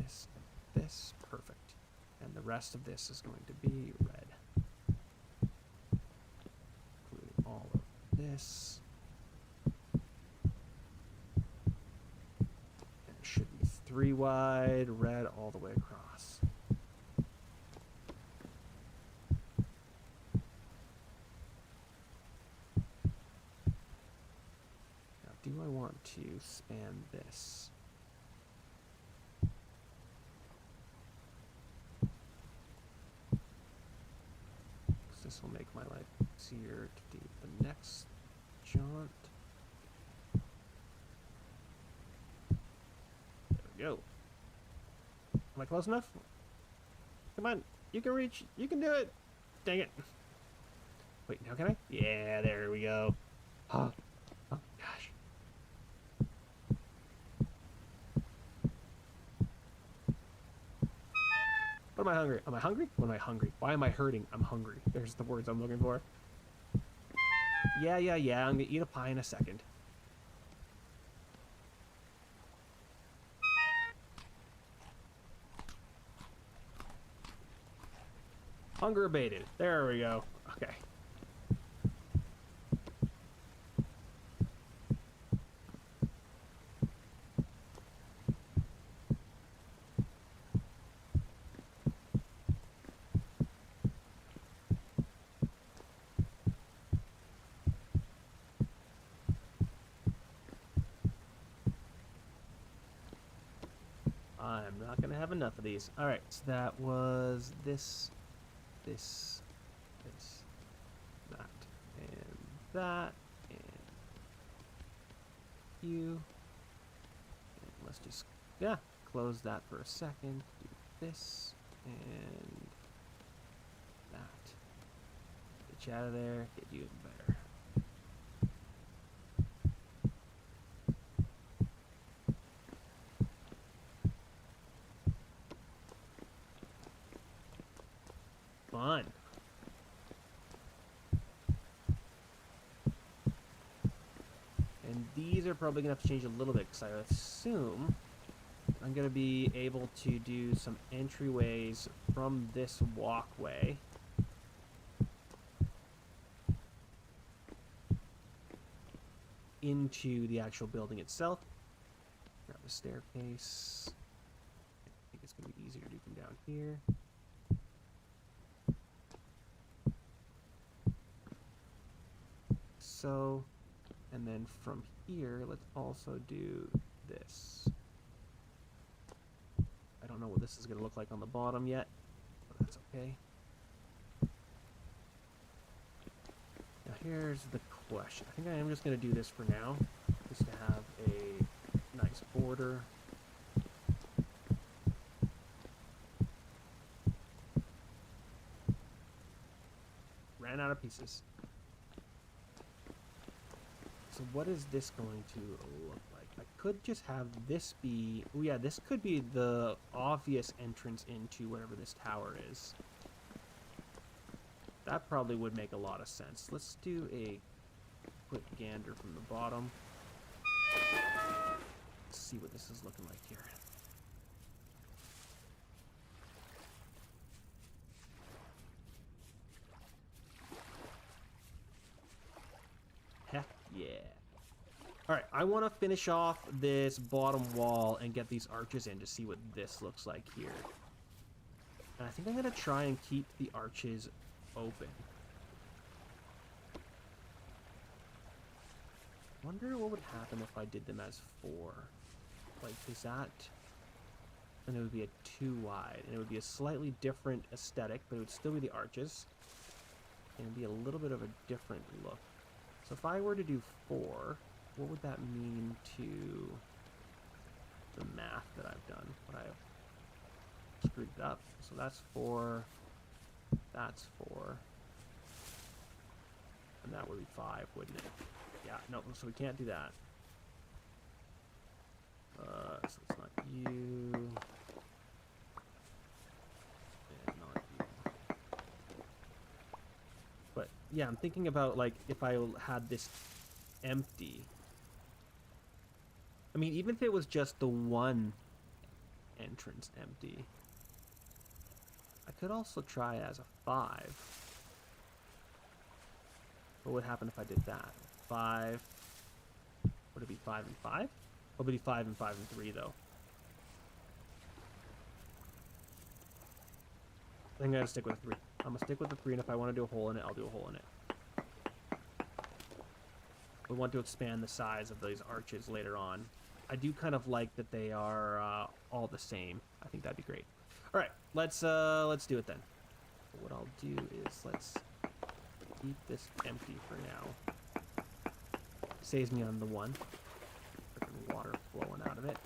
this, and this. Perfect. And the rest of this is going to be red. Including all of this. And it should be 3 wide, red all the way across. Do I want to span this? Because this will make my life easier to do the next jaunt. There we go. Am I close enough? Come on, you can reach, you can do it. Dang it. Wait, now can I? Yeah, there we go. Oh, oh gosh. What am I hungry? Am I hungry? What am I hungry? Why am I hurting? I'm hungry. There's the words I'm looking for. Yeah. I'm gonna eat a pie in a second. Hunger abated. There we go. Okay. I'm not gonna have enough of these. All right, so that was this, that, and that, and you. And let's just, yeah, close that for a second. Do this and that. Get you out of there. Get you better. Fun. And these are probably gonna have to change a little bit because I assume I'm gonna be able to do some entryways from this walkway into the actual building itself. Grab the staircase. I think it's gonna be easier to do from down here. So, and then from here, let's also do this. I don't know what this is going to look like on the bottom yet, but that's okay. Now here's the question. I think I am just going to do this for now, just to have a nice order. Ran out of pieces. So what is this going to look like? I could just have this be... Oh yeah, this could be the obvious entrance into whatever this tower is. That probably would make a lot of sense. Let's do a quick gander from the bottom. Let's see what this is looking like here. Heck yeah. Alright, I want to finish off this bottom wall and get these arches in to see what this looks like here. And I think I'm going to try and keep the arches open. Wonder what would happen if I did them as 4. Like, is that... And it would be a 2 wide. And it would be a slightly different aesthetic, but it would still be the arches. And it'd be a little bit of a different look. So if I were to do 4, what would that mean to the math that I've done? Would I have screwed it up? So that's 4. That's 4. And that would be 5, wouldn't it? Yeah, no, so we can't do that. So it's not you. And not you. But, yeah, I'm thinking about, like, if I had this empty. I mean, even if it was just the one entrance empty, I could also try as a 5. What would happen if I did that? 5. Would it be 5 and 5? What would it be 5 and 5 and 3 though? I think I'm gonna stick with 3. I'm gonna stick with the 3, and if I want to do a hole in it, I'll do a hole in it. We want to expand the size of these arches later on. I do kind of like that they are all the same. I think that'd be great. All right, let's do it then. What I'll do is let's keep this empty for now. Saves me on the one. Freaking water flowing out of it.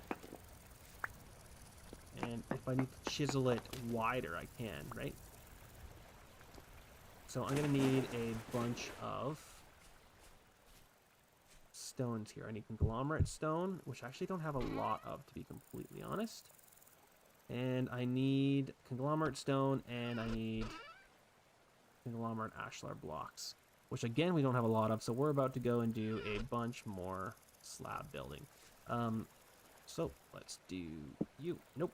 And if I need to chisel it wider, I can, right? So I'm going to need a bunch of stones here. I need conglomerate stone, which I actually don't have a lot of, to be completely honest. And I need conglomerate stone, and I need conglomerate ashlar blocks, which again we don't have a lot of, so we're about to go and do a bunch more slab building. So let's do you. Nope.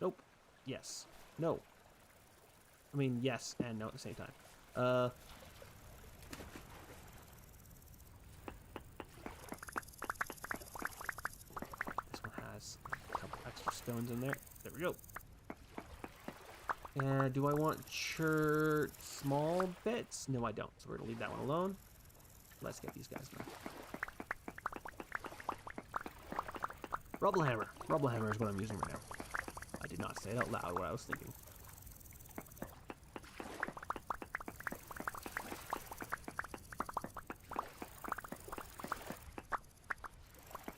Nope. Yes. No. I mean, yes and no at the same time. This one has a couple extra stones in there. There we go. And do I want small bits? No, I don't. So we're going to leave that one alone. Let's get these guys back. Rubble hammer. Rubble hammer is what I'm using right now. I did not say it out loud what I was thinking.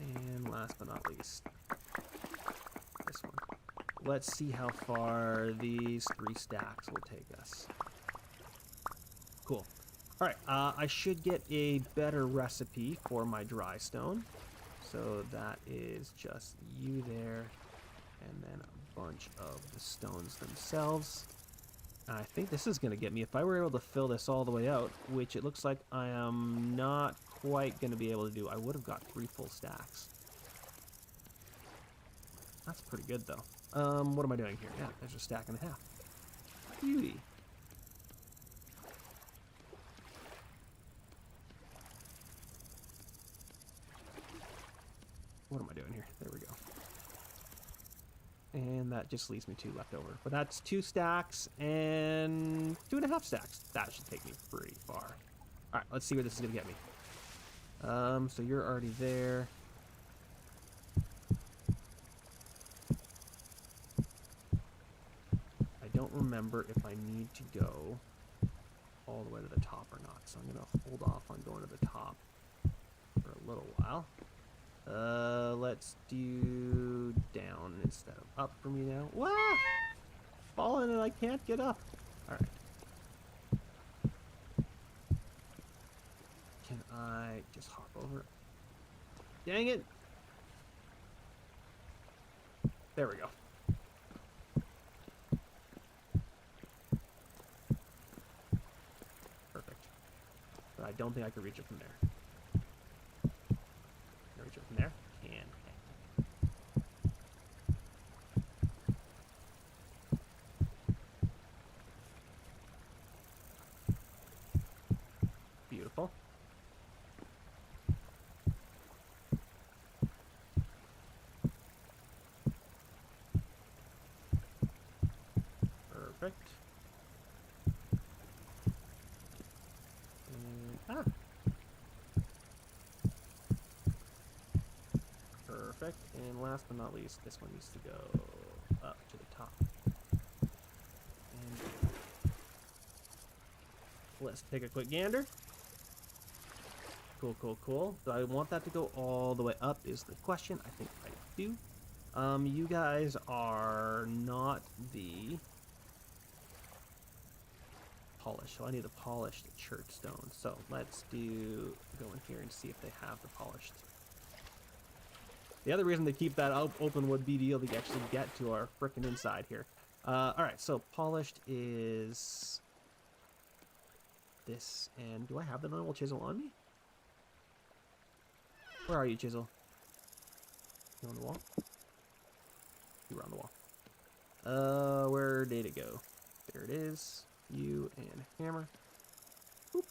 And last but not least, this one. Let's see how far these 3 stacks will take us. Cool. Alright, I should get a better recipe for my dry stone. So that is just you there, and then a bunch of the stones themselves. And I think this is going to get me, if I were able to fill this all the way out, which it looks like I am not quite going to be able to do. I would have got 3 full stacks. That's pretty good though. What am I doing here? Yeah, there's a stack and a half. Beauty. What am I doing here? There we go. And that just leaves me 2 left over. But that's 2 stacks and 2.5 stacks. That should take me pretty far. Alright, let's see where this is going to get me. So you're already there. I don't remember if I need to go all the way to the top or not. So I'm going to hold off on going to the top for a little while. Let's do down instead of up for me now. Wow! Falling and I can't get up. Alright. Can I just hop over? Dang it! There we go. Perfect. But I don't think I can reach it from there. Can I reach it from there? Can. Beautiful. Perfect. And, perfect. And last but not least, this one needs to go up to the top. And let's take a quick gander. Cool, cool, cool. Do I want that to go all the way up is the question. I think I do. You guys are not the polish, so I need to polish the church stone. So let's go in here and see if they have the polished. The other reason to keep that open would be to be able to actually get to our frickin' inside here. Alright, so polished is this, and do I have the normal chisel on me? Where are you, chisel? You on the wall? You were on the wall. Where did it go? There it is. You and hammer. Boop.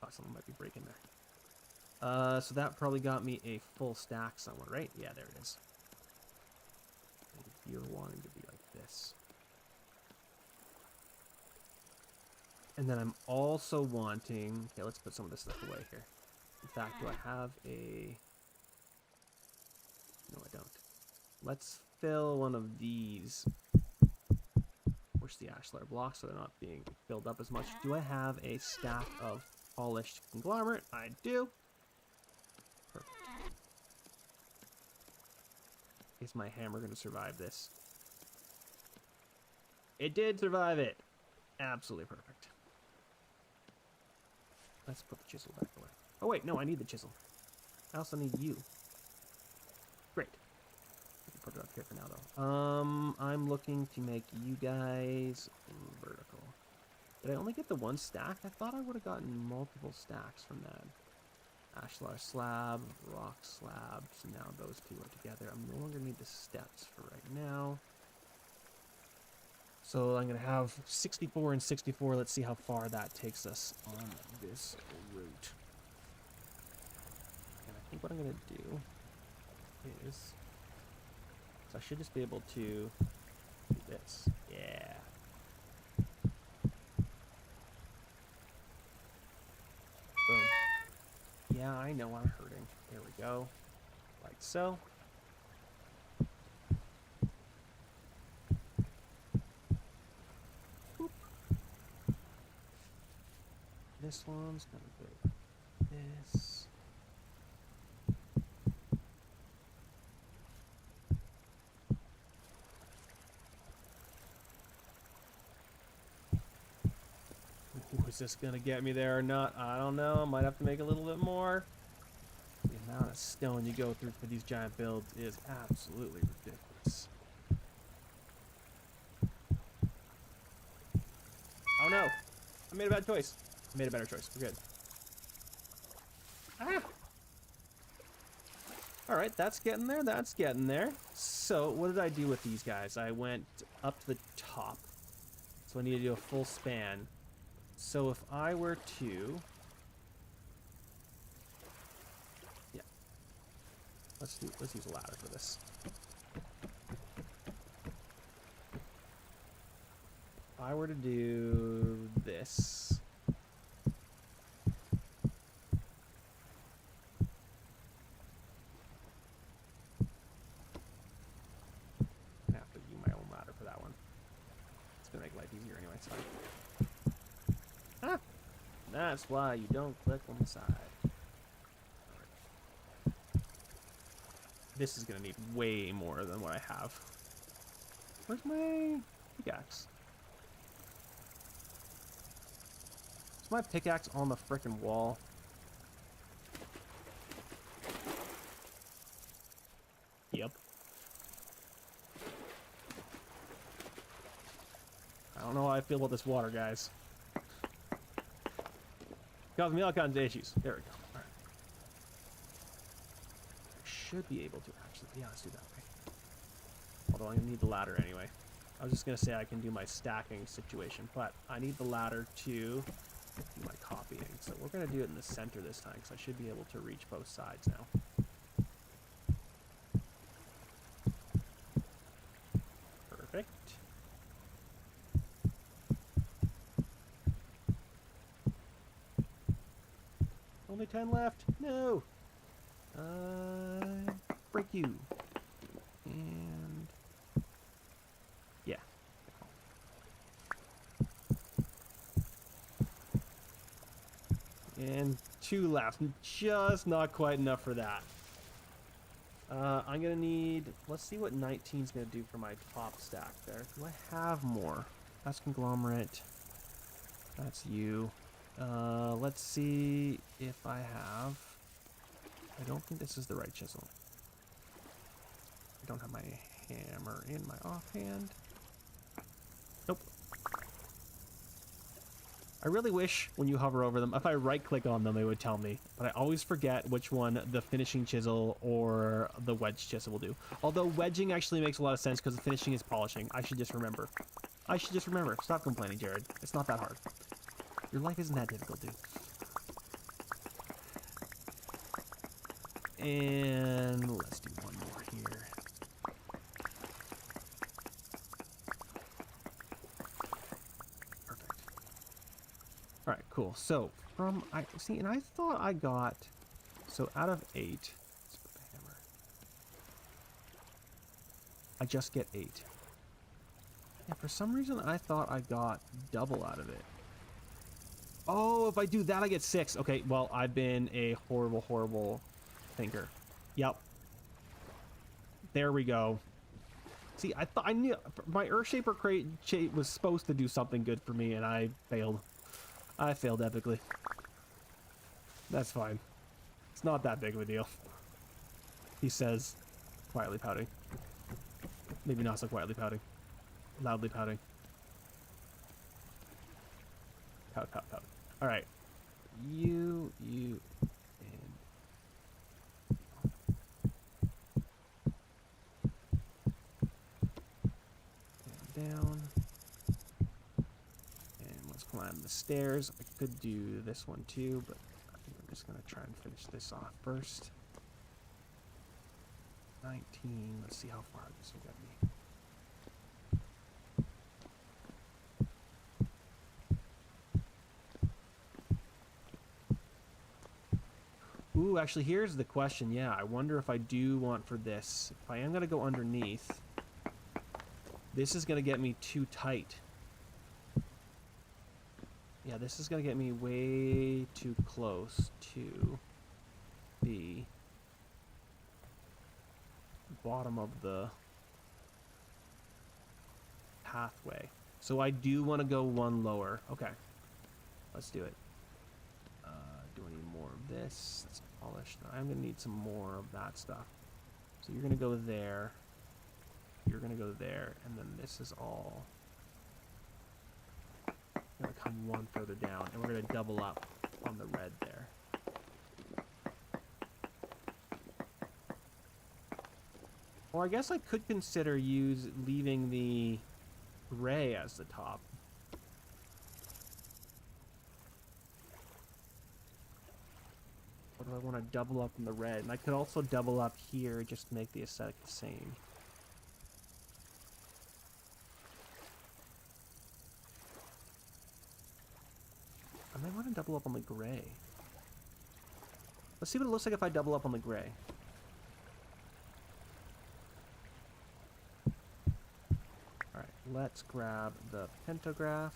Oh, something might be breaking there. So that probably got me a full stack somewhere, right? Yeah, there it is. And you're wanting to be like this. And then I'm also wanting... Okay, let's put some of this stuff away here. In fact, do I have a... No, I don't. Let's fill one of these. Push the ash layer blocks so they're not being filled up as much. Do I have a stack of polished conglomerate? I do. Perfect. Is my hammer going to survive this? It did survive it. Absolutely perfect. Let's put the chisel back away. Oh wait, no, I need the chisel. I also need you. Great. I can put it up here for now, though. I'm looking to make you guys vertical. Did I only get the one stack? I thought I would have gotten multiple stacks from that. Ashlar slab, rock slab. So now those two are together. I'm no longer need the steps for right now. So I'm going to have 64 and 64. Let's see how far that takes us on this route. And I think what I'm going to do is... So I should just be able to do this. Yeah. Boom. Yeah, I know I'm hurting. There we go. Like so. Boop. This one's gonna go like this. Is this gonna get me there or not? I don't know. I might have to make a little bit more. The amount of stone you go through for these giant builds is absolutely ridiculous. Oh no! I made a bad choice. I made a better choice. We're good. Ah! Alright, that's getting there. That's getting there. So, what did I do with these guys? I went up to the top. So I need to do a full span. So if I were to... Yeah. Let's use a ladder for this. If I were to do this... I'm gonna have to use my own ladder for that one. It's gonna make life easier anyway, it's fine. Ah! That's why you don't click on the side. Right. this is gonna need way more than what I have. Where's my pickaxe? Is my pickaxe on the frickin' wall? Yep. I don't know how I feel about this water, guys. Causing me all kinds of issues. There we go. All right. I should be able to actually. Yeah, let's do that way. Although I'm gonna need the ladder anyway. I was just gonna say I can do my stacking situation, but I need the ladder to do my copying. So we're gonna do it in the center this time, because I should be able to reach both sides now. Perfect. Only 10 left. No. Break you. And yeah. And 2 left. Just not quite enough for that. I'm gonna need. Let's see what 19's gonna do for my top stack there. Do I have more? That's conglomerate. That's you. Let's see if I have. I don't think this is the right chisel. I don't have my hammer in my offhand. Nope. I really wish when you hover over them, if I right click on them, it would tell me. But I always forget which one the finishing chisel or the wedge chisel will do. Although wedging actually makes a lot of sense because the finishing is polishing. I should just remember. I should just remember. Stop complaining, Jared. It's not that hard. Your life isn't that difficult, dude. And let's do one more here. Perfect. All right, cool. So from I see, and I thought I got so out of 8. Let's put the hammer. I just get 8. Yeah, for some reason I thought I got double out of it. Oh, if I do that, I get 6. Okay, well, I've been a horrible, horrible thinker. Yep. There we go. See, I thought I knew my Earthshaper crate was supposed to do something good for me, and I failed. I failed epically. That's fine. It's not that big of a deal. He says, quietly pouting. Maybe not so quietly pouting. Loudly pouting. Pout, pout, pout. All right. You, and down. And let's climb the stairs. I could do this one too, but I think I'm just going to try and finish this off first. 19. Let's see how far this will get me. Ooh, actually, here's the question. Yeah, I wonder if I do want for this. If I am going to go underneath, this is going to get me too tight. Yeah, this is going to get me way too close to the bottom of the pathway. So I do want to go one lower. Okay, let's do it. Do I need more of this? That's polished. I'm going to need some more of that stuff. So you're going to go there. You're going to go there. And then this is all going to come one further down. And we're going to double up on the red there. Or I guess I could consider leaving the gray as the top. Or do I want to double up in the red? And I could also double up here just to make the aesthetic the same. I might want to double up on the gray. Let's see what it looks like if I double up on the gray. Alright, let's grab the pantograph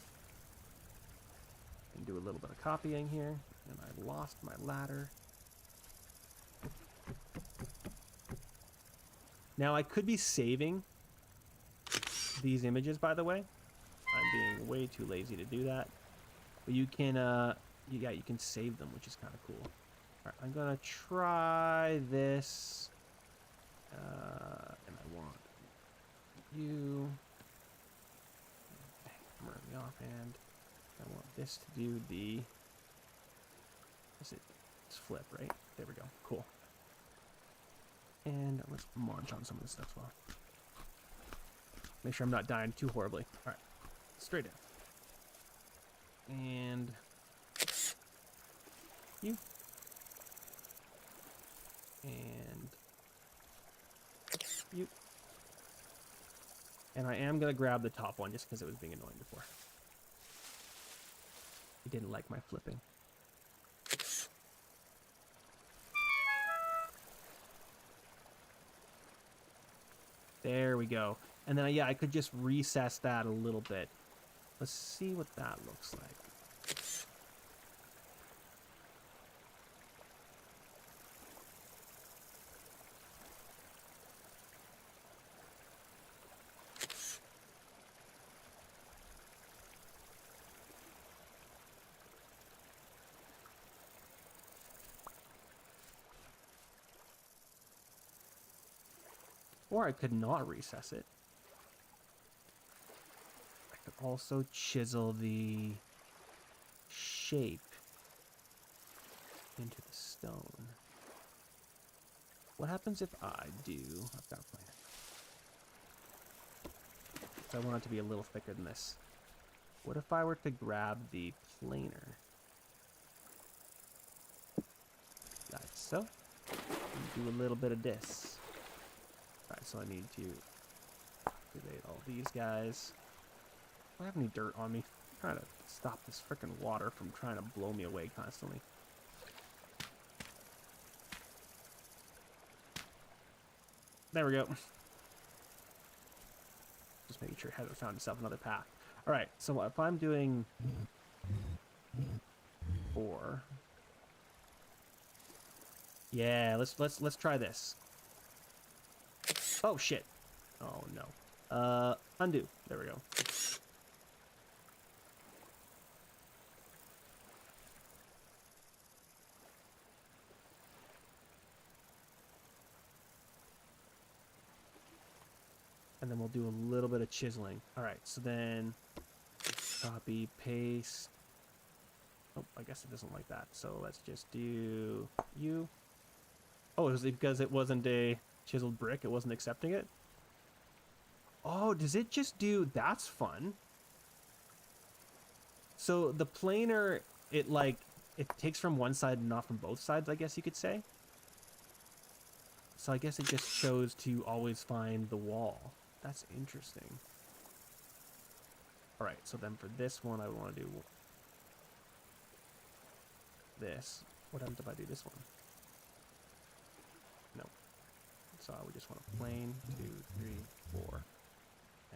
and do a little bit of copying here. And I lost my ladder. Now I could be saving these images, by the way. I'm being way too lazy to do that. But you can, yeah, you can save them, which is kind of cool. All right, I'm gonna try this, and I want you. Okay, I'm running the offhand. I want this to do the. Is it? It's flip, right? There we go. Cool. And let's munch on some of this stuff as well. Make sure I'm not dying too horribly. All right, straight in. And you. And you. And I am going to grab the top one just because it was being annoying before. He didn't like my flipping. There we go. And then, yeah, I could just recess that a little bit. Let's see what that looks like. Or I could not recess it. I could also chisel the shape into the stone. What happens if I do... I've got a plan. So I want it to be a little thicker than this. What if I were to grab the planer? Like so. And do a little bit of this. Alright, so I need to activate all these guys. Do I have any dirt on me? I'm trying to stop this frickin' water from trying to blow me away constantly. There we go. Just making sure it hasn't found itself another path. Alright, so if I'm doing 4. Yeah, let's try this. Oh shit. Oh no. Undo. There we go. And then we'll do a little bit of chiseling. Alright, so then copy, paste. Oh, I guess it doesn't like that. So let's just do you. Oh, is it because it wasn't a chiseled brick? It wasn't accepting it? Oh, does it just do... That's fun. So the planer, it takes from one side and not from both sides, I guess you could say. So I guess it just chose to always find the wall. That's interesting. Alright, so then for this one, I want to do this. What happens if I do this one? No. So we just want a plane, 2, 3, 4.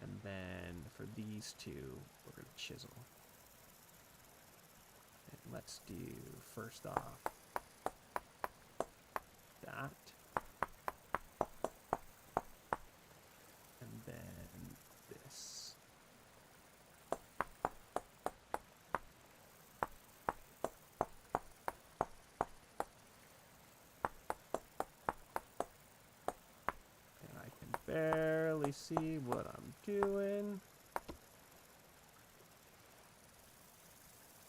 And then for these two, we're going to chisel. And let's do, first off, that. And then this. And I can barely see what I'm doing.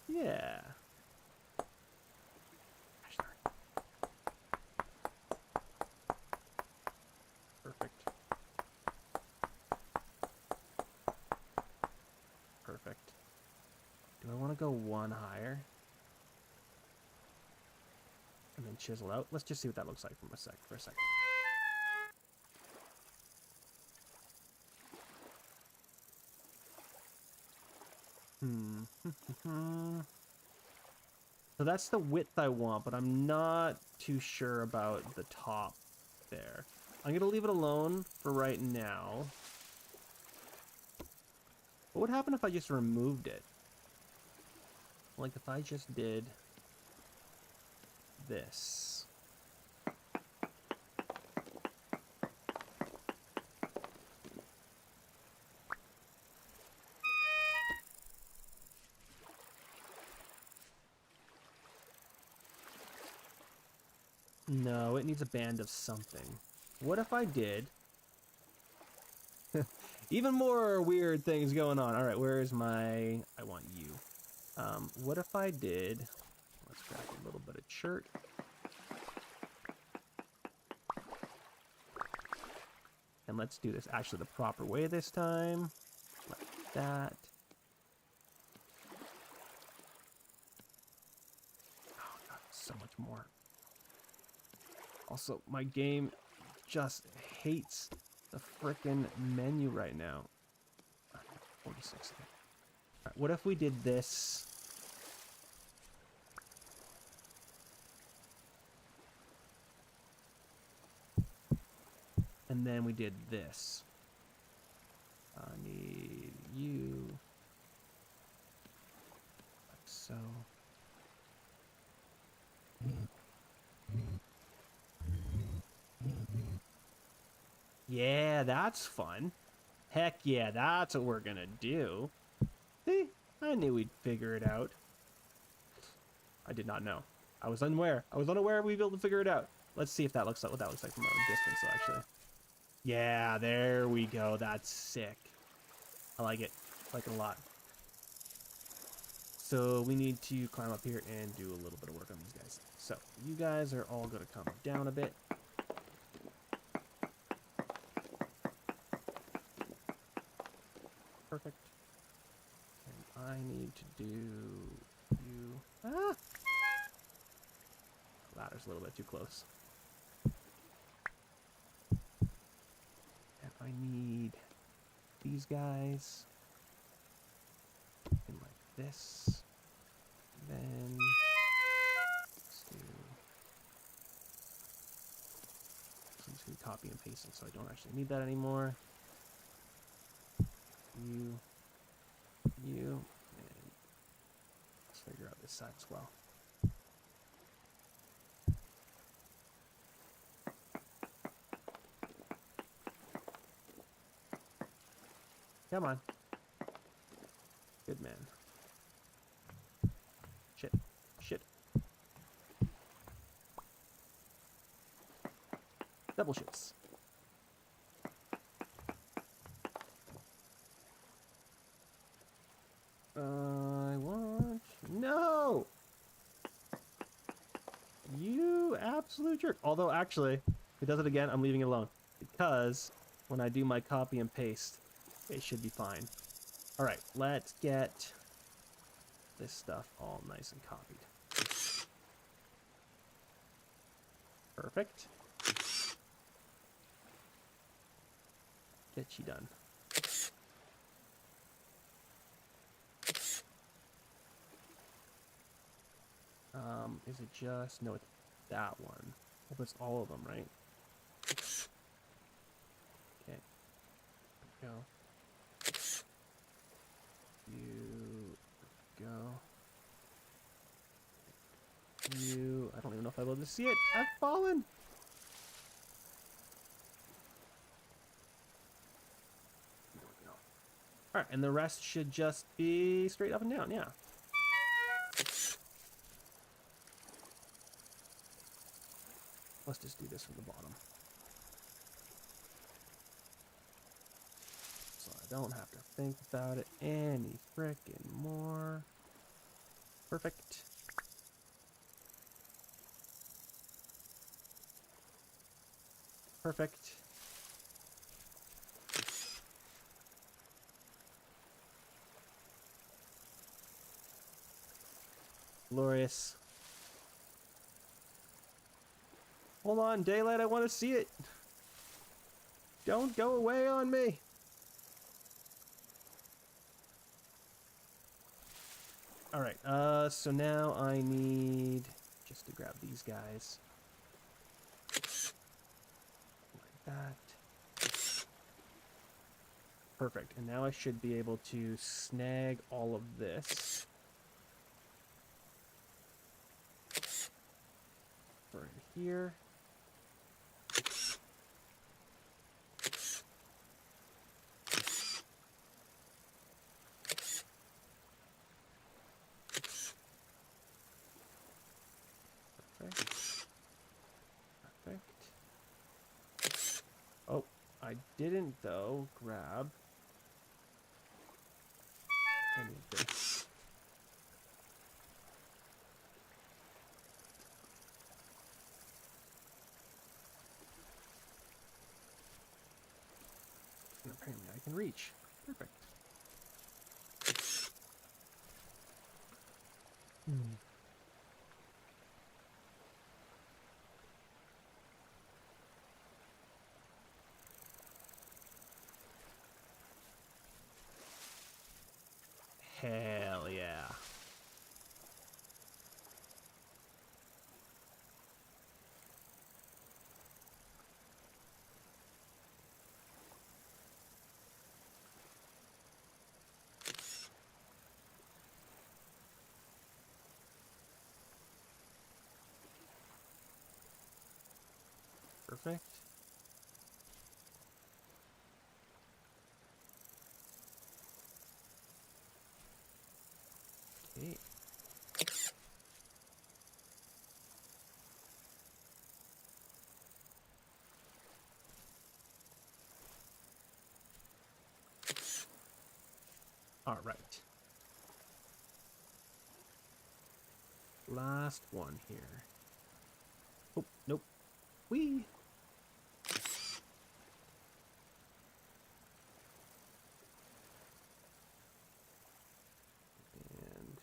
Yeah. Perfect. Perfect. Do I want to go one higher? And then chisel out? Let's just see what that looks like for a second. So that's the width I want, but I'm not too sure about the top there. I'm gonna leave it alone for right now. What would happen if I just removed it? Like if I just did this. No, it needs a band of something. What if I did? Even more weird things going on. All right, where is my... I want you. What if I did... Let's grab a little bit of chert. And let's do this actually the proper way this time. Like that. Oh god, so much more. Also, my game just hates the frickin' menu right now. 46. Alright, what if we did this? And then we did this. I need you. Like so. Yeah, that's fun. Heck yeah, that's what we're gonna do. See, I knew we'd figure it out. I did not know. I was unaware. I was unaware we'd be able to figure it out. Let's see if that looks like what that looks like from a distance, though, actually. Yeah, there we go. That's sick. I like it. I like it a lot. So we need to climb up here and do a little bit of work on these guys. So you guys are all going to come down a bit. Perfect. And I need to do you. Ah! Ladder's a little bit too close. And I need these guys in like this. Then let's do. I'm just gonna copy and paste it so I don't actually need that anymore. You, and let's figure out this side as well. Come on. Good man. Shit. Shit. Double shits. I want... No! You absolute jerk. Although, actually, if it does it again, I'm leaving it alone. Because when I do my copy and paste, it should be fine. Alright, let's get this stuff all nice and copied. Perfect. Get you done. Is it just... No, it's that one. Hope it's all of them, right? Okay. There we go. You... Go. You... I don't even know if I'll be able to see it. I've fallen! There we go. Alright, and the rest should just be straight up and down, yeah. Let's just do this from the bottom. So I don't have to think about it any frickin' more. Perfect. Perfect. Glorious. Hold on, daylight, I want to see it. Don't go away on me. Alright, so now I need just to grab these guys. Like that. Perfect, and now I should be able to snag all of this. For in here. I didn't, though, grab anything. And apparently I can reach. Perfect. Hell yeah. Perfect. Okay. All right. Last one here. Oh, nope. Whee! And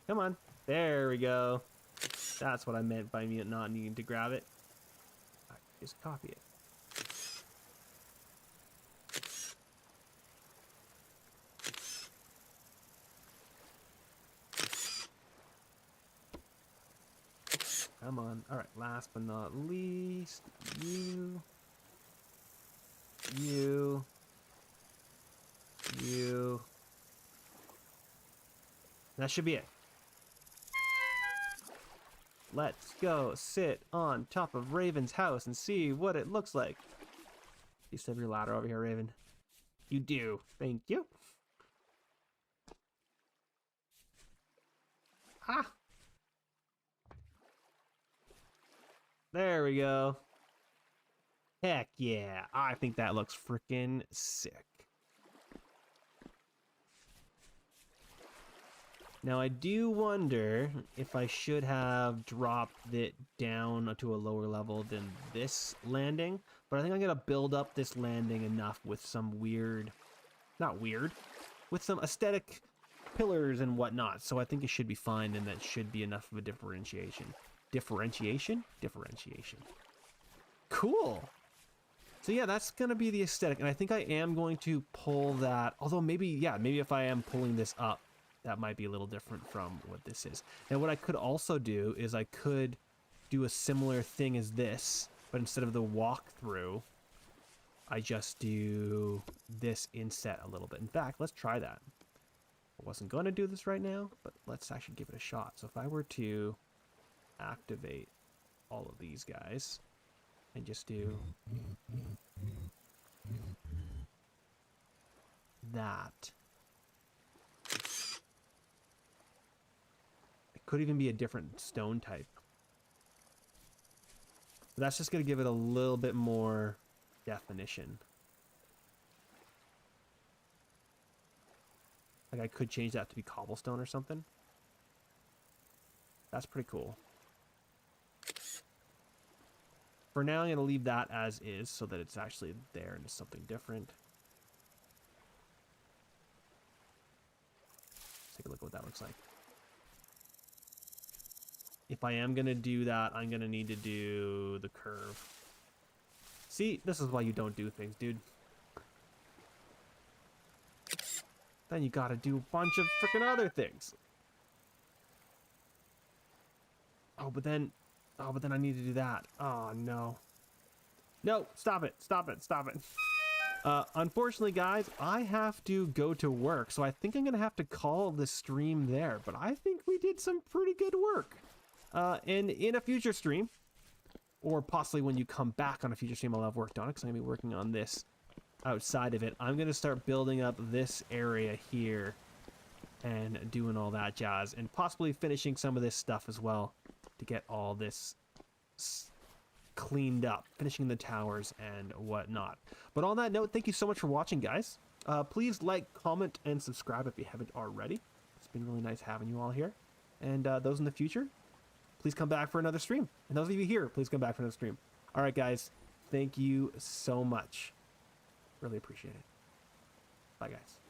come on. There we go. That's what I meant by me not needing to grab it. I just copy it. Come on. All right, last but not least, you. That should be it. Let's go sit on top of Raven's house and see what it looks like. You still have your ladder over here, Raven? You do. Thank you. Ah! There we go. Heck yeah. I think that looks freaking sick. Now I do wonder if I should have dropped it down to a lower level than this landing, but I think I'm gonna build up this landing enough with some weird, not weird, with some aesthetic pillars and whatnot. So I think it should be fine, and that should be enough of a differentiation. Differentiation? Cool. So yeah, that's gonna be the aesthetic, and I think I am going to pull that, although maybe, yeah, maybe if I am pulling this up, that might be a little different from what this is. Now what I could also do is I could do a similar thing as this, but instead of the walkthrough, I just do this inset a little bit. In fact, let's try that. I wasn't going to do this right now, but let's actually give it a shot. So if I were to activate all of these guys and just do that. It could even be a different stone type. But that's just going to give it a little bit more definition. Like I could change that to be cobblestone or something. That's pretty cool. For now, I'm going to leave that as is so that it's actually there and it's something different. Let's take a look at what that looks like. If I am going to do that, I'm going to need to do the curve. See, this is why you don't do things, dude. Then you got to do a bunch of freaking other things. Oh, but then I need to do that. Oh, no. No, stop it. Unfortunately, guys, I have to go to work, so I think I'm going to have to call the stream there. But I think we did some pretty good work. And in a future stream, or possibly when you come back on a future stream, I'll have worked on it, because I'm going to be working on this outside of it. I'm going to start building up this area here and doing all that jazz, and possibly finishing some of this stuff as well to get all this cleaned up, finishing the towers and whatnot. But on that note, thank you so much for watching, guys. Please like, comment, and subscribe if you haven't already. It's been really nice having you all here. And those in the future, please come back for another stream. And those of you here, please come back for another stream. All right, guys. Thank you so much. Really appreciate it. Bye, guys.